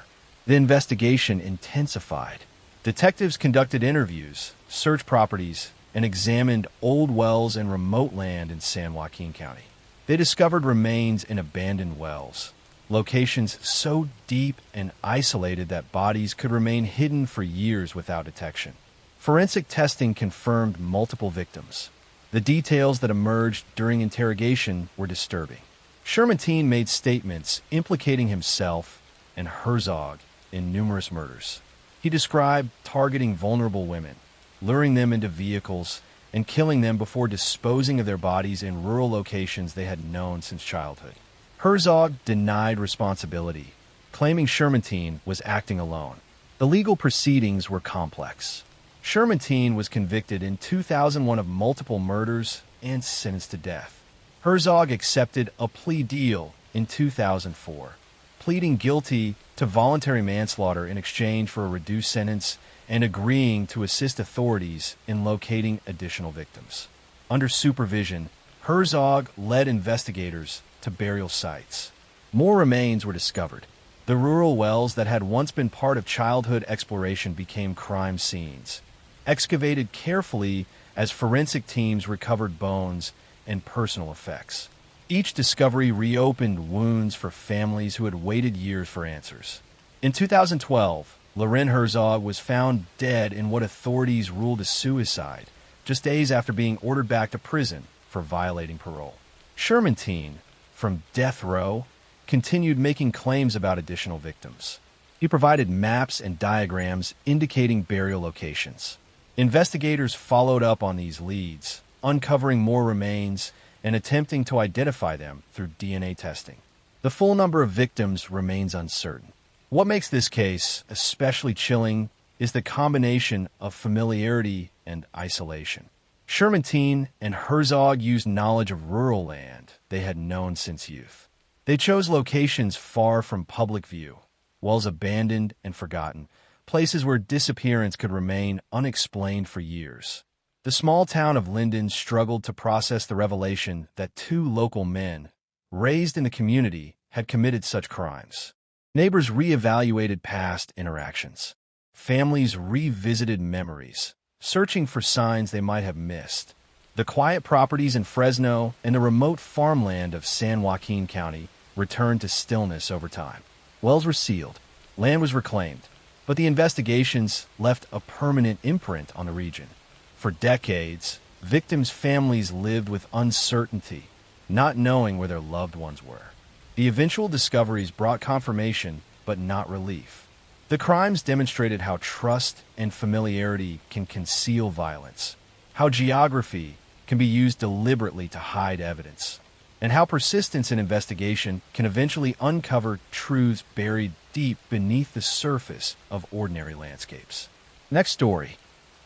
The investigation intensified. Detectives conducted interviews, searched properties, and examined old wells and remote land in San Joaquin County. They discovered remains in abandoned wells, locations so deep and isolated that bodies could remain hidden for years without detection. Forensic testing confirmed multiple victims. The details that emerged during interrogation were disturbing. Shermantine made statements implicating himself and Herzog in numerous murders. He described targeting vulnerable women, luring them into vehicles, and killing them before disposing of their bodies in rural locations they had known since childhood. Herzog denied responsibility, claiming Shermantine was acting alone. The legal proceedings were complex. Shermantine was convicted in 2001 of multiple murders and sentenced to death. Herzog accepted a plea deal in 2004, pleading guilty to voluntary manslaughter in exchange for a reduced sentence and agreeing to assist authorities in locating additional victims. Under supervision, Herzog led investigators to burial sites. More remains were discovered. The rural wells that had once been part of childhood exploration became crime scenes, excavated carefully as forensic teams recovered bones and personal effects. Each discovery reopened wounds for families who had waited years for answers. In 2012, Loren Herzog was found dead in what authorities ruled a suicide, just days after being ordered back to prison for violating parole. Shermantine, from death row, continued making claims about additional victims. He provided maps and diagrams indicating burial locations. Investigators followed up on these leads, uncovering more remains and attempting to identify them through DNA testing. The full number of victims remains uncertain. What makes this case especially chilling is the combination of familiarity and isolation. Shermantine and Herzog used knowledge of rural land they had known since youth. They chose locations far from public view, wells abandoned and forgotten, places where disappearance could remain unexplained for years. The small town of Linden struggled to process the revelation that two local men, raised in the community, had committed such crimes. Neighbors reevaluated past interactions. Families revisited memories, searching for signs they might have missed. The quiet properties in Fresno and the remote farmland of San Joaquin County returned to stillness over time. Wells were sealed, land was reclaimed, but the investigations left a permanent imprint on the region. For decades, victims' families lived with uncertainty, not knowing where their loved ones were. The eventual discoveries brought confirmation, but not relief. The crimes demonstrated how trust and familiarity can conceal violence, how geography can be used deliberately to hide evidence, and how persistence in investigation can eventually uncover truths buried deep beneath the surface of ordinary landscapes. Next story.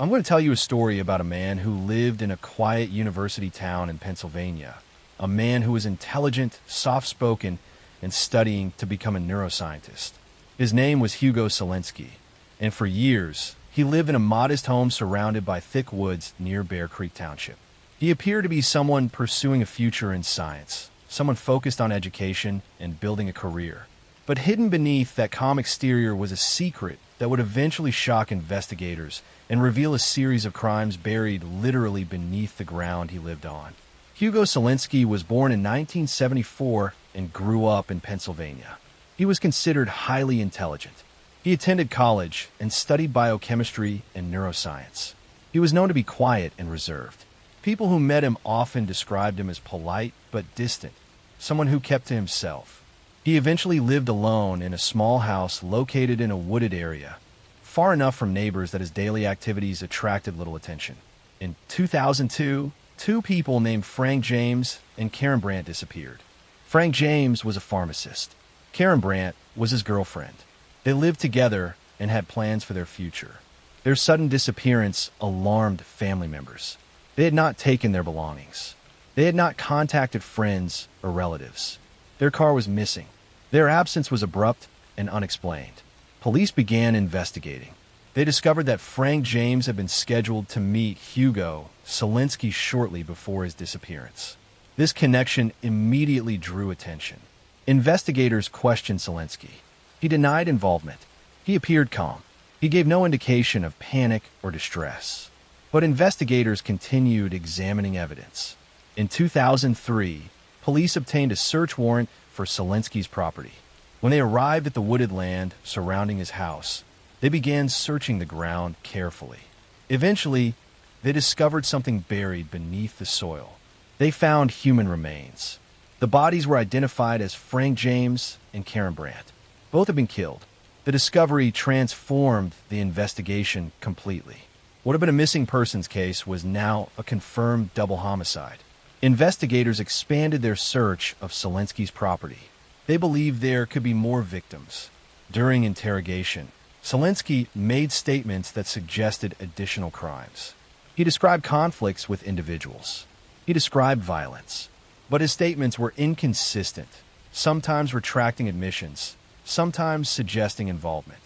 I'm going to tell you a story about a man who lived in a quiet university town in Pennsylvania, a man who was intelligent, soft-spoken, and studying to become a neuroscientist. His name was Hugo Selensky, and for years, he lived in a modest home surrounded by thick woods near Bear Creek Township. He appeared to be someone pursuing a future in science, someone focused on education and building a career. But hidden beneath that calm exterior was a secret that would eventually shock investigators and reveal a series of crimes buried literally beneath the ground he lived on. Hugo Selensky was born in 1974 and grew up in Pennsylvania. He was considered highly intelligent. He attended college and studied biochemistry and neuroscience. He was known to be quiet and reserved. People who met him often described him as polite but distant, someone who kept to himself. He eventually lived alone in a small house located in a wooded area, far enough from neighbors that his daily activities attracted little attention. In 2002, two people named Frank James and Karen Brandt disappeared. Frank James was a pharmacist. Karen Brandt was his girlfriend. They lived together and had plans for their future. Their sudden disappearance alarmed family members. They had not taken their belongings. They had not contacted friends or relatives. Their car was missing. Their absence was abrupt and unexplained. Police began investigating. They discovered that Frank James had been scheduled to meet Hugo Selensky shortly before his disappearance. This connection immediately drew attention. Investigators questioned Selensky. He denied involvement. He appeared calm. He gave no indication of panic or distress. But investigators continued examining evidence. In 2003, police obtained a search warrant for Selensky's property. When they arrived at the wooded land surrounding his house, they began searching the ground carefully. Eventually, they discovered something buried beneath the soil. They found human remains. The bodies were identified as Frank James and Karen Brandt. Both had been killed. The discovery transformed the investigation completely. What had been a missing persons case was now a confirmed double homicide. Investigators expanded their search of Selensky's property. They believed there could be more victims. During interrogation, Selensky made statements that suggested additional crimes. He described conflicts with individuals. He described violence. But his statements were inconsistent, sometimes retracting admissions, sometimes suggesting involvement.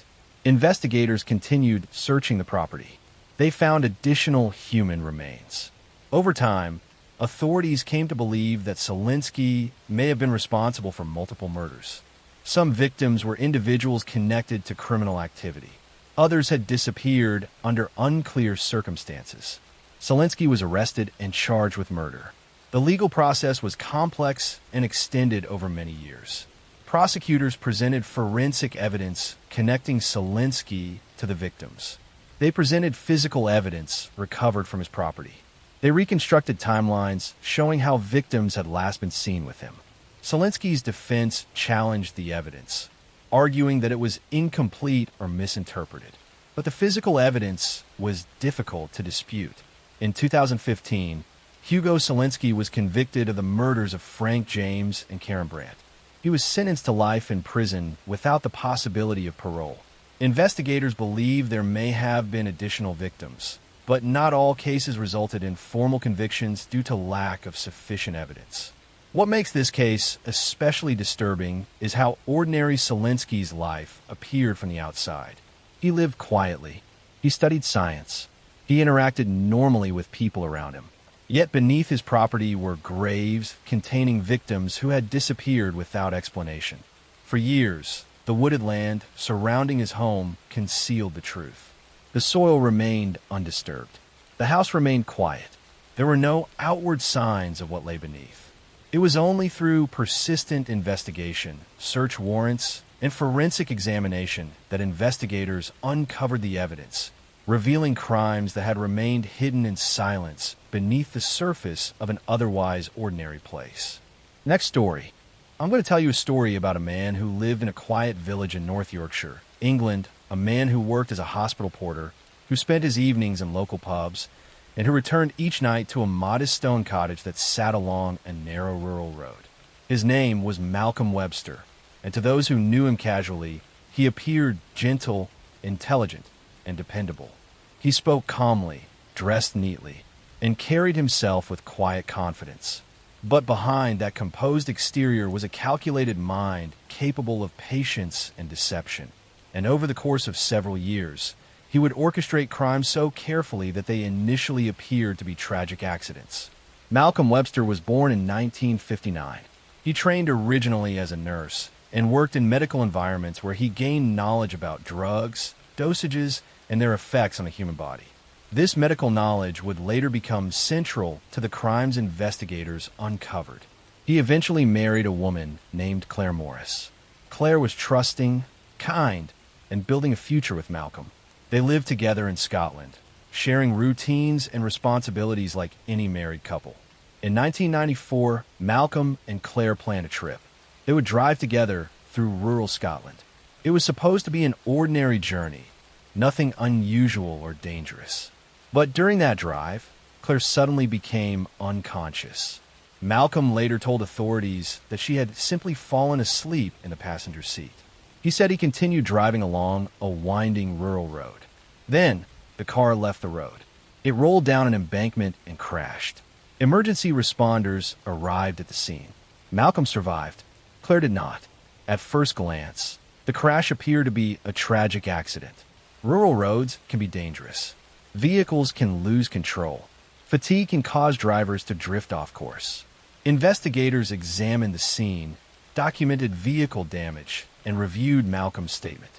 Investigators continued searching the property. They found additional human remains. Over time, authorities came to believe that Selensky may have been responsible for multiple murders. Some victims were individuals connected to criminal activity. Others had disappeared under unclear circumstances. Selensky was arrested and charged with murder. The legal process was complex and extended over many years. Prosecutors presented forensic evidence connecting Selensky to the victims. They presented physical evidence recovered from his property. They reconstructed timelines showing how victims had last been seen with him. Selensky's defense challenged the evidence, arguing that it was incomplete or misinterpreted. But the physical evidence was difficult to dispute. In 2015, Hugo Selensky was convicted of the murders of Frank James and Karen Brandt. He was sentenced to life in prison without the possibility of parole. Investigators believe there may have been additional victims, but not all cases resulted in formal convictions due to lack of sufficient evidence. What makes this case especially disturbing is how ordinary Selensky's life appeared from the outside. He lived quietly. He studied science. He interacted normally with people around him. Yet beneath his property were graves containing victims who had disappeared without explanation. For years, the wooded land surrounding his home concealed the truth. The soil remained undisturbed. The house remained quiet. There were no outward signs of what lay beneath. It was only through persistent investigation, search warrants, and forensic examination that investigators uncovered the evidence, revealing crimes that had remained hidden in silence beneath the surface of an otherwise ordinary place. Next story. I'm going to tell you a story about a man who lived in a quiet village in North Yorkshire, England, a man who worked as a hospital porter, who spent his evenings in local pubs, and who returned each night to a modest stone cottage that sat along a narrow rural road. His name was Malcolm Webster, and to those who knew him casually, he appeared gentle, intelligent, and dependable. He spoke calmly, dressed neatly, and carried himself with quiet confidence. But behind that composed exterior was a calculated mind capable of patience and deception. And over the course of several years, he would orchestrate crimes so carefully that they initially appeared to be tragic accidents. Malcolm Webster was born in 1959. He trained originally as a nurse and worked in medical environments where he gained knowledge about drugs, dosages, and their effects on the human body. This medical knowledge would later become central to the crimes investigators uncovered. He eventually married a woman named Claire Morris. Claire was trusting, kind, and building a future with Malcolm. They lived together in Scotland, sharing routines and responsibilities like any married couple. In 1994, Malcolm and Claire planned a trip. They would drive together through rural Scotland. It was supposed to be an ordinary journey, nothing unusual or dangerous. But during that drive, Claire suddenly became unconscious. Malcolm later told authorities that she had simply fallen asleep in the passenger seat. He said he continued driving along a winding rural road. Then, the car left the road. It rolled down an embankment and crashed. Emergency responders arrived at the scene. Malcolm survived. Claire did not. At first glance, the crash appeared to be a tragic accident. Rural roads can be dangerous. Vehicles can lose control. Fatigue can cause drivers to drift off course. Investigators examined the scene, documented vehicle damage, and reviewed Malcolm's statement.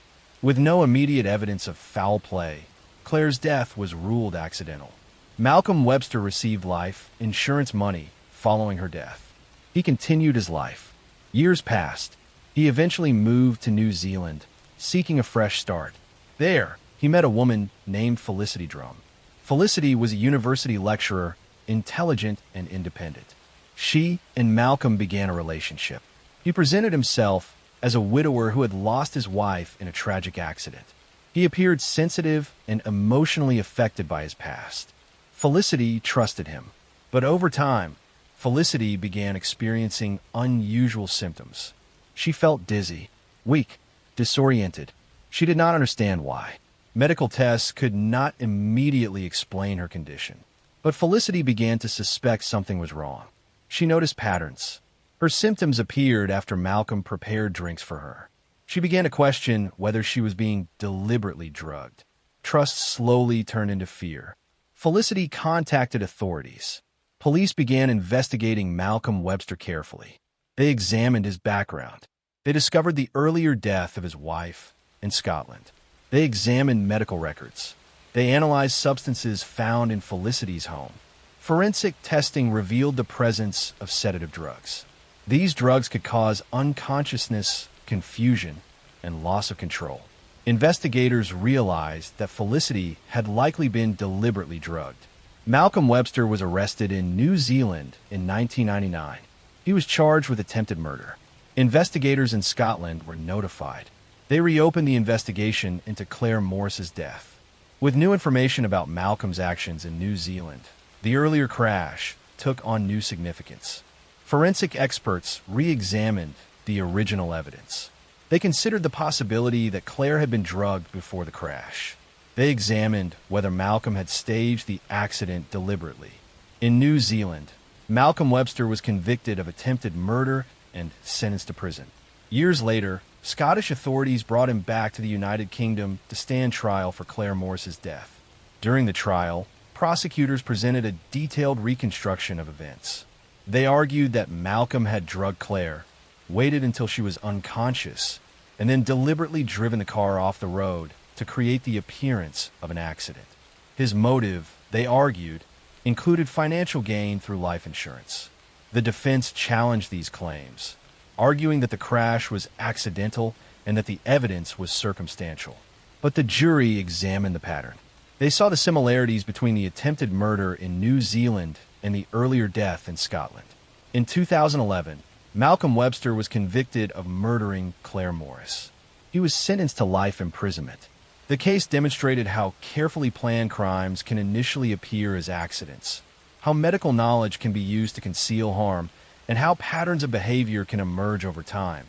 With no immediate evidence of foul play, Claire's death was ruled accidental. Malcolm Webster received life insurance money following her death. He continued his life. Years passed. He eventually moved to New Zealand, seeking a fresh start. There, he met a woman named Felicity Drum. Felicity was a university lecturer, intelligent and independent. She and Malcolm began a relationship. He presented himself as a widower who had lost his wife in a tragic accident. He appeared sensitive and emotionally affected by his past. Felicity trusted him, but over time, Felicity began experiencing unusual symptoms. She felt dizzy, weak, disoriented. She did not understand why. Medical tests could not immediately explain her condition. But Felicity began to suspect something was wrong. She noticed patterns. Her symptoms appeared after Malcolm prepared drinks for her. She began to question whether she was being deliberately drugged. Trust slowly turned into fear. Felicity contacted authorities. Police began investigating Malcolm Webster carefully. They examined his background. They discovered the earlier death of his wife in Scotland. They examined medical records. They analyzed substances found in Felicity's home. Forensic testing revealed the presence of sedative drugs. These drugs could cause unconsciousness, confusion, and loss of control. Investigators realized that Felicity had likely been deliberately drugged. Malcolm Webster was arrested in New Zealand in 1999. He was charged with attempted murder. Investigators in Scotland were notified. They reopened the investigation into Claire Morris's death. With new information about Malcolm's actions in New Zealand, the earlier crash took on new significance. Forensic experts re-examined the original evidence. They considered the possibility that Claire had been drugged before the crash. They examined whether Malcolm had staged the accident deliberately. In New Zealand, Malcolm Webster was convicted of attempted murder and sentenced to prison. Years later, Scottish authorities brought him back to the United Kingdom to stand trial for Claire Morris's death. During the trial, prosecutors presented a detailed reconstruction of events. They argued that Malcolm had drugged Claire, waited until she was unconscious, and then deliberately driven the car off the road to create the appearance of an accident. His motive, they argued, included financial gain through life insurance. The defense challenged these claims, arguing that the crash was accidental and that the evidence was circumstantial. But the jury examined the pattern. They saw the similarities between the attempted murder in New Zealand and the earlier death in Scotland. In 2011, Malcolm Webster was convicted of murdering Claire Morris. He was sentenced to life imprisonment. The case demonstrated how carefully planned crimes can initially appear as accidents, how medical knowledge can be used to conceal harm, and how patterns of behavior can emerge over time,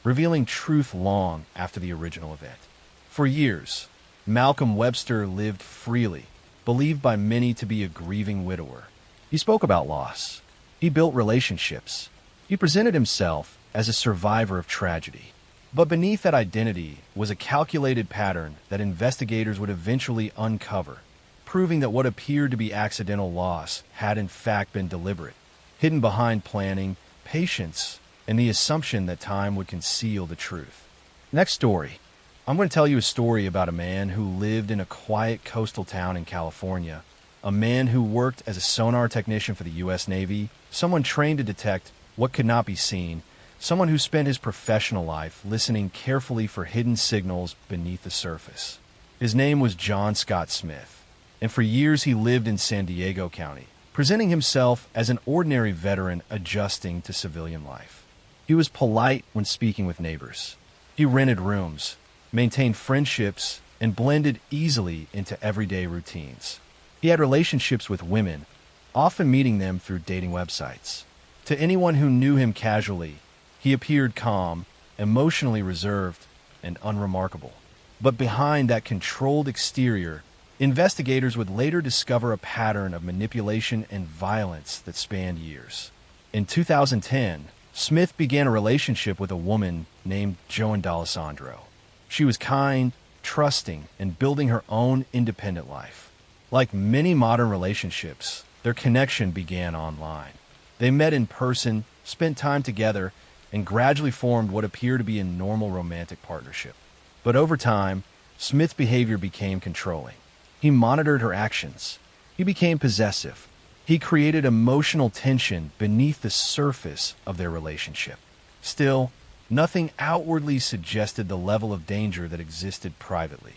revealing truth long after the original event. For years, Malcolm Webster lived freely, believed by many to be a grieving widower. He spoke about loss. He built relationships. He presented himself as a survivor of tragedy. But beneath that identity was a calculated pattern that investigators would eventually uncover, proving that what appeared to be accidental loss had in fact been deliberate, hidden behind planning, patience, and the assumption that time would conceal the truth. Next story. I'm going to tell you a story about a man who lived in a quiet coastal town in California, a man who worked as a sonar technician for the U.S. Navy, someone trained to detect what could not be seen, someone who spent his professional life listening carefully for hidden signals beneath the surface. His name was John Scott Smith, and for years he lived in San Diego County, presenting himself as an ordinary veteran adjusting to civilian life. He was polite when speaking with neighbors. He rented rooms, maintained friendships, and blended easily into everyday routines. He had relationships with women, often meeting them through dating websites. To anyone who knew him casually, he appeared calm, emotionally reserved, and unremarkable. But behind that controlled exterior, investigators would later discover a pattern of manipulation and violence that spanned years. In 2010, Smith began a relationship with a woman named Joan D'Alessandro. She was kind, trusting, and building her own independent life. Like many modern relationships, their connection began online. They met in person, spent time together, and gradually formed what appeared to be a normal romantic partnership. But over time, Smith's behavior became controlling. He monitored her actions. He became possessive. He created emotional tension beneath the surface of their relationship. Still, nothing outwardly suggested the level of danger that existed privately.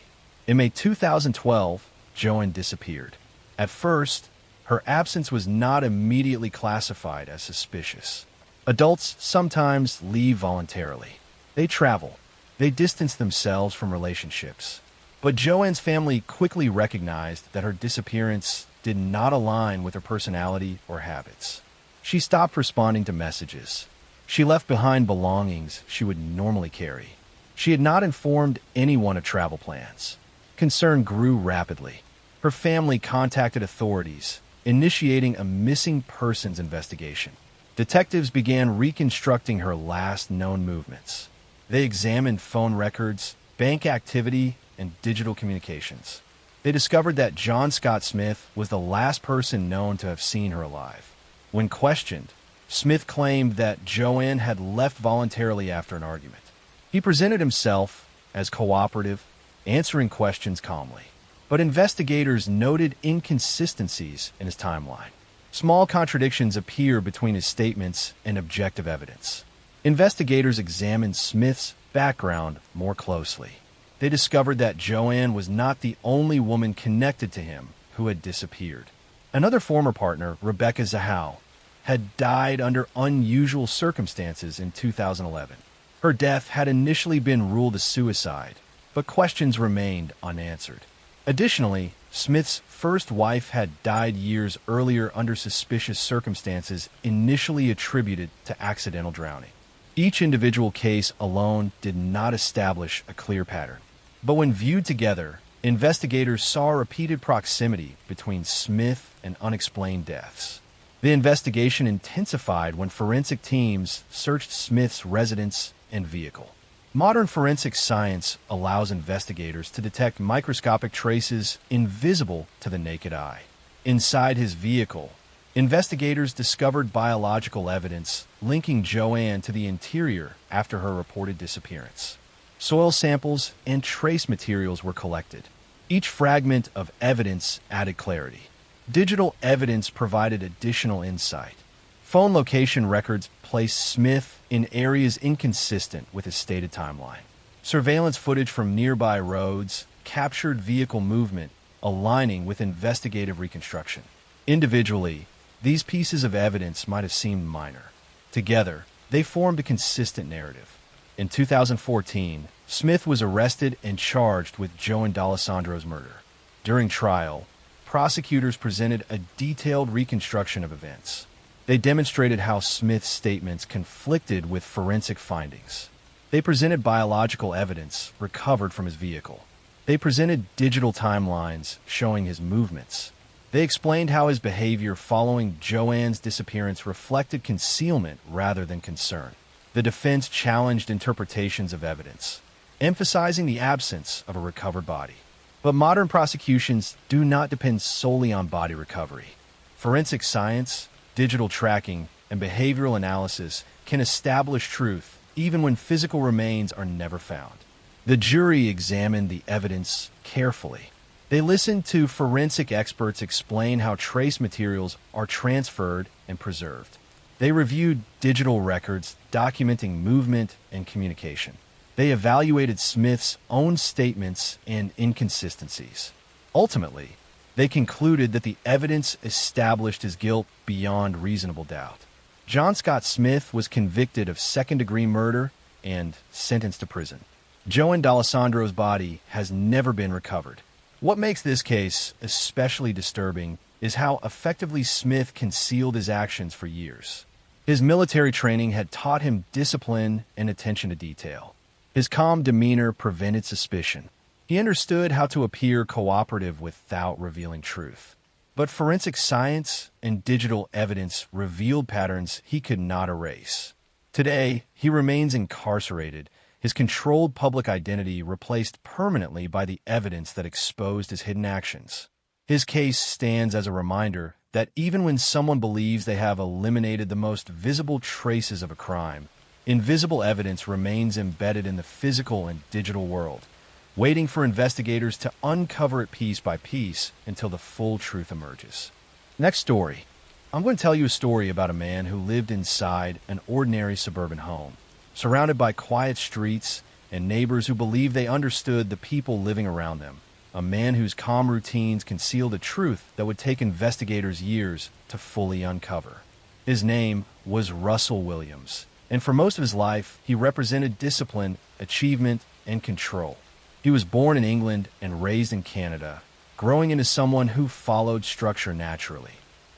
In May 2012, Joan disappeared. At first, her absence was not immediately classified as suspicious. Adults sometimes leave voluntarily. They travel. They distance themselves from relationships. But Joanne's family quickly recognized that her disappearance did not align with her personality or habits. She stopped responding to messages. She left behind belongings she would normally carry. She had not informed anyone of travel plans. Concern grew rapidly. Her family contacted authorities, initiating a missing persons investigation. Detectives began reconstructing her last known movements. They examined phone records, bank activity, and digital communications. They discovered that John Scott Smith was the last person known to have seen her alive. When questioned, Smith claimed that Joanne had left voluntarily after an argument. He presented himself as cooperative, answering questions calmly. But investigators noted inconsistencies in his timeline. Small contradictions appear between his statements and objective evidence. Investigators examined Smith's background more closely. They discovered that Joanne was not the only woman connected to him who had disappeared. Another former partner, Rebecca Zahow, had died under unusual circumstances in 2011. Her death had initially been ruled a suicide, but questions remained unanswered. Additionally, Smith's first wife had died years earlier under suspicious circumstances initially attributed to accidental drowning. Each individual case alone did not establish a clear pattern. But when viewed together, investigators saw a repeated proximity between Smith and unexplained deaths. The investigation intensified when forensic teams searched Smith's residence and vehicle. Modern forensic science allows investigators to detect microscopic traces invisible to the naked eye. Inside his vehicle, investigators discovered biological evidence linking Joanne to the interior after her reported disappearance. Soil samples and trace materials were collected. Each fragment of evidence added clarity. Digital evidence provided additional insight. Phone location records placed Smith in areas inconsistent with his stated timeline. Surveillance footage from nearby roads captured vehicle movement, aligning with investigative reconstruction. Individually, these pieces of evidence might have seemed minor. Together, they formed a consistent narrative. In 2014, Smith was arrested and charged with Joan D'Alessandro's murder. During trial, prosecutors presented a detailed reconstruction of events. They demonstrated how Smith's statements conflicted with forensic findings. They presented biological evidence recovered from his vehicle. They presented digital timelines showing his movements. They explained how his behavior following Joanne's disappearance reflected concealment rather than concern. The defense challenged interpretations of evidence, emphasizing the absence of a recovered body. But modern prosecutions do not depend solely on body recovery. Forensic science, digital tracking, and behavioral analysis can establish truth even when physical remains are never found. The jury examined the evidence carefully. They listened to forensic experts explain how trace materials are transferred and preserved. They reviewed digital records documenting movement and communication. They evaluated Smith's own statements and inconsistencies. Ultimately, they concluded that the evidence established his guilt beyond reasonable doubt. John Scott Smith was convicted of second-degree murder and sentenced to prison. Joan D'Alessandro's body has never been recovered. What makes this case especially disturbing is how effectively Smith concealed his actions for years. His military training had taught him discipline and attention to detail. His calm demeanor prevented suspicion. He understood how to appear cooperative without revealing truth. But forensic science and digital evidence revealed patterns he could not erase. Today, he remains incarcerated, his controlled public identity replaced permanently by the evidence that exposed his hidden actions. His case stands as a reminder that even when someone believes they have eliminated the most visible traces of a crime, invisible evidence remains embedded in the physical and digital world, waiting for investigators to uncover it piece by piece until the full truth emerges. Next story. I'm going to tell you a story about a man who lived inside an ordinary suburban home, surrounded by quiet streets and neighbors who believed they understood the people living around them. A man whose calm routines concealed a truth that would take investigators years to fully uncover. His name was Russell Williams, and for most of his life, he represented discipline, achievement, and control. He was born in England and raised in Canada, growing into someone who followed structure naturally.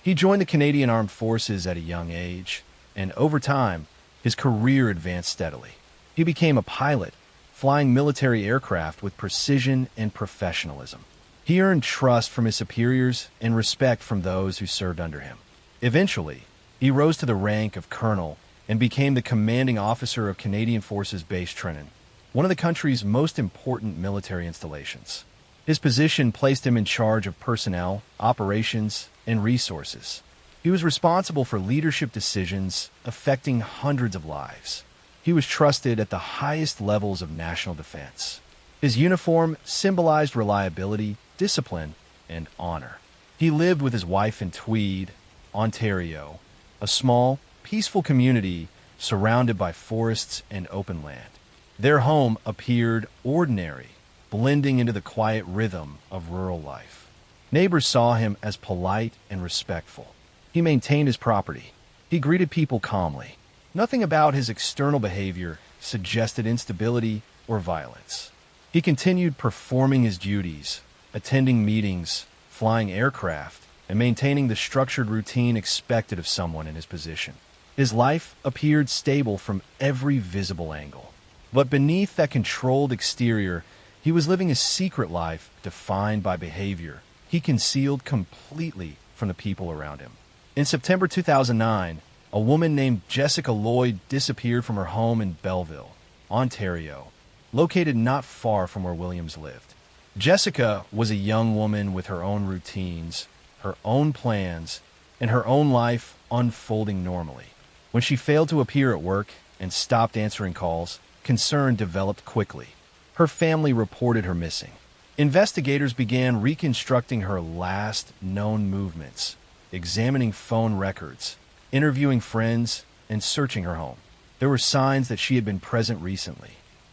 He joined the Canadian Armed Forces at a young age, and over time, his career advanced steadily. He became a pilot, flying military aircraft with precision and professionalism. He earned trust from his superiors and respect from those who served under him. Eventually, he rose to the rank of colonel and became the commanding officer of Canadian Forces Base Trenton, one of the country's most important military installations. His position placed him in charge of personnel, operations, and resources. He was responsible for leadership decisions affecting hundreds of lives. He was trusted at the highest levels of national defense. His uniform symbolized reliability, discipline, and honor. He lived with his wife in Tweed, Ontario, a small, peaceful community surrounded by forests and open land. Their home appeared ordinary, blending into the quiet rhythm of rural life. Neighbors saw him as polite and respectful. He maintained his property. He greeted people calmly. Nothing about his external behavior suggested instability or violence. He continued performing his duties, attending meetings, flying aircraft, and maintaining the structured routine expected of someone in his position. His life appeared stable from every visible angle. But beneath that controlled exterior, he was living a secret life defined by behavior he concealed completely from the people around him. In September 2009, a woman named Jessica Lloyd disappeared from her home in Belleville, Ontario, located not far from where Williams lived. Jessica was a young woman with her own routines, her own plans, and her own life unfolding normally. When she failed to appear at work and stopped answering calls, concern developed quickly. Her family reported her missing. Investigators began reconstructing her last known movements, examining phone records, interviewing friends, and searching her home. There were signs that she had been present recently.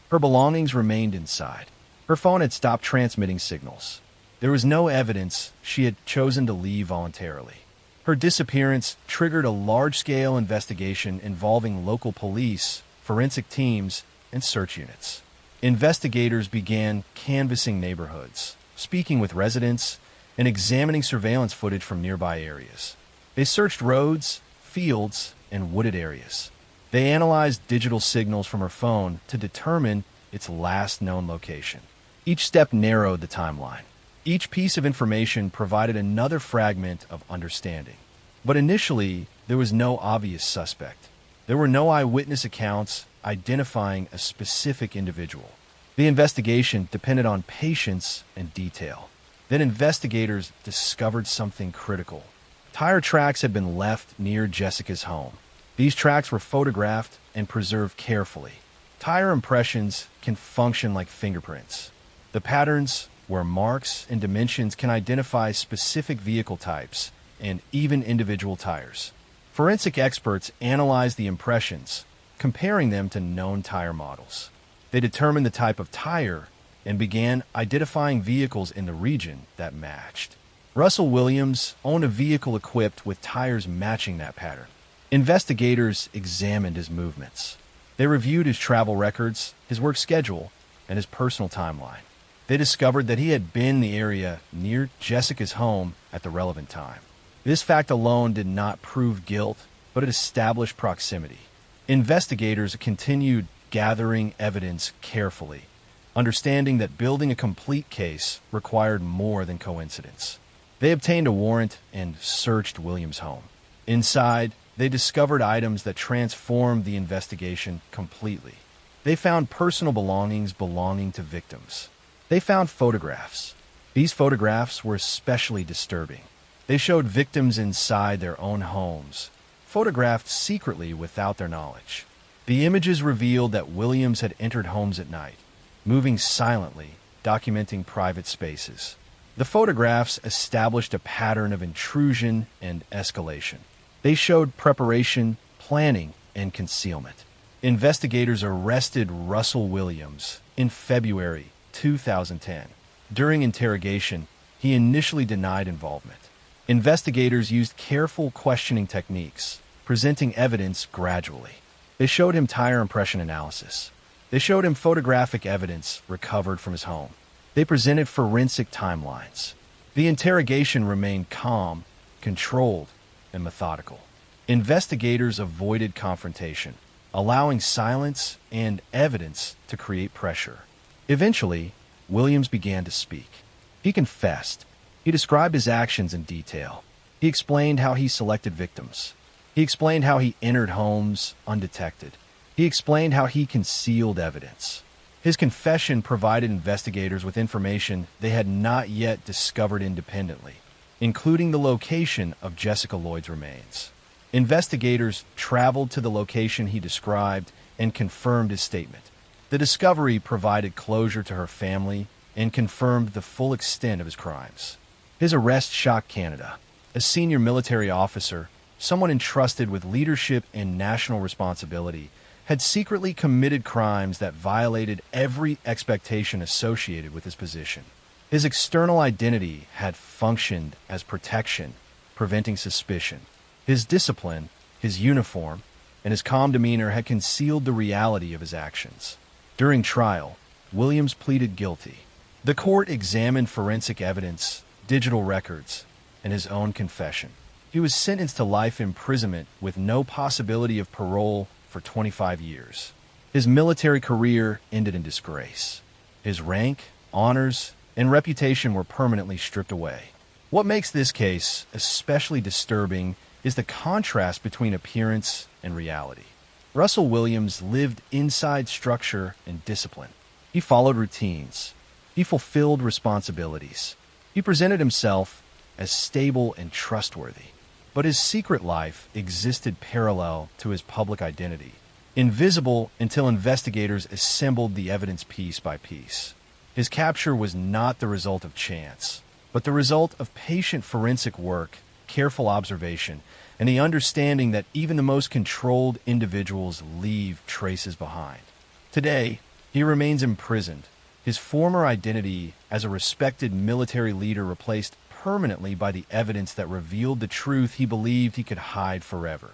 Her belongings remained inside. Her phone had stopped transmitting signals. There was no evidence she had chosen to leave voluntarily. Her disappearance triggered a large-scale investigation involving local police, forensic teams, and search units. Investigators began canvassing neighborhoods, speaking with residents, and examining surveillance footage from nearby areas. They searched roads, fields, and wooded areas. They analyzed digital signals from her phone to determine its last known location. Each step narrowed the timeline. Each piece of information provided another fragment of understanding. But initially, there was no obvious suspect. There were no eyewitness accounts identifying a specific individual. The investigation depended on patience and detail. Then investigators discovered something critical. Tire tracks had been left near Jessica's home. These tracks were photographed and preserved carefully. Tire impressions can function like fingerprints. The patterns, where marks and dimensions can identify specific vehicle types and even individual tires. Forensic experts analyzed the impressions, comparing them to known tire models. They determined the type of tire and began identifying vehicles in the region that matched. Russell Williams owned a vehicle equipped with tires matching that pattern. Investigators examined his movements. They reviewed his travel records, his work schedule, and his personal timeline. They discovered that he had been in the area near Jessica's home at the relevant time. This fact alone did not prove guilt, but it established proximity. Investigators continued gathering evidence carefully, understanding that building a complete case required more than coincidence. They obtained a warrant and searched Williams' home. Inside, they discovered items that transformed the investigation completely. They found personal belongings belonging to victims. They found photographs. These photographs were especially disturbing. They showed victims inside their own homes, photographed secretly without their knowledge. The images revealed that Williams had entered homes at night, moving silently, documenting private spaces. The photographs established a pattern of intrusion and escalation. They showed preparation, planning, and concealment. Investigators arrested Russell Williams in February 2010. During interrogation, he initially denied involvement. Investigators used careful questioning techniques, presenting evidence gradually. They showed him tire impression analysis. They showed him photographic evidence recovered from his home. They presented forensic timelines. The interrogation remained calm, controlled, and methodical. Investigators avoided confrontation, allowing silence and evidence to create pressure. Eventually, Williams began to speak. He confessed. He described his actions in detail. He explained how he selected victims. He explained how he entered homes undetected. He explained how he concealed evidence. His confession provided investigators with information they had not yet discovered independently, including the location of Jessica Lloyd's remains. Investigators traveled to the location he described and confirmed his statement. The discovery provided closure to her family and confirmed the full extent of his crimes. His arrest shocked Canada. A senior military officer, someone entrusted with leadership and national responsibility, had secretly committed crimes that violated every expectation associated with his position. His external identity had functioned as protection, preventing suspicion. His discipline, his uniform, and his calm demeanor had concealed the reality of his actions. During trial, Williams pleaded guilty. The court examined forensic evidence, digital records, and his own confession. He was sentenced to life imprisonment with no possibility of parole for 25 years. His military career ended in disgrace. His rank, honors, and reputation were permanently stripped away. What makes this case especially disturbing is the contrast between appearance and reality. Russell Williams lived inside structure and discipline. He followed routines. He fulfilled responsibilities. He presented himself as stable and trustworthy. But his secret life existed parallel to his public identity, invisible until investigators assembled the evidence piece by piece. His capture was not the result of chance, but the result of patient forensic work, careful observation, and the understanding that even the most controlled individuals leave traces behind. Today, he remains imprisoned, his former identity as a respected military leader replaced permanently by the evidence that revealed the truth he believed he could hide forever.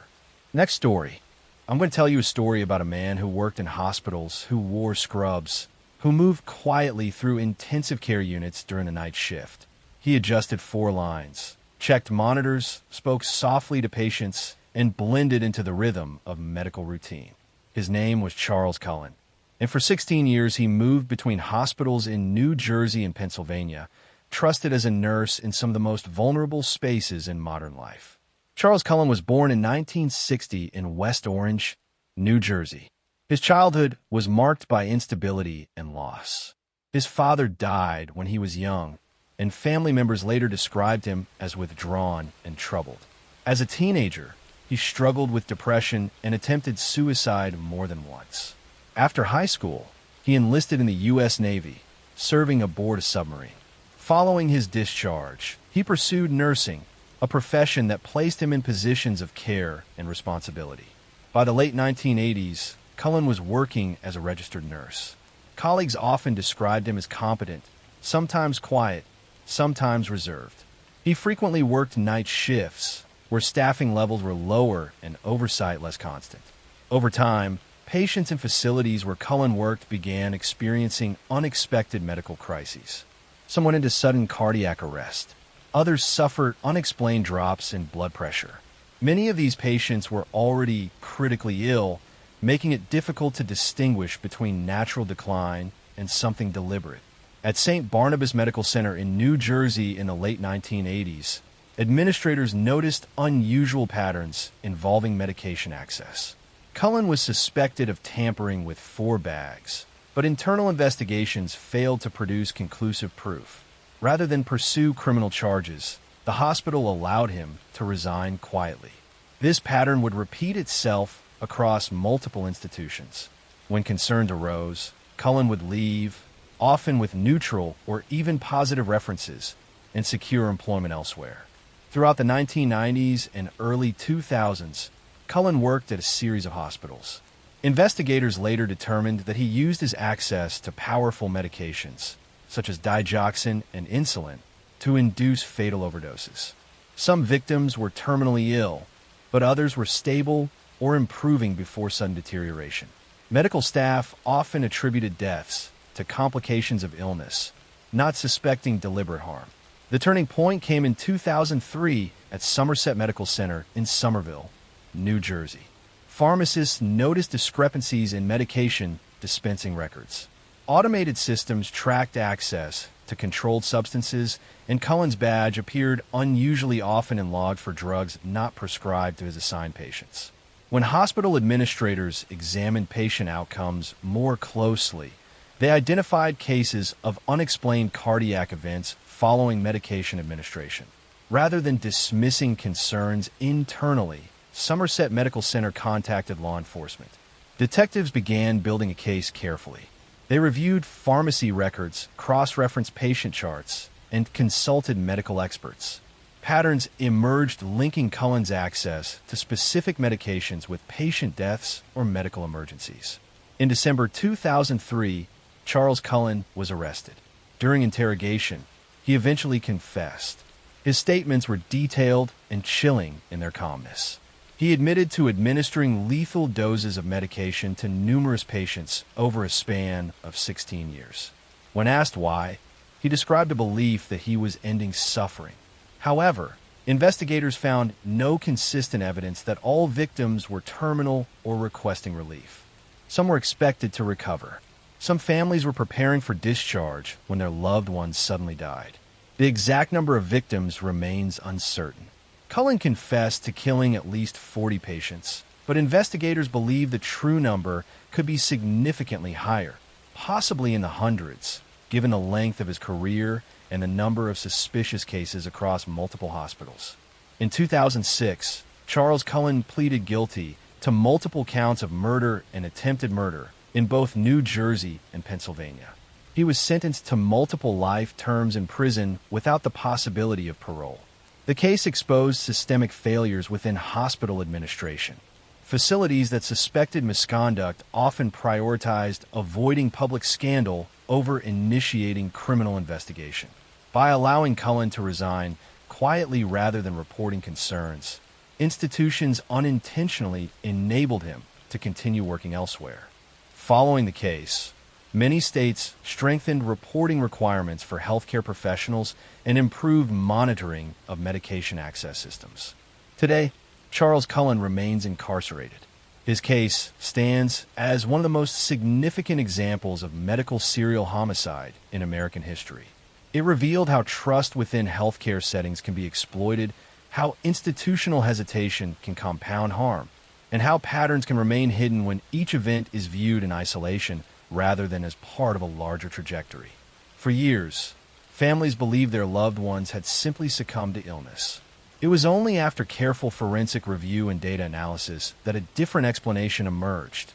Next story. I'm going to tell you a story about a man who worked in hospitals, who wore scrubs, who moved quietly through intensive care units during the night shift. He adjusted 4 lines, checked monitors, spoke softly to patients, and blended into the rhythm of medical routine. His name was Charles Cullen, and for 16 years he moved between hospitals in New Jersey and Pennsylvania, trusted as a nurse in some of the most vulnerable spaces in modern life. Charles Cullen was born in 1960 in West Orange, New Jersey. His childhood was marked by instability and loss. His father died when he was young, and family members later described him as withdrawn and troubled. As a teenager, he struggled with depression and attempted suicide more than once. After high school, he enlisted in the U.S. Navy, serving aboard a submarine. Following his discharge, he pursued nursing, a profession that placed him in positions of care and responsibility. By the late 1980s, Cullen was working as a registered nurse. Colleagues often described him as competent, sometimes quiet, sometimes reserved. He frequently worked night shifts, where staffing levels were lower and oversight less constant. Over time, patients in facilities where Cullen worked began experiencing unexpected medical crises. Some went into sudden cardiac arrest. Others suffered unexplained drops in blood pressure. Many of these patients were already critically ill, making it difficult to distinguish between natural decline and something deliberate. At St. Barnabas Medical Center in New Jersey in the late 1980s, administrators noticed unusual patterns involving medication access. Cullen was suspected of tampering with 4 bags, but internal investigations failed to produce conclusive proof. Rather than pursue criminal charges, the hospital allowed him to resign quietly. This pattern would repeat itself across multiple institutions. When concerns arose, Cullen would leave, often with neutral or even positive references, and secure employment elsewhere. Throughout the 1990s and early 2000s, Cullen worked at a series of hospitals. Investigators later determined that he used his access to powerful medications, such as digoxin and insulin, to induce fatal overdoses. Some victims were terminally ill, but others were stable or improving before sudden deterioration. Medical staff often attributed deaths to complications of illness, not suspecting deliberate harm. The turning point came in 2003 at Somerset Medical Center in Somerville, New Jersey. Pharmacists noticed discrepancies in medication dispensing records. Automated systems tracked access to controlled substances, and Cullen's badge appeared unusually often in logs for drugs not prescribed to his assigned patients. When hospital administrators examined patient outcomes more closely, they identified cases of unexplained cardiac events following medication administration. Rather than dismissing concerns internally, Somerset Medical Center contacted law enforcement. Detectives began building a case carefully. They reviewed pharmacy records, cross-referenced patient charts, and consulted medical experts. Patterns emerged linking Cullen's access to specific medications with patient deaths or medical emergencies. In December 2003, Charles Cullen was arrested. During interrogation, he eventually confessed. His statements were detailed and chilling in their calmness. He admitted to administering lethal doses of medication to numerous patients over a span of 16 years. When asked why, he described a belief that he was ending suffering. However, investigators found no consistent evidence that all victims were terminal or requesting relief. Some were expected to recover. Some families were preparing for discharge when their loved ones suddenly died. The exact number of victims remains uncertain. Cullen confessed to killing at least 40 patients, but investigators believe the true number could be significantly higher, possibly in the hundreds, given the length of his career and the number of suspicious cases across multiple hospitals. In 2006, Charles Cullen pleaded guilty to multiple counts of murder and attempted murder in both New Jersey and Pennsylvania. He was sentenced to multiple life terms in prison without the possibility of parole. The case exposed systemic failures within hospital administration. Facilities that suspected misconduct often prioritized avoiding public scandal over initiating criminal investigation. By allowing Cullen to resign quietly rather than reporting concerns, institutions unintentionally enabled him to continue working elsewhere. Following the case, many states strengthened reporting requirements for healthcare professionals and improved monitoring of medication access systems. Today, Charles Cullen remains incarcerated. His case stands as one of the most significant examples of medical serial homicide in American history. It revealed how trust within healthcare settings can be exploited, how institutional hesitation can compound harm, and how patterns can remain hidden when each event is viewed in isolation rather than as part of a larger trajectory. For years, families believed their loved ones had simply succumbed to illness. It was only after careful forensic review and data analysis that a different explanation emerged,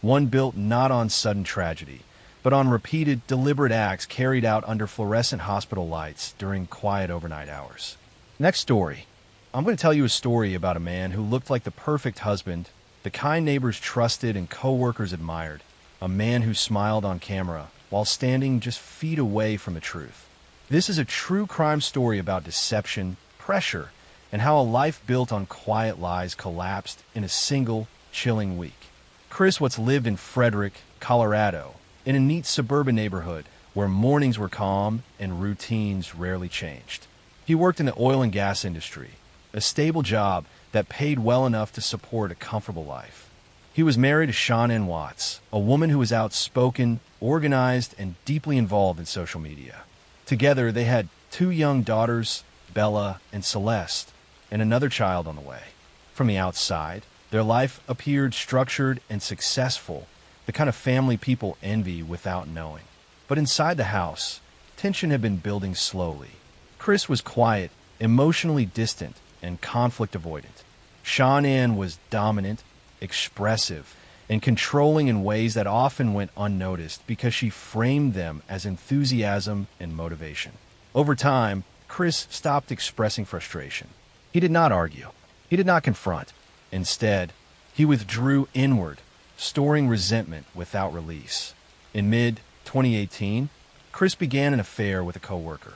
one built not on sudden tragedy, but on repeated, deliberate acts carried out under fluorescent hospital lights during quiet overnight hours. Next story. I'm going to tell you a story about a man who looked like the perfect husband, the kind neighbors trusted and co-workers admired, a man who smiled on camera while standing just feet away from the truth. This is a true crime story about deception, pressure, and how a life built on quiet lies collapsed in a single, chilling week. Chris Watts lived in Frederick, Colorado, in a neat suburban neighborhood where mornings were calm and routines rarely changed. He worked in the oil and gas industry, a stable job that paid well enough to support a comfortable life. He was married to Shawn N. Watts, a woman who was outspoken, organized, and deeply involved in social media. Together, they had 2 young daughters, Bella and Celeste, and another child on the way. From the outside, their life appeared structured and successful, the kind of family people envy without knowing. But inside the house, tension had been building slowly. Chris was quiet, emotionally distant, and conflict avoidant. Shawn Ann was dominant, expressive, and controlling in ways that often went unnoticed because she framed them as enthusiasm and motivation. Over time, Chris stopped expressing frustration. He did not argue. He did not confront. Instead, he withdrew inward, storing resentment without release. In mid-2018, Chris began an affair with a coworker.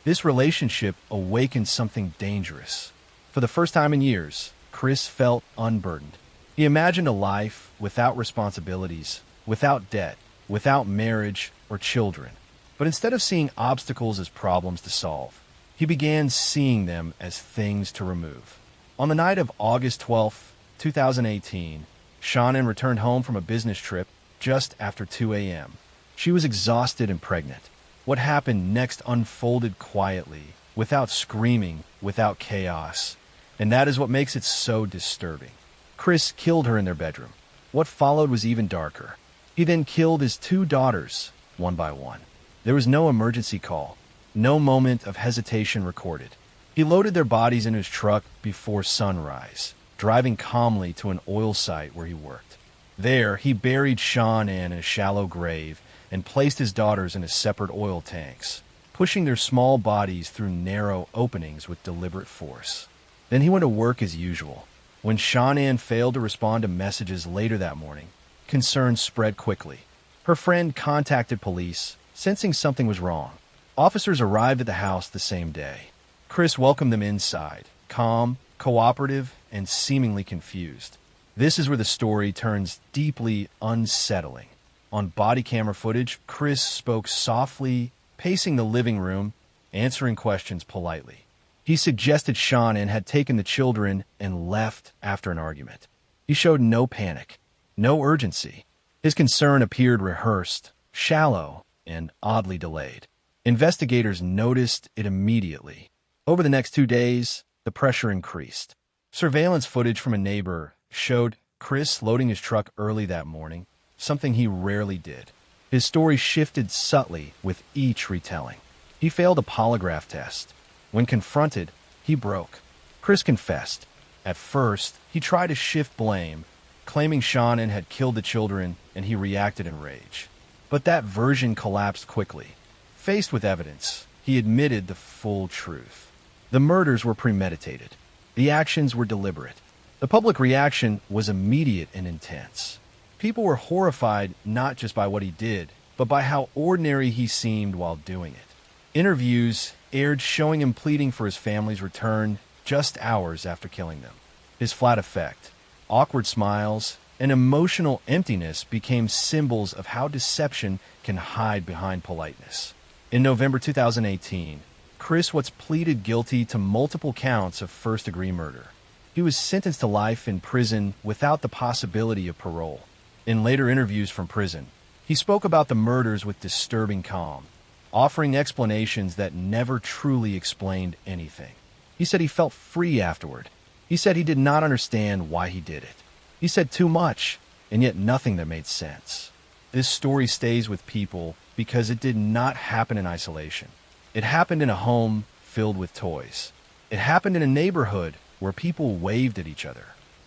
This relationship awakened something dangerous. For the first time in years, Chris felt unburdened. He imagined a life without responsibilities, without debt, without marriage or children. But instead of seeing obstacles as problems to solve, he began seeing them as things to remove. On the night of August 12, 2018, Shannon returned home from a business trip just after 2 a.m. She was exhausted and pregnant. What happened next unfolded quietly, without screaming, without chaos. And that is what makes it so disturbing. Chris killed her in their bedroom. What followed was even darker. He then killed his 2 daughters, one by one. There was no emergency call, no moment of hesitation recorded. He loaded their bodies in his truck before sunrise, driving calmly to an oil site where he worked. There, he buried Sean Ann in a shallow grave and placed his daughters in separate oil tanks, pushing their small bodies through narrow openings with deliberate force. Then he went to work as usual. When Sean Ann failed to respond to messages later that morning, concerns spread quickly. Her friend contacted police, sensing something was wrong. Officers arrived at the house the same day. Chris welcomed them inside, calm, cooperative, and seemingly confused. This is where the story turns deeply unsettling. On body camera footage, Chris spoke softly, pacing the living room, answering questions politely. He suggested Sean Ann had taken the children and left after an argument. He showed no panic, no urgency. His concern appeared rehearsed, shallow, and oddly delayed. Investigators noticed it immediately. Over the next 2 days, the pressure increased. Surveillance footage from a neighbor showed Chris loading his truck early that morning, something he rarely did. His story shifted subtly with each retelling. He failed a polygraph test. When confronted, he broke. Chris confessed. At first, he tried to shift blame, claiming Sean Ann had killed the children, and he reacted in rage. But that version collapsed quickly. Faced with evidence, he admitted the full truth. The murders were premeditated. The actions were deliberate. The public reaction was immediate and intense. People were horrified not just by what he did, but by how ordinary he seemed while doing it. Interviews aired showing him pleading for his family's return just hours after killing them. His flat effect, awkward smiles, and emotional emptiness became symbols of how deception can hide behind politeness. In November 2018, Chris Watts pleaded guilty to multiple counts of first-degree murder. He was sentenced to life in prison without the possibility of parole. In later interviews from prison, he spoke about the murders with disturbing calm, offering explanations that never truly explained anything. He said he felt free afterward. He said he did not understand why he did it. He said too much, and yet nothing that made sense. This story stays with people because it did not happen in isolation. It happened in a home filled with toys. It happened in a neighborhood where people waved at each other.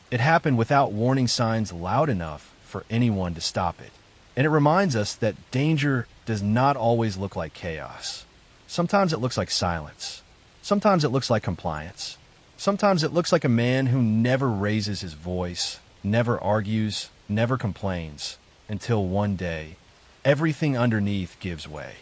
It happened without warning signs loud enough for anyone to stop it. And it reminds us that danger does not always look like chaos. Sometimes it looks like silence. Sometimes it looks like compliance. Sometimes it looks like a man who never raises his voice, never argues, never complains, until one day, everything underneath gives way.